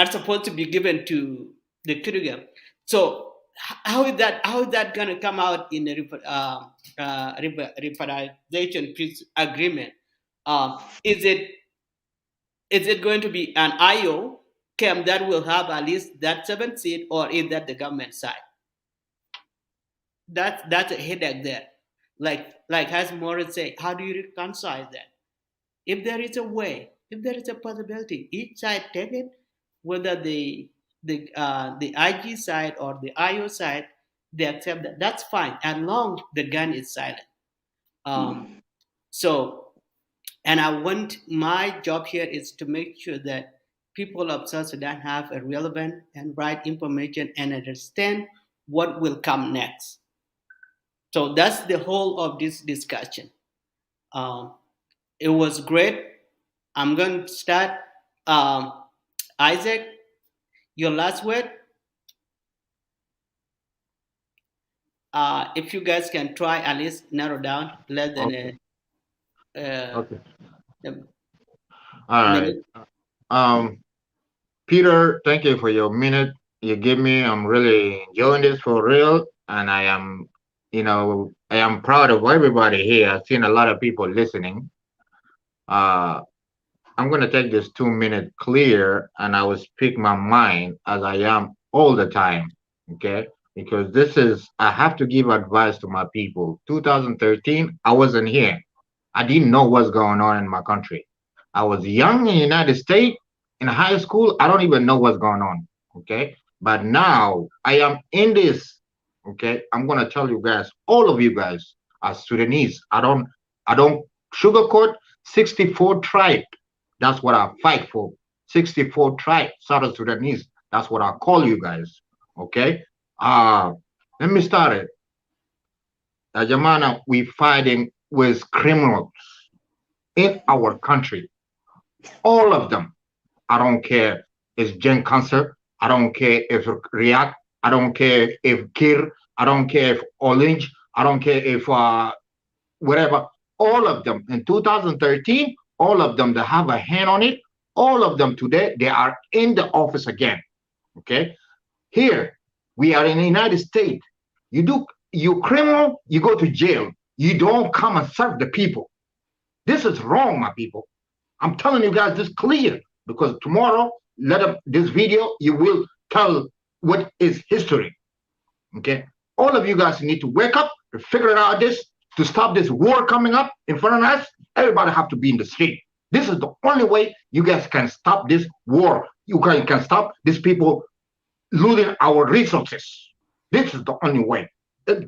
supposed to be given to the Kyrgyz. So how is that going to come out in a repatriation peace agreement? Is it going to be an IO camp that will have at least that 7 seat, or is that the government side? That's a headache there. Like as Morris say, how do you reconcile that? If there is a way, if there is a possibility, each side take it, whether the IG side or the IO side, they accept that. That's fine, as long the gun is silent. So And I want my job here is to make sure that people of South Sudan have a relevant and right information and understand what will come next. So that's the whole of this discussion. Um, it was great. I'm going to start. Isaac, your last word. If you guys can try at least narrow down less than Okay. a Okay. a All right. minute. Peter, thank you for your minute you give me. I'm really enjoying this for real, and I am, I am proud of everybody here. I've seen a lot of people listening. Uh, I'm gonna take this 2 minute clear, and I will speak my mind as I am all the time. Okay, because this is I have to give advice to my people. 2013, I wasn't here. I didn't know what's going on in my country. I was young in the United States in high school. I don't even know what's going on. Okay, but now I am in this. Okay, I'm gonna tell you guys, all of you guys, as Sudanese. I don't sugarcoat. 64 tribe. That's what I fight for. 64 tribe, South Sudanese. That's what I call you guys. Okay. Let me start it. Jamana, we fighting with criminals in our country. All of them. I don't care if Gen Cancer. I don't care if React. I don't care if Kir. I don't care if Orange. I don't care if whatever. All of them in 2013, all of them that have a hand on it, all of them today, they are in the office again. Okay. Here, we are in the United States. You criminal, you go to jail. You don't come and serve the people. This is wrong, my people. I'm telling you guys this clear, because tomorrow, this video, you will tell what is history. Okay. All of you guys need to wake up to figure out this, to stop this war coming up in front of us. Everybody have to be in the street. This is the only way you guys can stop this war. You can stop these people losing our resources. This is the only way.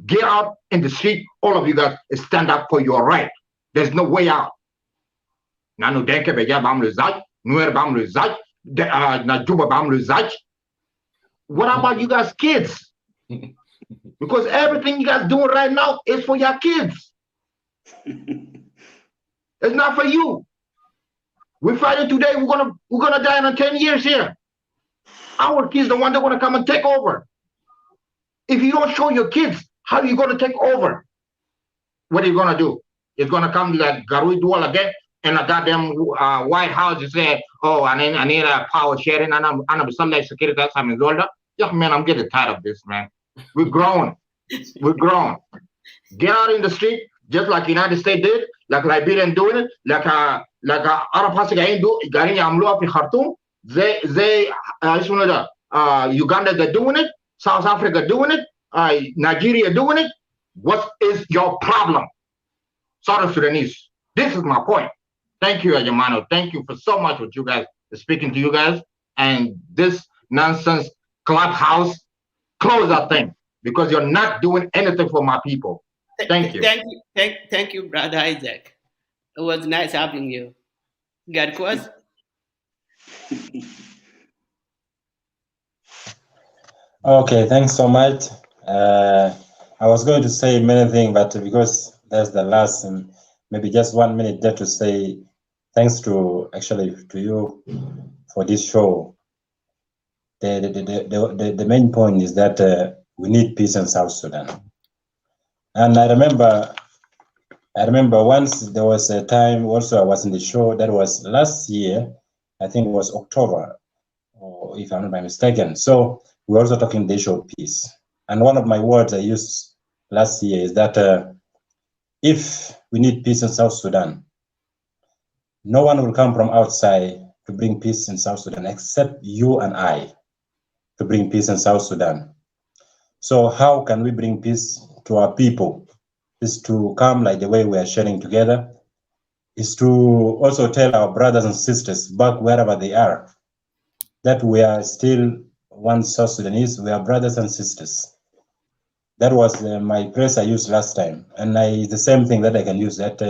Get out in the street. All of you guys stand up for your right. There's no way out. Nanu denke beja bam rezaj, nuer bam rezaj, na juba bam rezaj. What about you guys kids? Because everything you guys doing right now is for your kids. It's not for you. We're fighting today. We're gonna die in 10 years here. Our kids, the one that want to come and take over. If you don't show your kids how are you gonna take over, what are you gonna do? It's gonna come like Garui Dual again in a goddamn White House and say, "Oh, I need a power sharing and I'm Sunday security that's I'm in. Yeah, man, I'm getting tired of this, man. We're grown. We're grown. Get out in the street, just like United States did, like Liberia doing it, like Arab Pasig do, Gari Amlua in Khartoum, Uganda they're doing it, South Africa doing it, Nigeria doing it. What is your problem? South Sudanese. This is my point. Thank you, Ajamano. Thank you for so much what you guys speaking to you guys. And this nonsense clubhouse, close that thing, because you're not doing anything for my people. Thank you. Thank you, Brother Isaac. It was nice having you. Got questions? Okay, thanks so much. I was going to say many things, but because that's the last, maybe just 1 minute there to say thanks to you for this show. The main point is that we need peace in South Sudan. And I remember once there was a time also I was in the show, that was last year, I think it was October, or if I'm not mistaken. So we're also talking the issue of peace. And one of my words I used last year is that if we need peace in South Sudan, no one will come from outside to bring peace in South Sudan except you and I to bring peace in South Sudan. So how can we bring peace to our people? Is to come like the way we are sharing together, is to also tell our brothers and sisters back wherever they are that we are still one South Sudanese, we are brothers and sisters. That was my phrase I used last time, and the same thing that I can use, that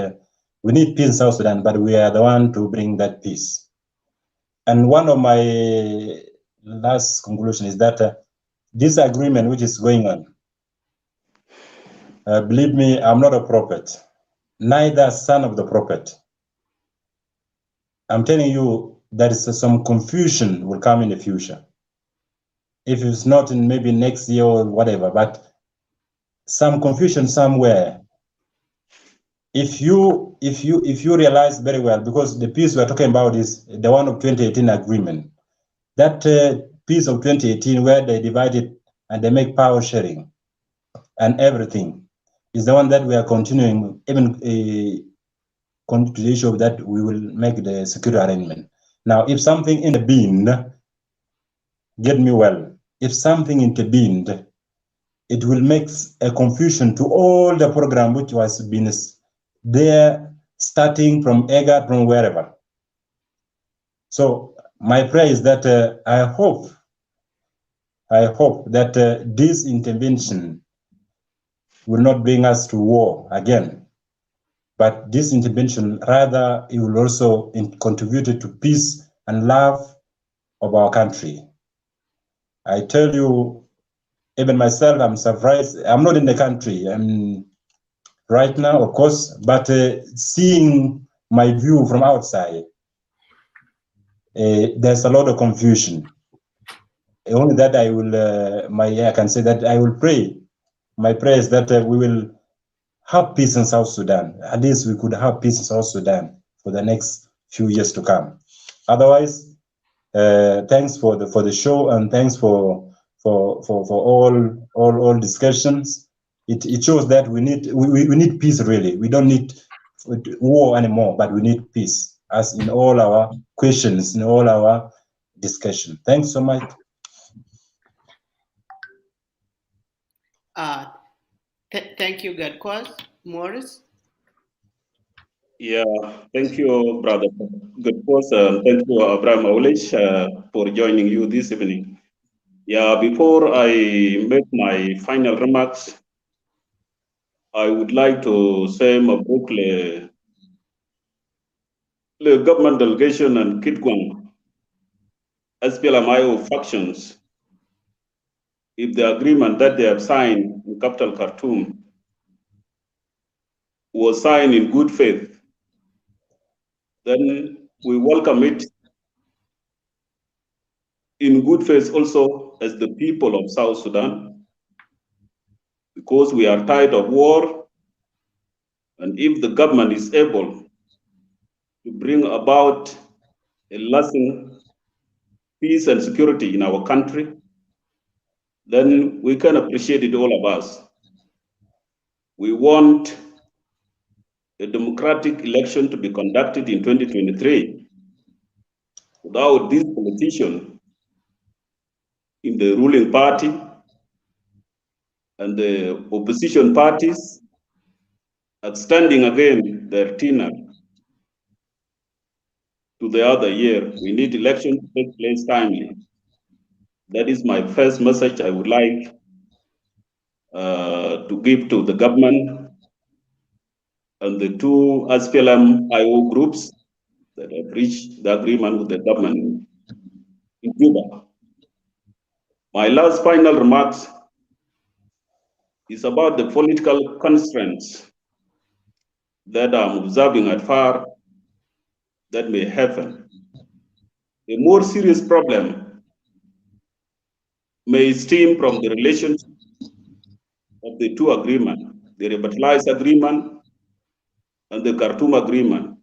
We need peace in South Sudan, but we are the one to bring that peace. And one of my last conclusion is that this agreement which is going on, believe me, I'm not a prophet, neither son of the prophet. I'm telling you, there is some confusion will come in the future. If it's not in maybe next year or whatever, but some confusion somewhere. If you realize very well, because the peace we're talking about is the one of 2018 agreement. That peace of 2018 where they divided and they make power sharing and everything is the one that we are continuing, even to the issue of that we will make the security arrangement. Now, if something intervened, get me well, if something intervened, it will make a confusion to all the program which was been there, starting from EGAT, from wherever. So my prayer is that I hope that this intervention will not bring us to war again, but this intervention rather it will also contribute to peace and love of our country. I tell you, even myself, I'm surprised. I'm not in the country right now, of course, but seeing my view from outside, there's a lot of confusion. Only that I will, I can say that I will pray. My prayer is that we will have peace in South Sudan. At least we could have peace in South Sudan for the next few years to come. Otherwise, thanks for the show, and thanks for all discussions. It shows that we need peace really. We don't need war anymore, but we need peace, as in all our questions, in all our discussion. Thanks so much. Thank you, Gadkwas. Morris? Yeah, thank you, brother. Good person. Thank you, Abraham Aulich, for joining you this evening. Yeah, before I make my final remarks, I would like to say Mabruk the government delegation and Kit-Gwang, SPLM IO factions, if the agreement that they have signed in capital Khartoum was signed in good faith, then we welcome it in good faith also as the people of South Sudan, because we are tired of war. And if the government is able to bring about a lasting peace and security in our country, then we can appreciate it, all of us. We want a democratic election to be conducted in 2023 without this politician in the ruling party and the opposition parties extending again their tenure to the other year. We need election to take place timely. That is my first message I would like to give to the government and the two SPLM IO groups that have reached the agreement with the government in Cuba. My last final remarks is about the political constraints that I'm observing at far that may happen. A more serious problem may stem from the relationship of the two agreements, the revitalized agreement and the Khartoum agreement,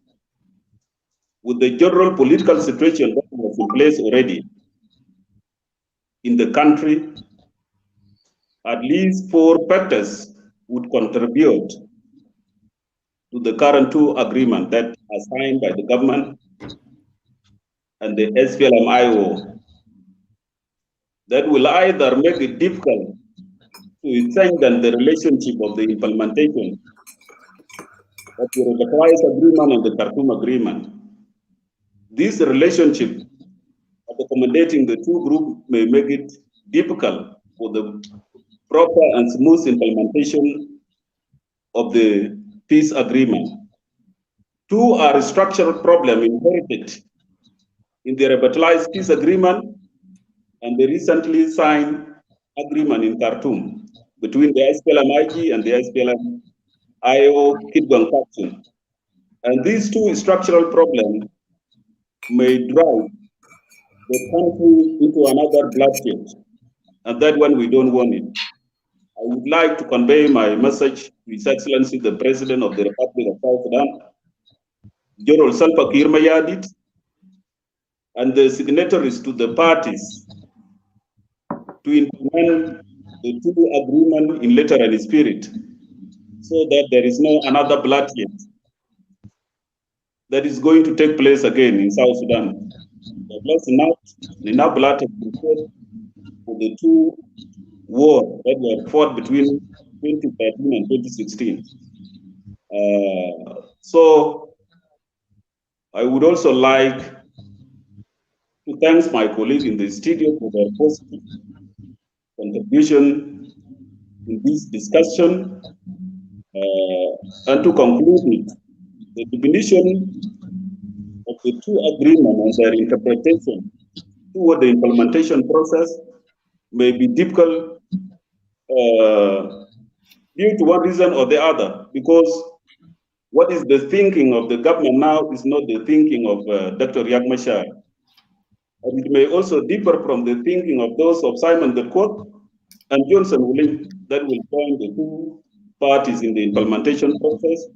with the general political situation that was in place already in the country. At least 4 factors would contribute to the current two agreements that are signed by the government and the SPLM IO, that will either make it difficult to strengthen the relationship of the implementation of the revitalized agreement and the Khartoum agreement. This relationship of accommodating the two groups may make it difficult for the proper and smooth implementation of the peace agreement. Two are structural problems inherited in the revitalized peace agreement and the recently signed agreement in Khartoum between the SPLM-IG and the SPLM IO Kit-Gwang faction. And these two structural problems may drive the country into another bloodshed, and that one we don't want it. I would like to convey my message to His Excellency the President of the Republic of South Sudan, General Salva Kiir Mayardit, and the signatories to the parties to implement the two agreements in letter and spirit, so that there is no another bloodshed that is going to take place again in South Sudan. There's enough blood has been shed for the two wars that were fought between 2013 and 2016. So I would also like to thank my colleague in the studio for their positive contribution in this discussion. And to conclude it, the definition of the two agreements and their interpretation toward the implementation process may be difficult due to one reason or the other, because what is the thinking of the government now is not the thinking of Dr. Riek Machar. And it may also differ from the thinking of those of Simon the Court and Johnson Willing that will join the two parties in the implementation process.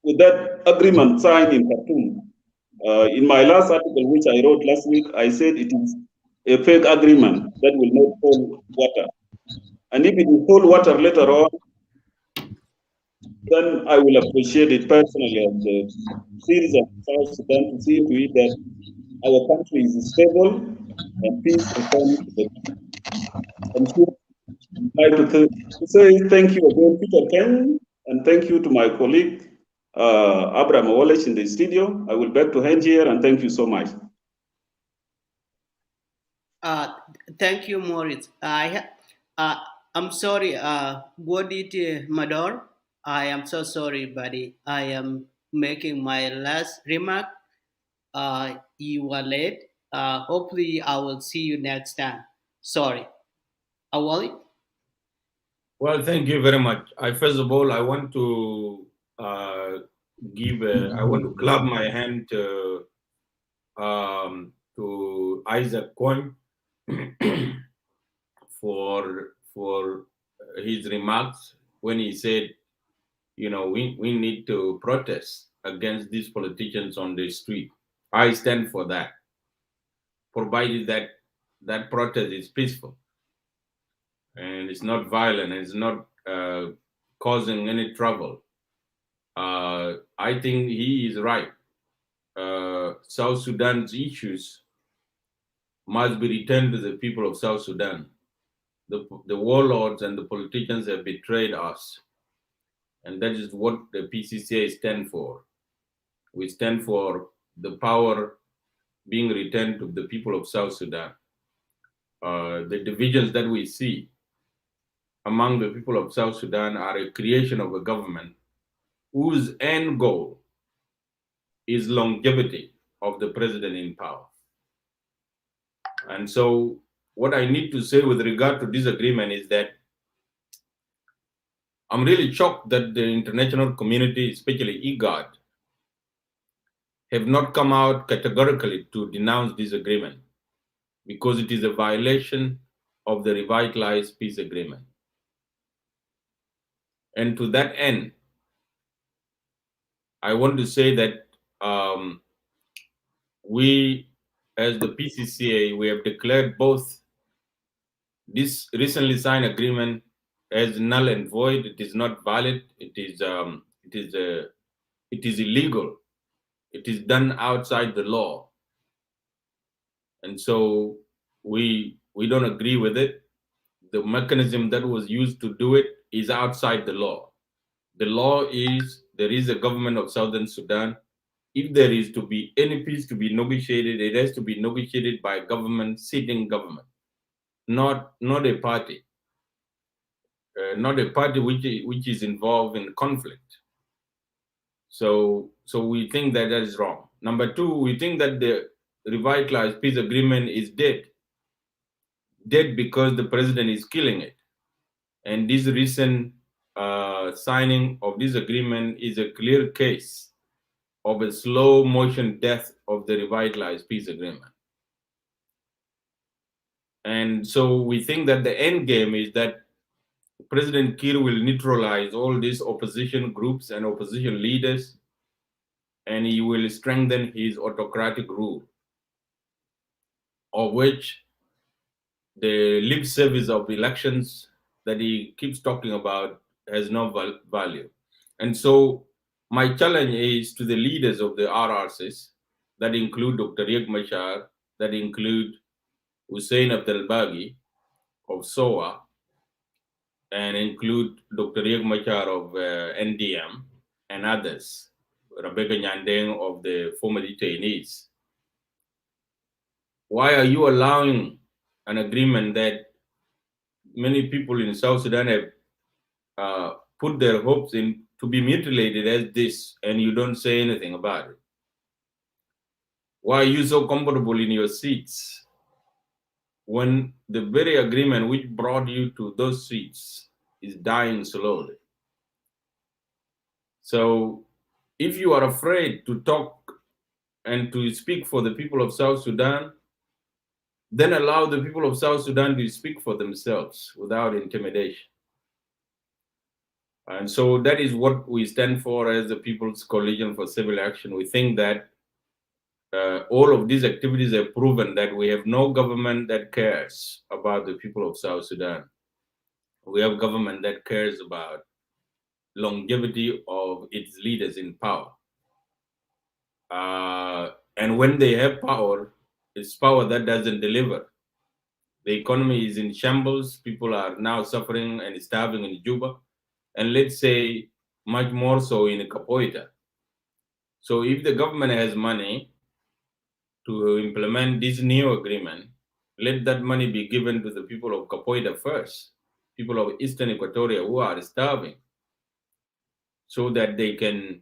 With that agreement signed in Khartoum, in my last article, which I wrote last week, I said it is a fake agreement that will not hold water. And if it will hold water later on, then I will appreciate it personally as the citizen of South Sudan to see to it that our country is stable and peace returns to the country. And so I'd like to say thank you again, Peter Ken, and thank you to my colleague, Abraham Wallace in the studio. I will back to hand here, and thank you so much. Thank you, Moritz. I'm sorry, Bodit Mador. I am so sorry, buddy. I am making my last remark. You were late. Hopefully, I will see you next time. Sorry. Awali? Well, thank you very much. First of all, I want to I want to clap my hand to Isaac Coin for his remarks when he said, you know, we need to protest against these politicians on the street. I stand for that, provided that that protest is peaceful and it's not violent and it's not causing any trouble. I think he is right. South Sudan's issues must be returned to the people of South Sudan. The warlords and the politicians have betrayed us. And that is what the PCCA stands for. We stand for the power being returned to the people of South Sudan. The divisions that we see among the people of South Sudan are a creation of a government whose end goal is longevity of the president in power. And so what I need to say with regard to this agreement is that I'm really shocked that the international community, especially IGAD, have not come out categorically to denounce this agreement, because it is a violation of the revitalized peace agreement. And to that end, I want to say that we, as the PCCA, we have declared both this recently signed agreement as null and void. It is not valid. It is illegal. It is done outside the law, and so we don't agree with it. The mechanism that was used to do it is outside the law. The law is there is a government of Southern Sudan. If there is to be any peace to be negotiated, it has to be negotiated by a government, sitting government, not a party, not a party which is involved in conflict. So we think that is wrong. Number two, we think that the revitalized peace agreement is dead. Dead because the president is killing it. And this recent signing of this agreement is a clear case of a slow motion death of the revitalized peace agreement. And so we think that the end game is that President Kiir will neutralize all these opposition groups and opposition leaders, and he will strengthen his autocratic rule, of which the lip service of elections that he keeps talking about has no value. And so my challenge is to the leaders of the RRCs, that include Dr. Riek Machar, that include Hussein Abdelbagi of SOA, and include Dr. Riek Machar of NDM and others, Rebecca Nyandeng of the former detainees. Why are you allowing an agreement that many people in South Sudan have put their hopes in to be mutilated as this, and you don't say anything about it? Why are you so comfortable in your seats when the very agreement which brought you to those seats is dying slowly? So if you are afraid to talk and to speak for the people of South Sudan, then allow the people of South Sudan to speak for themselves without intimidation. And so that is what we stand for as the People's Coalition for Civil Action. We think that all of these activities have proven that we have no government that cares about the people of South Sudan. We have government that cares about longevity of its leaders in power. And when they have power, it's power that doesn't deliver. The economy is in shambles. People are now suffering and starving in Juba, and let's say much more so in Capoeira. So if the government has money to implement this new agreement, let that money be given to the people of Capoeira first, people of Eastern Equatoria who are starving, so that they can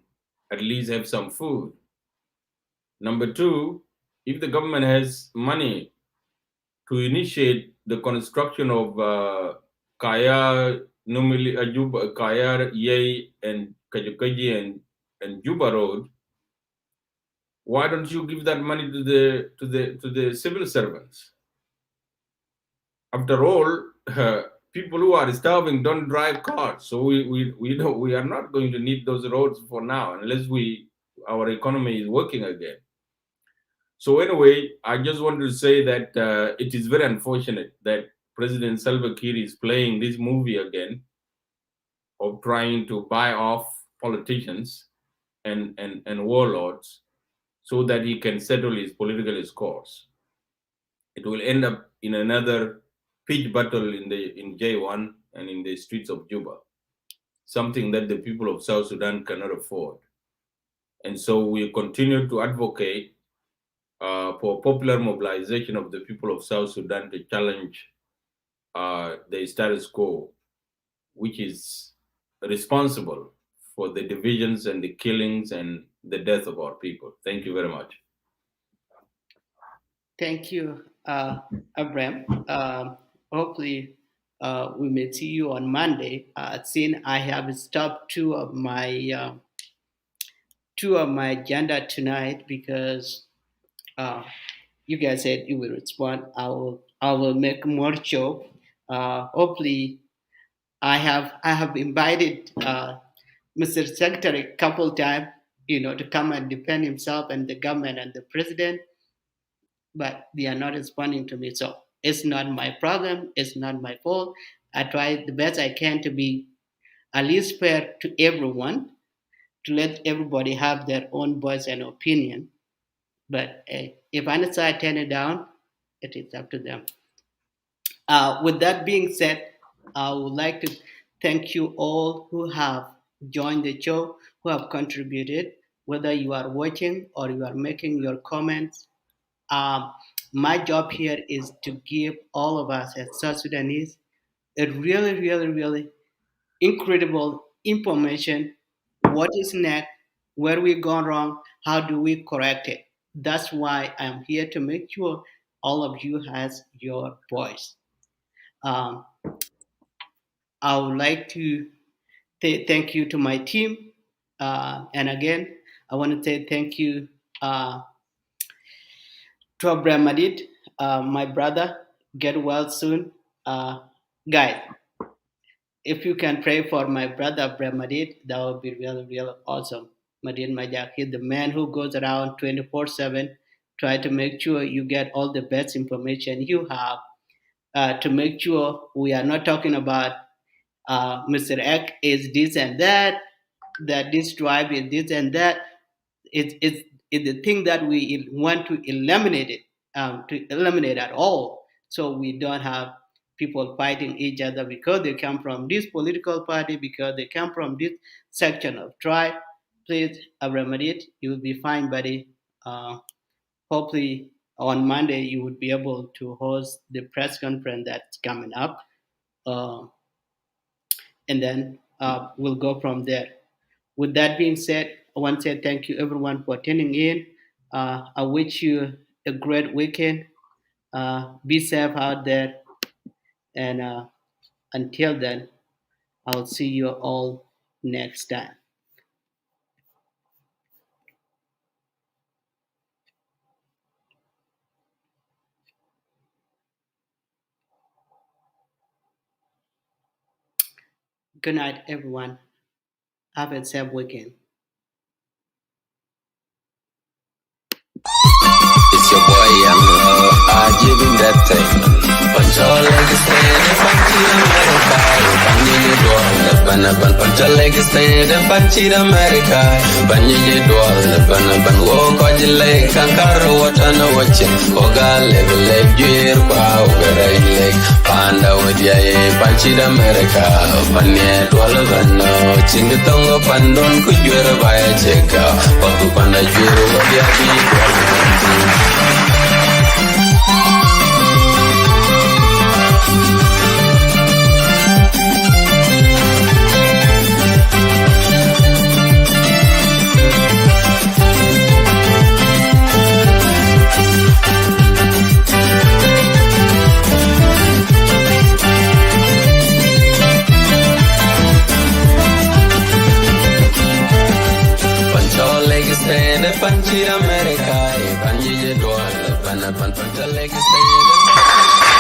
at least have some food. Number two, if the government has money to initiate the construction of Kaya, Numili, Juba, Kaya, Yei, and Kajukaji and Juba Road, why don't you give that money to the civil servants? After all, people who are starving don't drive cars, so we are not going to need those roads for now unless our economy is working again. So anyway, I just want to say that it is very unfortunate that President Salva Kiir is playing this movie again of trying to buy off politicians and warlords so that he can settle his political scores. It will end up in another pitched battle in J1 and in the streets of Juba, something that the people of South Sudan cannot afford. And so we continue to advocate for popular mobilization of the people of South Sudan to challenge the status quo, which is responsible for the divisions and the killings and the death of our people. Thank you very much. Thank you, Abraham. Hopefully, we may see you on Monday. Since I have stopped two of my agenda tonight because you guys said you will respond. I will make more show. Hopefully, I have invited Mr. Secretary a couple times, to come and defend himself and the government and the president, but they are not responding to me. So it's not my problem. It's not my fault. I try the best I can to be at least fair to everyone, to let everybody have their own voice and opinion. But if any side turn it down, it is up to them. With that being said, I would like to thank you all who have joined the show, who have contributed, whether you are watching or you are making your comments. My job here is to give all of us as South Sudanese a really incredible information. What is next? where we gone wrong, how do we correct it? That's why I'm here to make sure all of you has your voice. I would like to thank you to my team. And again, I want to say thank you to Abraham Madid, my brother. Get well soon. Guys, if you can pray for my brother Abraham Madid, that would be really, really awesome. Madid Majak, he's the man who goes around 24/7, try to make sure you get all the best information you have, to make sure we are not talking about Mr. X is this and that this tribe is this and that. It's the thing that we want to eliminate it, to eliminate at all, so we don't have people fighting each other because they come from this political party, because they come from this section of tribe. Please remedy it. You will be fine, buddy. Hopefully on Monday you would be able to host the press conference that's coming up, and then we'll go from there. With that being said, I want to say thank you everyone for tuning in. I wish you a great weekend. Be safe out there. And until then, I'll see you all next time. Good night, everyone. Have a safe weekend. It's your boy, young I give him that thing. Punch all like a stand and punch it America. Banyi doll, ban punch all like a stand and punch it America. Banyi doll, ban walk on your leg, kankaro watana watching. Oga level leg, gear pow, garay leg. Panda with ya, punch it America. Banyi doll, ban chingatongo pandon kujura by a check. Papu panda juru, what ya be. Panchira America, Panji Dwal, Panapan Pancha Leg Stand.